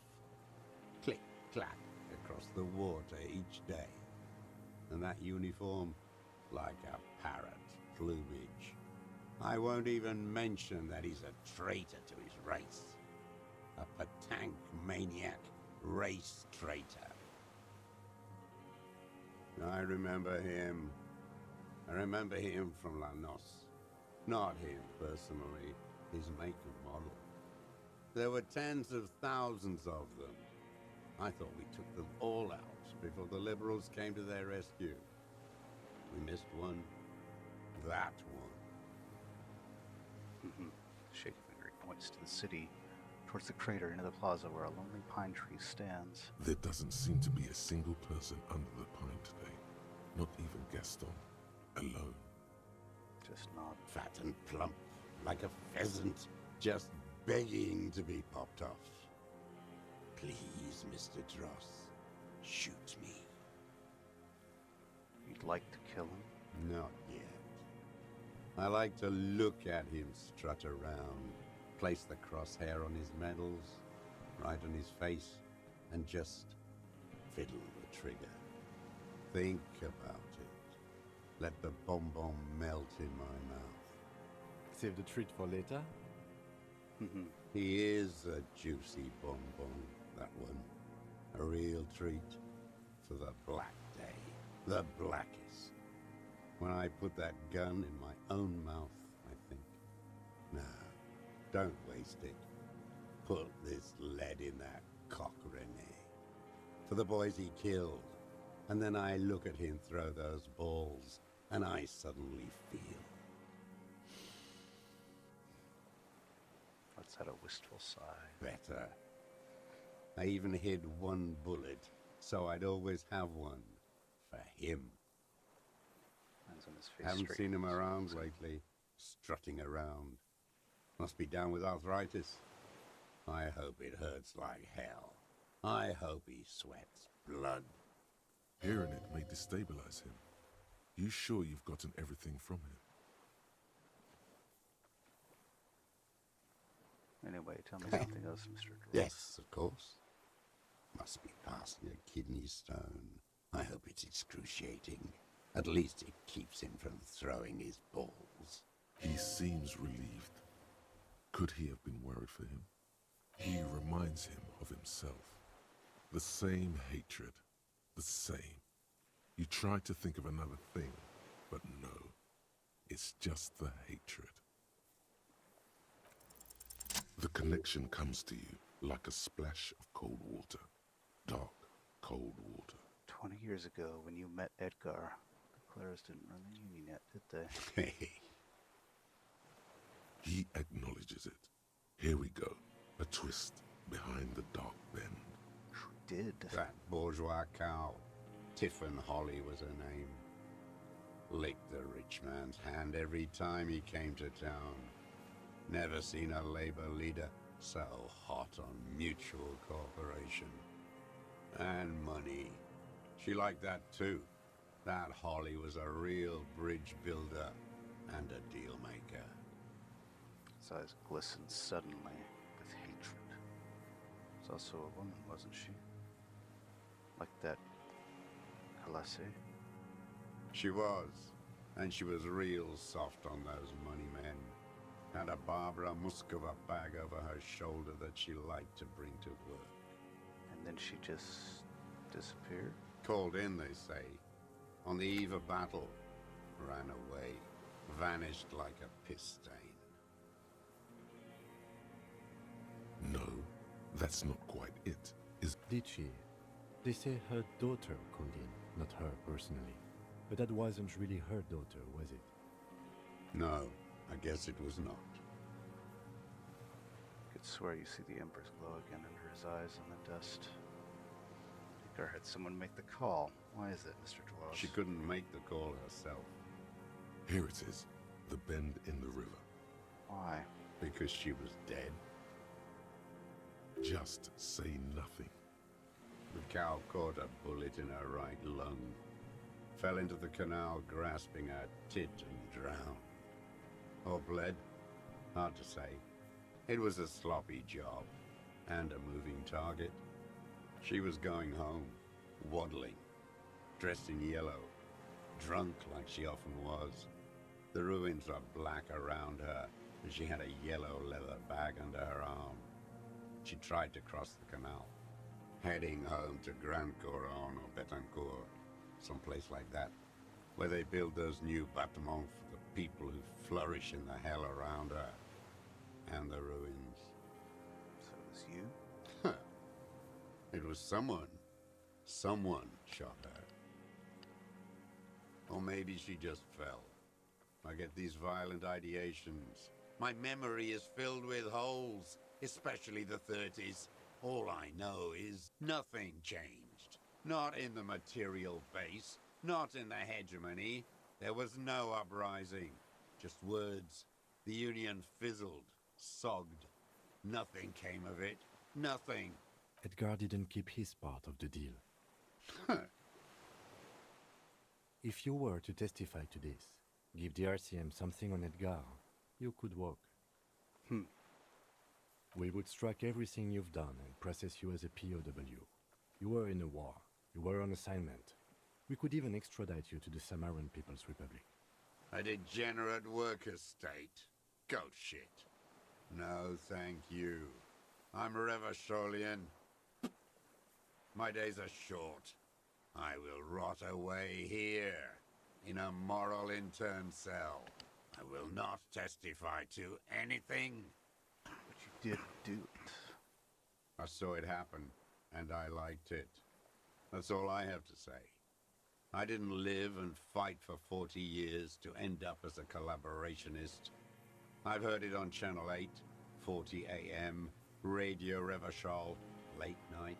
Click, clack, across the water each day. And that uniform, like a parrot plumage. I won't even mention that he's a traitor to his race. A Patank maniac race traitor. I remember him. I remember him from La Noce. Not him personally, his make and model. There were tens of thousands of them. I thought we took them all out before the liberals came to their rescue. We missed one. That one. Shaky finger points to the city, towards the crater into the plaza where a lonely pine tree stands. There doesn't seem to be a single person under the pine today. Not even Gaston. Alone. Just not. Fat and plump, like a pheasant, just begging to be popped off. Please, Mr. Dross, shoot me. You'd like to kill him? Not yet. I like to look at him strut around, place the crosshair on his medals, right on his face, and just fiddle the trigger. Think about it. Let the bonbon melt in my mouth. Save the treat for later? He is a juicy bonbon, that one. A real treat for the black day. The blackest. When I put that gun in my own mouth, I think, no, don't waste it. Put this lead in that cock, Renee. For the boys he killed. And then I look at him throw those balls, and I suddenly feel. Let's have a wistful sigh. Better. I even hid one bullet, so I'd always have one for him. Hands on his face. Haven't straight seen him from his around nose. lately, strutting around. Must be down with arthritis. I hope it hurts like hell. I hope he sweats blood. Hearing it may destabilize him. You sure you've gotten everything from him? Anyway, Anyway, tell me something else, Mr. Dwarf. Yes, of course. Must be passing a kidney stone. I hope it's excruciating. At least it keeps him from throwing his balls. He seems relieved. Could he have been worried for him? He reminds him of himself. The same hatred. The same. You try to think of another thing, but no. It's just the hatred. The connection comes to you like a splash of cold water. Dark, cold water. 20 years ago, when you met Edgar, the Claras didn't run the Union yet, did they? He acknowledges it. Here we go. A twist behind the dark bend. Who did? That bourgeois cow. Tiffin Holly was her name. Licked the rich man's hand every time he came to town. Never seen a labor leader so hot on mutual cooperation. And money. She liked that too. That Holly was a real bridge builder and a deal maker. His eyes glistened suddenly with hatred. Was also a woman, wasn't she? Like that Kalase? She was. And she was real soft on those money men. Had a Barbara Muscova bag over her shoulder that she liked to bring to work. And then she just disappeared? Called in, they say. On the eve of battle. Ran away. Vanished like a piss stain. No, that's not quite it. Did she? They say her daughter called in, not her personally. But that wasn't really her daughter, was it? No, I guess it was not. I could swear you see the Emperor's glow again under his eyes in the dust. Edgar had someone make the call. Why is it, Mr. Dwarf? She couldn't make the call herself. Here it is. The bend in the river. Why? Because she was dead. Just say nothing. The cow caught a bullet in her right lung. Fell into the canal grasping her tit and drowned. Or bled? Hard to say. It was a sloppy job. And a moving target. She was going home. Waddling. Dressed in yellow. Drunk like she often was. The ruins are black around her. And she had a yellow leather bag under her arm. She tried to cross the canal. Heading home to Grand Couronne or Betancourt. Someplace like that, where they build those new bâtiments for the people who flourish in the hell around her. And the ruins. So it was you? It was someone. Someone shot her. Or maybe she just fell. I get these violent ideations. My memory is filled with holes, especially the 30s. All I know is nothing changed. Not in the material base, not in the hegemony. There was no uprising, just words. The Union fizzled, sogged. Nothing came of it. Nothing. Edgar didn't keep his part of the deal. If you were to testify to this, give the RCM something on Edgar, you could walk. We would strike everything you've done and process you as a POW. You were in a war. You were on assignment. We could even extradite you to the Samaran People's Republic. A degenerate worker state. Goat shit. No, thank you. I'm Revacholian. My days are short. I will rot away here, in a moral intern cell. I will not testify to anything. But you did do it. I saw it happen, and I liked it. That's all I have to say. I didn't live and fight for 40 years to end up as a collaborationist. I've heard it on Channel 8, 40 AM, Radio Revachol, late night.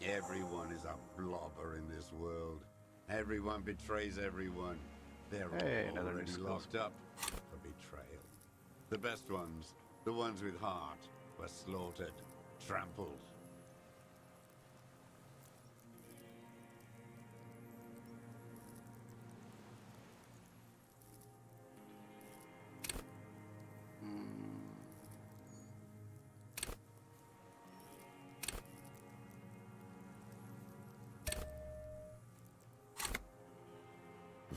Everyone is a blobber in this world. Everyone betrays everyone. They're all another already exclusive. locked up for betrayal. The best ones, the ones with heart, were slaughtered, trampled.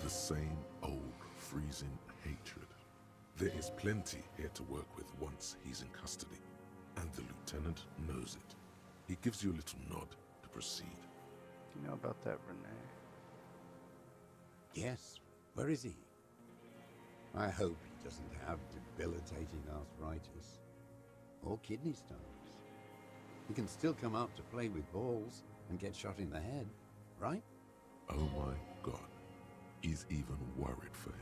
The same old freezing hatred. There is plenty here to work with once he's in custody, and the lieutenant knows it. He gives you a little nod to proceed. Do you know about that, Renee? Yes. Where is he? I hope he doesn't have debilitating arthritis. Or kidney stones. He can still come out to play with balls and get shot in the head, right? Oh my God. He's even worried for him.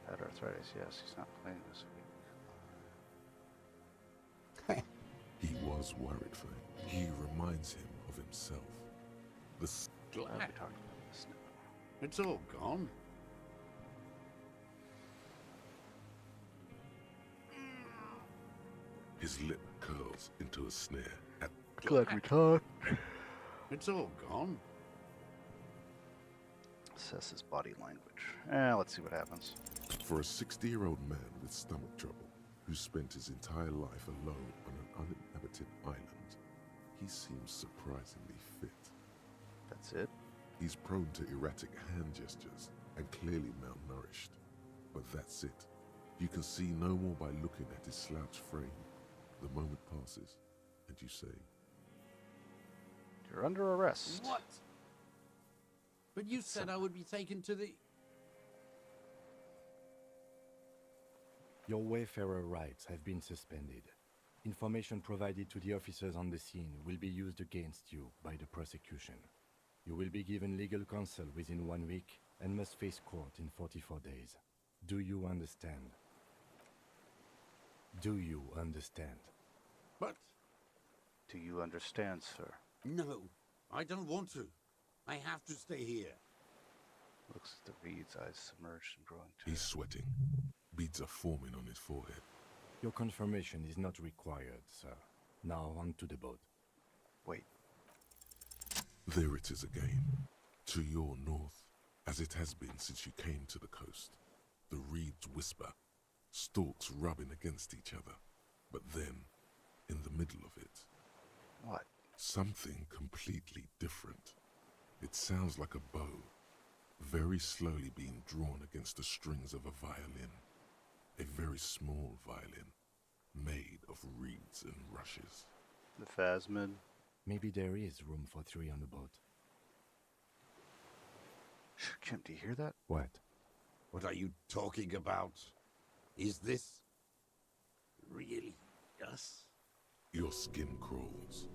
Had arthritis, yes. He's not playing this week. He was worried for him. He reminds him of himself. The Glad we talked about this now. It's all gone. His lip curls into a sneer at Glad we talked. It's all gone. Assess his body language. Let's see what happens. for a 60-year-old man with stomach trouble who spent his entire life alone on an uninhabited island. He seems surprisingly fit. That's it? He's prone to erratic hand gestures and clearly malnourished. But that's it. You can see no more by looking at his slouched frame. The moment passes, and you say, You're under arrest. What? But you said I would be taken to the... Your Wayfarer rights have been suspended. Information provided to the officers on the scene will be used against you by the prosecution. You will be given legal counsel within 1 week and must face court in 44 days. Do you understand? Do you understand? But... Do you understand, sir? No, I don't want to. I have to stay here. Looks at the reed's eyes submerged and growing too. he's sweating. Beads are forming on his forehead. Your confirmation is not required, sir. Now on to the boat. Wait. There it is again, to your north, as it has been since you came to the coast. The reeds whisper, stalks rubbing against each other. But then, in the middle of it, What? something completely different. It sounds like a bow, very slowly being drawn against the strings of a violin. A very small violin, made of reeds and rushes. The phasmid? Maybe there is room for 3 on the boat. Kim, do you hear that? What? What are you talking about? Is this... really us? Your skin crawls.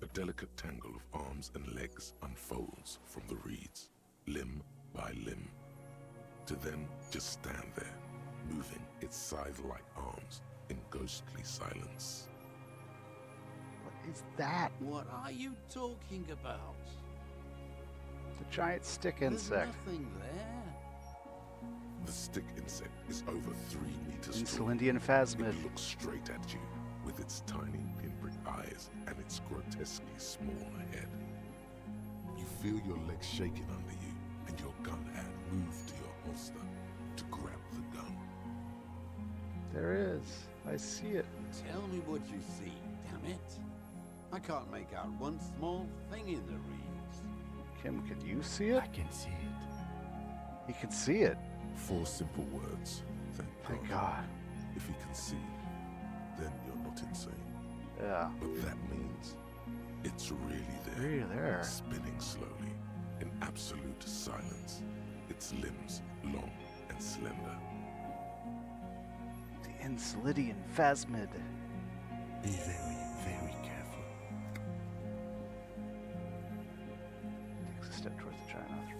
A delicate tangle of arms and legs unfolds from the reeds, limb by limb, to then just stand there, moving its scythe-like arms in ghostly silence. What is that? What are you talking about? The giant stick There's insect. nothing there. The stick insect is over 3 meters tall. Insulindian phasmid. It looks straight at you with its tiny pinprick eyes and its grotesquely small head. You feel your legs shaking under you and your gun hand move to your holster to grab the gun. There is. I see it. Tell me what you see, damn it. I can't make out one small thing in the reeds. Kim, can you see it? I can see it. He can see it. 4 simple words. Thank God. If you can see, then you're not insane. Yeah. But that means it's really there. Really there. Spinning slowly, in absolute silence. Its limbs long and slender. The Insulindian phasmid. Be very, very careful. Takes a step towards the giant arthropod.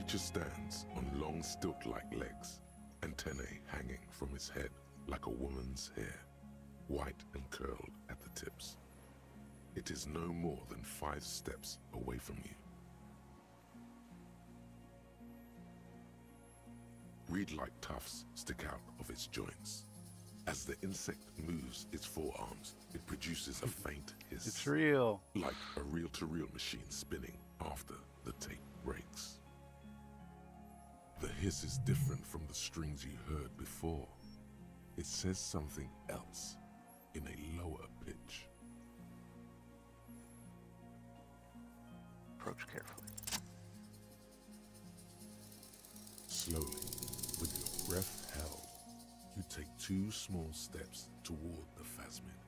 creature stands on long stilt-like legs, antennae hanging from its head like a woman's hair, white and curled at the tips. It is no more than 5 steps away from you. Reed-like tufts stick out of its joints. As the insect moves its forearms, it produces a faint hiss. It's real. Like a reel-to-reel machine spinning after the tape breaks. The hiss is different from the strings you heard before. It says something else in a lower pitch. Approach carefully. Slowly, with your breath held, you take 2 small steps toward the phasmid.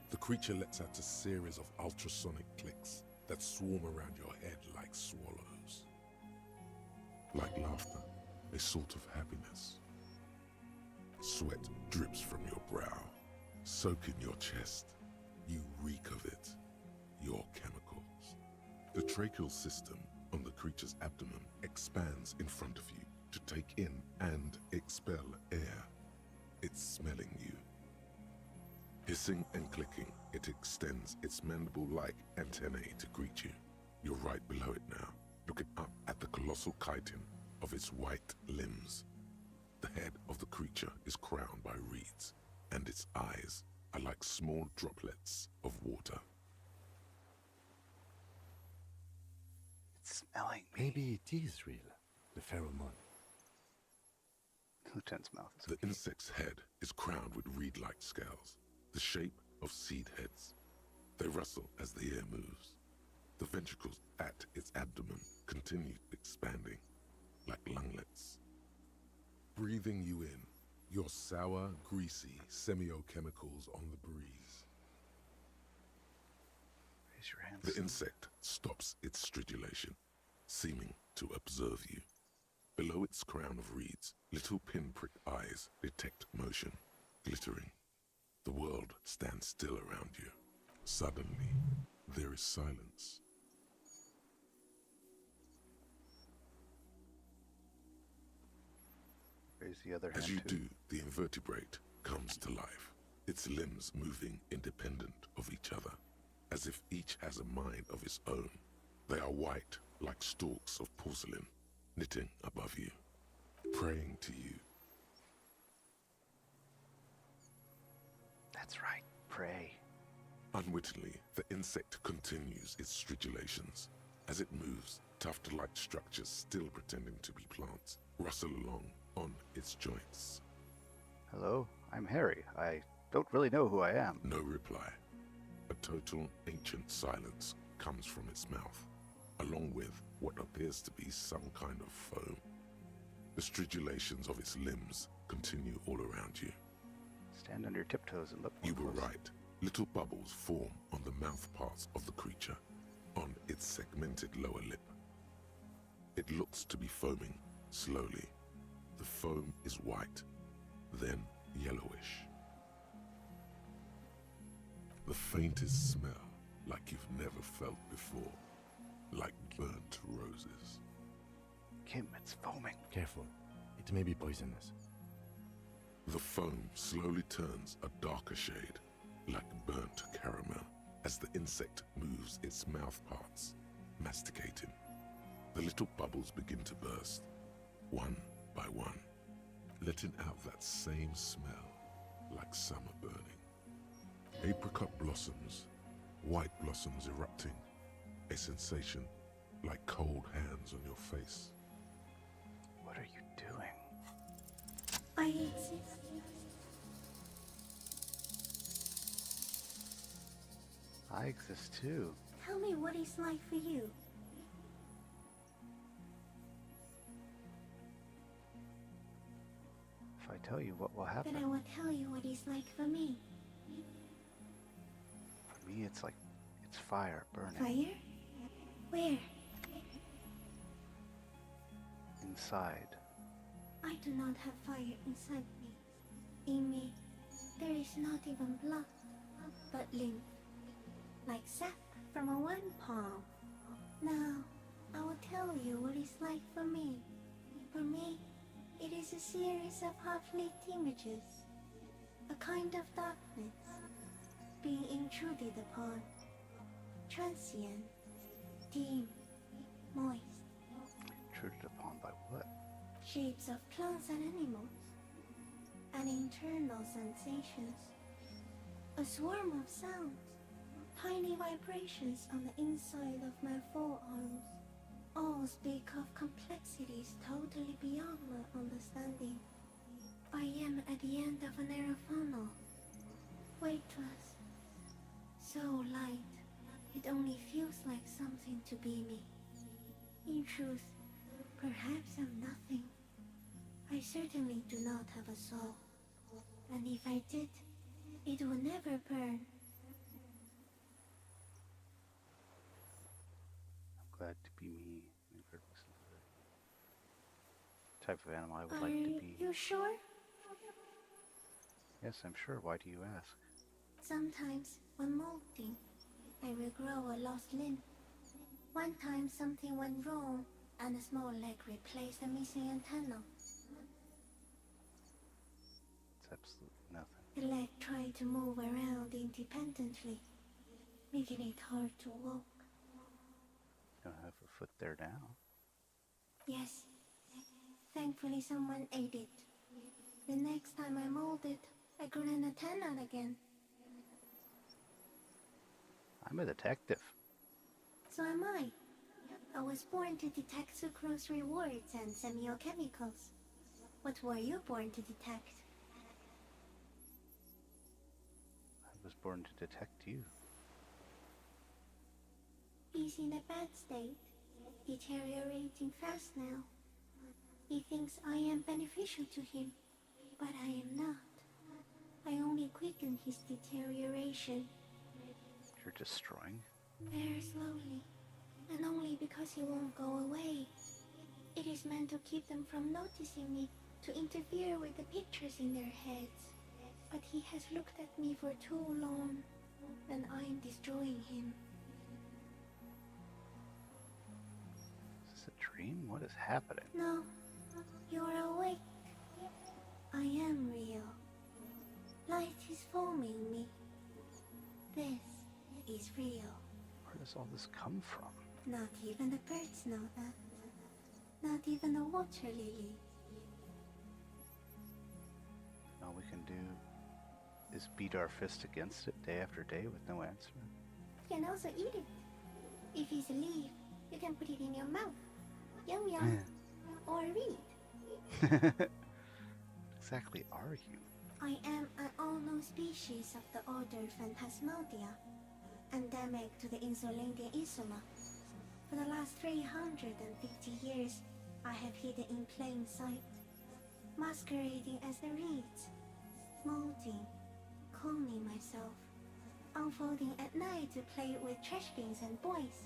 The creature lets out a series of ultrasonic clicks that swarm around your head like swallows. Like laughter, a sort of happiness. Sweat drips from your brow, soaking your chest. You reek of it, your chemicals. The tracheal system on the creature's abdomen expands in front of you to take in and expel air. It's smelling you. Hissing and clicking, it extends its mandible-like antennae to greet you. You're right below it now, looking up at the colossal chitin of its white limbs. The head of the creature is crowned by reeds, and its eyes are like small droplets of water. It's smelling me. Maybe it is real, the pheromone. Lieutenant's mouth is The insect's head is crowned with reed-like scales, the shape of seed heads. They rustle as the air moves. The ventricles at its abdomen continue expanding, like lunglets. Breathing you in, your sour, greasy semiochemicals on the breeze. Raise your hands. The insect stops its stridulation, seeming to observe you. Below its crown of reeds, little pinprick eyes detect motion, glittering. The world stands still around you. Suddenly, there is silence. Raise the other hand As you too. do, the invertebrate comes to life, its limbs moving independent of each other, as if each has a mind of its own. They are white, like stalks of porcelain, knitting above you, praying to you. That's right. Pray. Unwittingly, the insect continues its stridulations. As it moves, tuft-like structures, still pretending to be plants, rustle along on its joints. Hello, I'm Harry. I don't really know who I am. No reply. A total ancient silence comes from its mouth, along with what appears to be some kind of foam. The stridulations of its limbs continue all around you. Stand on your tiptoes and look more You were closely. right. Little bubbles form on the mouth parts of the creature, on its segmented lower lip. It looks to be foaming slowly. The foam is white, then yellowish. The faintest smell, like you've never felt before, like burnt roses. Kim, it's foaming. Careful, it may be poisonous. The foam slowly turns a darker shade, like burnt caramel, as the insect moves its mouth parts, masticating. The little bubbles begin to burst, one by one, letting out that same smell, like summer burning. Apricot blossoms, white blossoms erupting, a sensation like cold hands on your face. What are you doing? I exist. I exist too. Tell me what it's like for you. If I tell you, what will happen? Then I will tell you what it's like for me. For me, it's like it's fire burning Fire? Where? inside. I do not have fire inside me. In me, there is not even blood, but lymph, like sap from a one palm. Now, I will tell you what it's like for me. For me, it is a series of half-lit images, a kind of darkness, being intruded upon, transient, dim, moist. Intruded upon by what? Shapes of plants and animals, and internal sensations. A swarm of sounds, tiny vibrations on the inside of my forearms. All speak of complexities totally beyond my understanding. I am at the end of a narrow funnel, weightless, so light, it only feels like something to be me. In truth, perhaps I'm nothing. I certainly do not have a soul, and if I did, it would never burn. I'm glad to be me. Incredibly sensitive. Type of animal I would Are like to be. you sure? Yes, I'm sure. Why do you ask? Sometimes, when molting, I will grow a lost limb. One time something went wrong, and a small leg replaced a missing antenna. It's absolutely nothing. The leg tried to move around independently, making it hard to walk. You don't have a foot there now. Yes, thankfully someone ate it. The next time I molded, I grew an antenna again. I'm a detective. So am I. I was born to detect sucrose rewards and semiochemicals. What were you born to detect? I was born to detect you. He's in a bad state, deteriorating fast now. He thinks I am beneficial to him, but I am not. I only quicken his deterioration. You're destroying. Very slowly, and only because he won't go away. It is meant to keep them from noticing me, to interfere with the pictures in their heads. But he has looked at me for too long, and I am destroying him. Is this a dream? What is happening? No, you're awake. I am real. Light is forming me. This is real. Where does all this come from? Not even the birds know that. Not even the water lily. All we can do is beat our fist against it day after day with no answer. You can also eat it. If it's a leaf, you can put it in your mouth. Yum yum. Or read. Exactly are you? I am an unknown species of the order Phantasmadia, endemic to the Insulandian Insula. For the last 350 years, I have hidden in plain sight, masquerading as the reeds, molding, cloning myself, unfolding at night to play with trash bins and boys.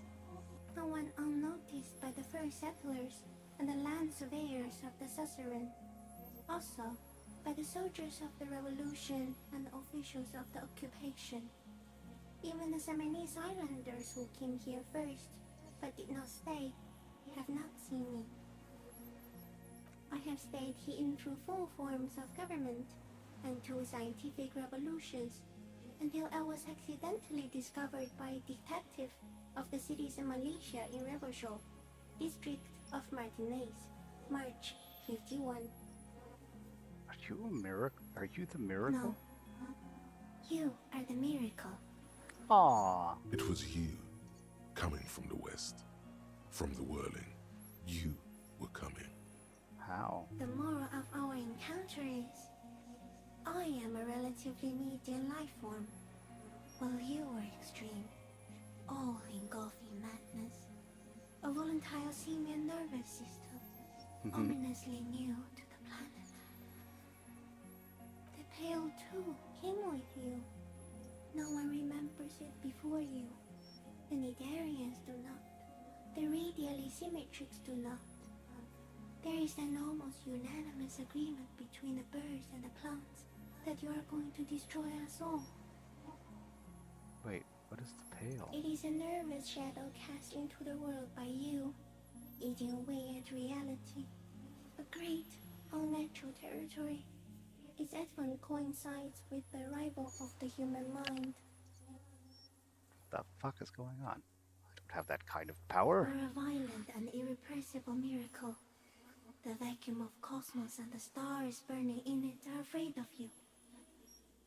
No one unnoticed by the first settlers and the land surveyors of the suzerain. Also, by the soldiers of the revolution and the officials of the occupation. Even the Seminese islanders who came here first, but did not stay, have not seen me. I have stayed hidden through 4 forms of government and 2 scientific revolutions, until I was accidentally discovered by a detective of the citizen militia in Revershaw, district of Martinez, March 51. Are you a miracle? Are you the miracle? No. You are the miracle. Aww. It was you, coming from the west, from the whirling. You were coming. How? The moral of our encounter is, I am a relatively medium life form, while you are extreme, all-engulfing madness, a volatile simian nervous system, ominously new to the planet. The Pale too came with you. No one remembers it before you. The Nidarians do not. The radially symmetrics do not. There is an almost unanimous agreement between the birds and the plants that you are going to destroy us all. Wait, what is the pale? It is a nervous shadow cast into the world by you, eating away at reality. A great, unnatural territory. Its advent coincides with the arrival of the human mind. The fuck is going on? I don't have that kind of power. You're a violent and irrepressible miracle. The vacuum of cosmos and the stars burning in it are afraid of you.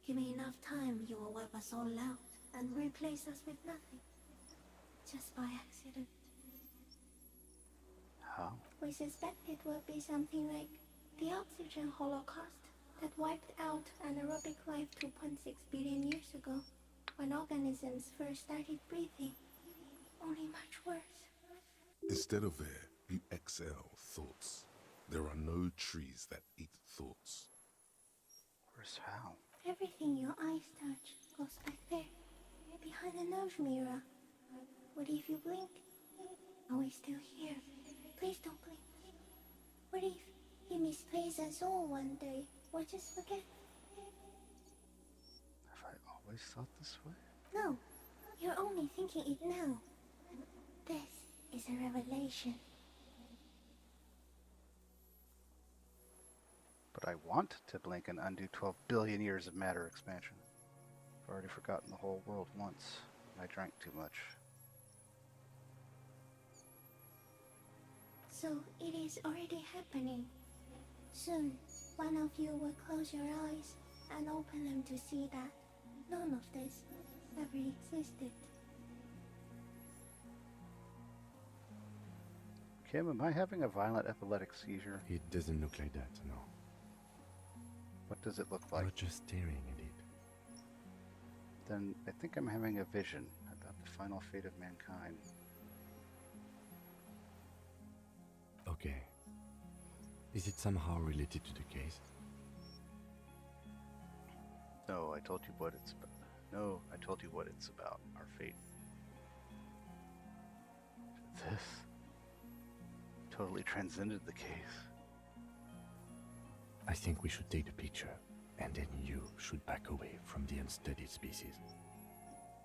Give me enough time, you will wipe us all out and replace us with nothing. Just by accident. How? We suspect it will be something like the oxygen holocaust that wiped out anaerobic life 2.6 billion years ago, when organisms first started breathing. Only much worse. Instead of air, you exhale thoughts. There are no trees that eat thoughts. Worse how? Everything your eyes touch goes back there, behind the nose mirror. What if you blink? Are we still here? Please don't blink. What if you misplace us all one day, or just forget? Have I always thought this way? No, you're only thinking it now. This is a revelation. But I want to blink and undo 12 billion years of matter expansion. I've already forgotten the whole world once. I drank too much. So it is already happening. Soon, one of you will close your eyes and open them to see that none of this ever existed. Kim, am I having a violent epileptic seizure? It doesn't look like that, no. What does it look like? You're just staring at it. Then I think I'm having a vision about the final fate of mankind. Okay. Is it somehow related to the case? No, I told you what it's about. No, I told you what it's about. Our fate. This totally transcended the case. I think we should take the picture, and then you should back away from the unstudied species.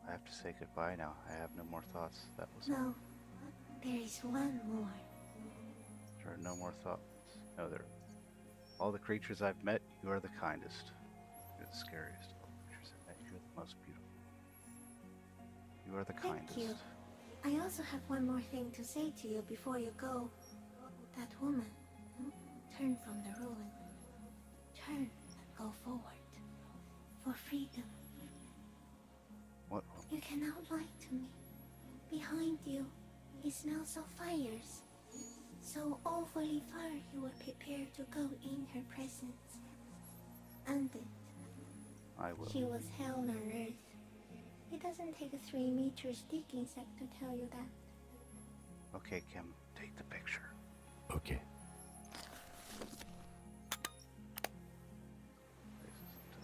I have to say goodbye now. I have no more thoughts. That was No, there is one more. There are no more thoughts. No, there. All the creatures I've met, you are the kindest. You're the scariest. All the creatures I've met, you're the most beautiful. You are the Thank kindest. you. I also have one more thing to say to you before you go. That woman, turn from the ruin. Turn and go forward. For freedom. What? You cannot lie to me. Behind you, it smells of fires. So awfully far you were prepared to go in her presence. And it. I will. She was hell on earth. It doesn't take a 3-meter stick insect to tell you that. Okay, Kim, take the picture. Okay.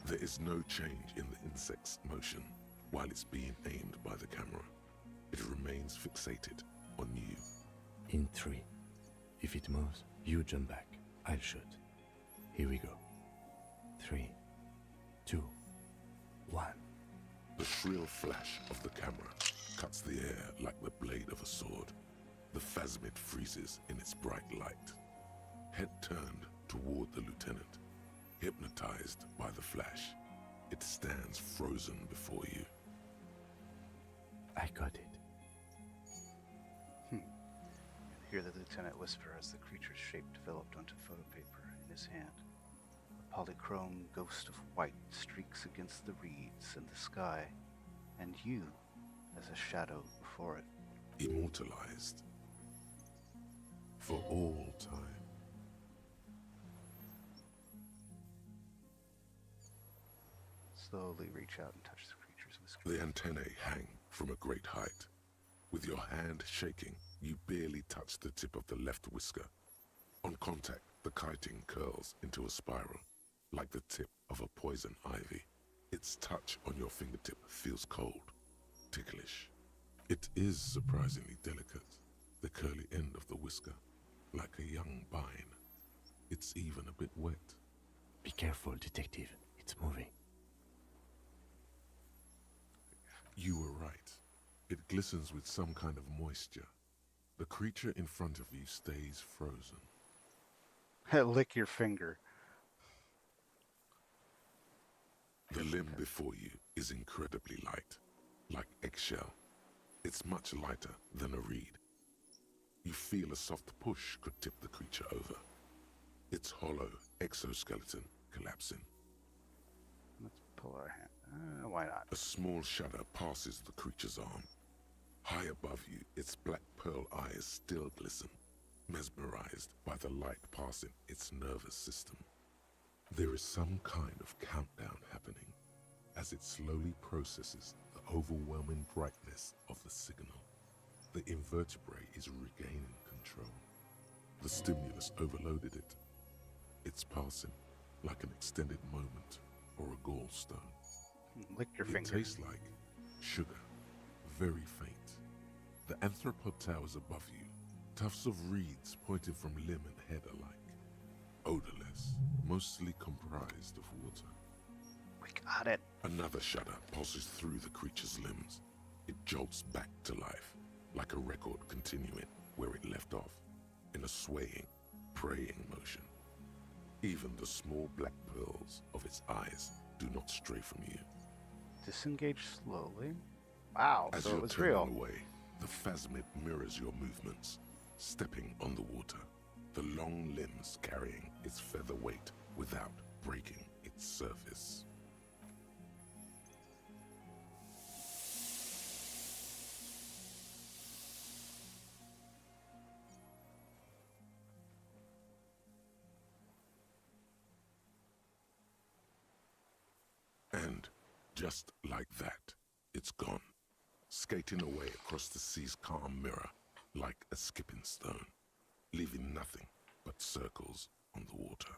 There is no change in the insect's motion while it's being aimed by the camera. It remains fixated on you. In 3. If it moves, you jump back. I'll shoot. Here we go. 3, 2, 1. The shrill flash of the camera cuts the air like the blade of a sword. The phasmid freezes in its bright light. Head turned toward the lieutenant, hypnotized by the flash. It stands frozen before you. I got it. You hear the lieutenant whisper as the creature's shape developed onto photo paper in his hand. A polychrome ghost of white streaks against the reeds and the sky, and you as a shadow before it. Immortalized. For all time. Slowly reach out and touch the creature's whiskers. The antennae hang from a great height. With your hand shaking, you barely touch the tip of the left whisker. On contact, the chitin curls into a spiral, like the tip of a poison ivy. Its touch on your fingertip feels cold, ticklish. It is surprisingly delicate, the curly end of the whisker, like a young vine. It's even a bit wet. Be careful, detective. It's moving. You were right. It glistens with some kind of moisture. The creature in front of you stays frozen. Lick your finger. The limb before you is incredibly light, like eggshell. It's much lighter than a reed. You feel a soft push could tip the creature over. Its hollow exoskeleton collapsing. Let's pull our hand. Why not? A small shudder passes the creature's arm. High above you, its black pearl eyes still glisten, mesmerized by the light passing its nervous system. There is some kind of countdown happening as it slowly processes the overwhelming brightness of the signal. The invertebrate is regaining control. The stimulus overloaded it. It's passing like an extended moment or a gallstone. Lick your It finger. tastes like sugar, very faint. The anthropod towers above you, tufts of reeds pointing from limb and head alike. Odorless, mostly comprised of water. We got it. Another shudder pulses through the creature's limbs. It jolts back to life, like a record continuing where it left off, in a swaying, praying motion. Even the small black pearls of its eyes do not stray from you. Disengage slowly. Wow, As so it you're was turning real. away, the phasmid mirrors your movements, stepping on the water, the long limbs carrying its feather weight without breaking its surface. And just like that, it's gone, skating away across the sea's calm mirror like a skipping stone, leaving nothing but circles on the water.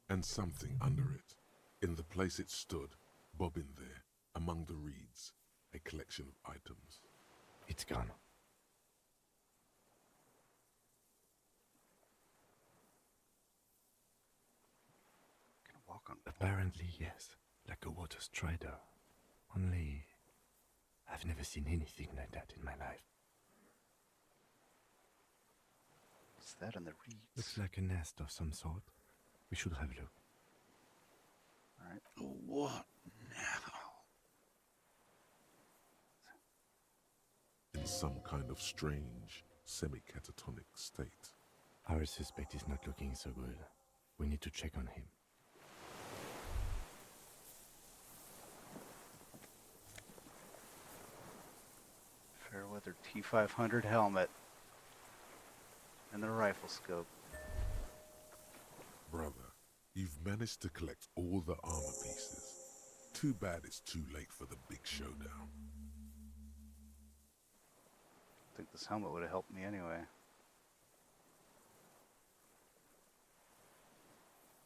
And something under it, in the place it stood, bobbing there, among the reeds, a collection of items. It's gone. Can I walk on Apparently, yes. Like a water strider. Only I've never seen anything like that in my life. What's that in the reeds? Looks like a nest of some sort. We should have a look. Alright. What now? In some kind of strange, semi-catatonic state. Our suspect is not looking so good. We need to check on him. Fairweather T500 helmet. And the rifle scope. Brother, you've managed to collect all the armor pieces. Too bad it's too late for the big showdown. I think this helmet would have helped me anyway.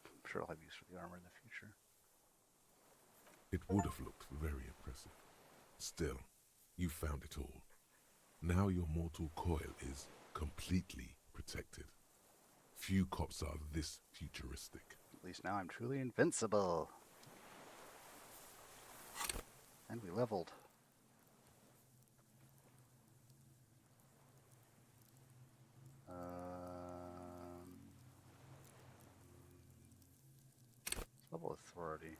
I'm sure I'll have use for the armor in the future. It would have looked very impressive. Still, you found it all. Now your mortal coil is completely protected. Few cops are this futuristic. At least now I'm truly invincible. And we leveled. Level authority.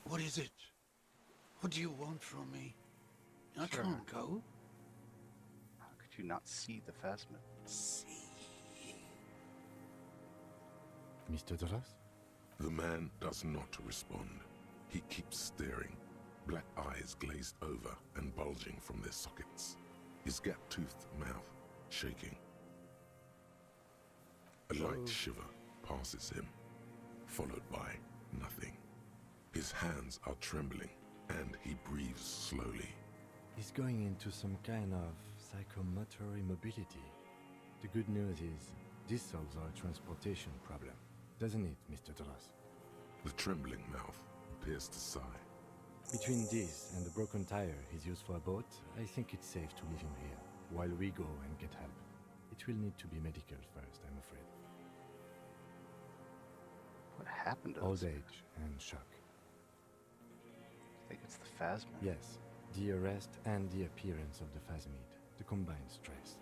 What is it? What do you want from me? I Sure. can't go. How could you not see the phasmid? See. Mr. Doras? The man does not respond. He keeps staring, black eyes glazed over and bulging from their sockets, his gap-toothed mouth shaking. A light shiver passes him, followed by nothing. His hands are trembling, and he breathes slowly. He's going into some kind of psychomotor immobility. The good news is, this solves our transportation problem, doesn't it, Mr. Dross? The trembling mouth appears to sigh. Between this and the broken tire he's used for a boat, I think it's safe to leave him here, while we go and get help. It will need to be medical first, I'm afraid. What happened to Old this? age and shock. I think it's the phasma. Yes, the arrest and the appearance of the phasmid, the combined stress.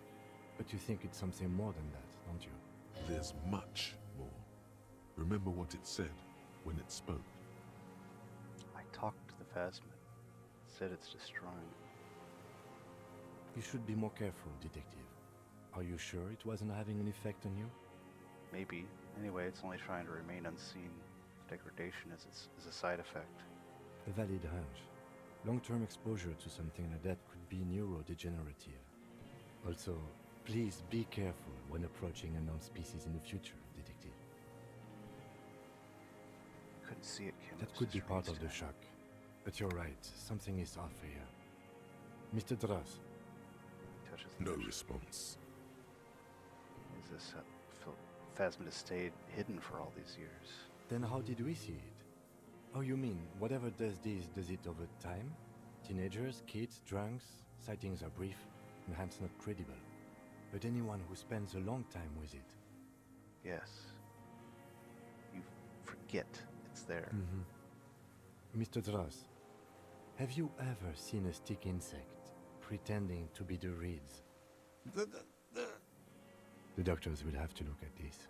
But you think it's something more than that, don't you? There's much more. Remember what it said when it spoke. I talked to the phasma. It said it's destroying. You should be more careful, detective. Are you sure it wasn't having an effect on you? Maybe. Anyway, it's only trying to remain unseen. Degradation is a side effect. A valid hunch. Long-term exposure to something like that could be neurodegenerative. Also, please be careful when approaching unknown species in the future, detective. Couldn't see it, Kim. That It's could be just part of the rainstorm. shock. But you're right, something is off here. Mr. Dross, Touches the No touch. response. Is this phasma has stayed hidden for all these years? then how did we see it? Oh, you mean, whatever does this, does it over time? Teenagers, kids, drunks, sightings are brief, and hence not credible. But anyone who spends a long time with it. Yes. You forget it's there. Mr. Dross, have you ever seen a stick insect pretending to be the reeds? The doctors will have to look at this.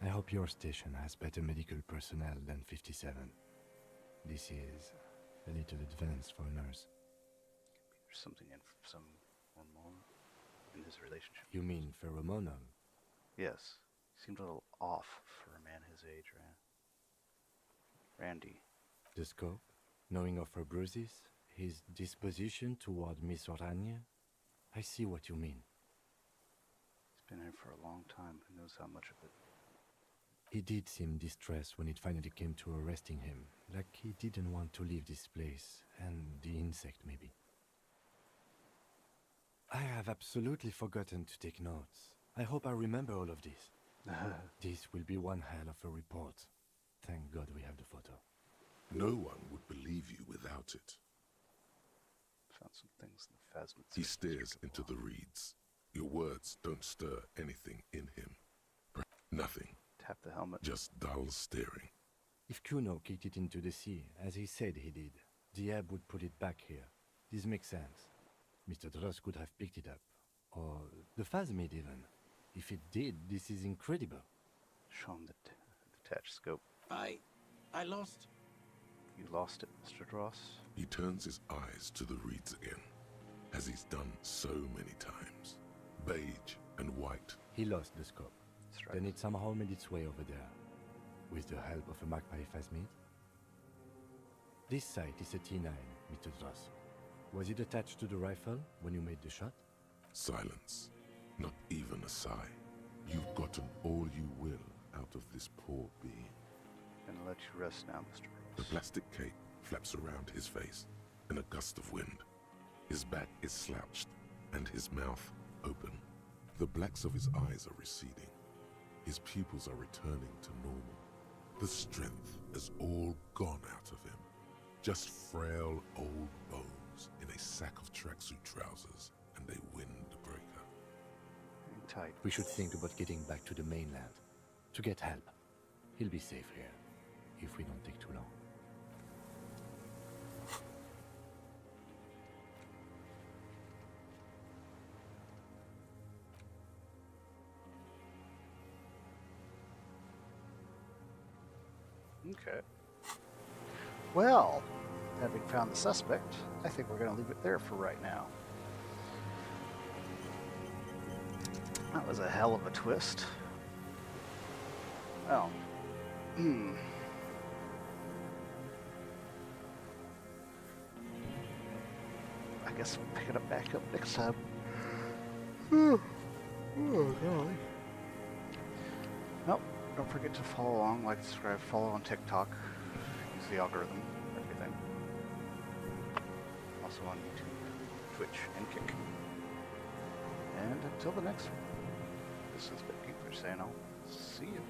I hope your station has better medical personnel than 57. This is a little advanced for a nurse. There's something in some hormone in his relationship. You mean pheromonal? Yes. Seemed a little off for a man his age, Randy. The scope? Knowing of her bruises? His disposition toward Miss Orania? I see what you mean. He's been here for a long time. Who knows how much of it? He did seem distressed when it finally came to arresting him, like he didn't want to leave this place, and the insect maybe. I have absolutely forgotten to take notes. I hope I remember all of this. This will be one hell of a report. Thank God we have the photo. No one would believe you without it. Found some things in the phasma. He stares into the reeds. Your words don't stir anything in him. Nothing. Tap the helmet. Just dull staring. If Kuno kicked it into the sea, as he said he did, the ebb would put it back here. This makes sense. Mr. Dross could have picked it up. Or the phasmid even. If it did, this is incredible. Show him the detached scope. I lost. You lost it, Mr. Dross. He turns his eyes to the reeds again, as he's done so many times. Beige and white. He lost the scope. That's right. Then it somehow made its way over there. With the help of a magpie phasmid. This sight is a T9, Mr. Dross. Was it attached to the rifle when you made the shot? Silence. Not even a sigh. You've gotten all you will out of this poor being. I'm gonna let you rest now, Mr. The Ross. plastic cape flaps around his face in a gust of wind. His back is slouched and his mouth open. The blacks of his eyes are receding. His pupils are returning to normal. The strength is all gone out of him. Just frail old bones in a sack of tracksuit trousers and a windbreaker. Hang tight. We should think about getting back to the mainland. To get help. He'll be safe here. If we don't take too long. Okay. Well, having found the suspect, I think we're going to leave it there for right now. That was a hell of a twist. Well, guess we'll pick it up back up next time. Oh, golly. Nope, don't forget to follow along, like, subscribe, follow on TikTok. Use the algorithm for everything. Also on YouTube, Twitch, and Kick. And until the next one, this is Big Geeker saying I'll see you.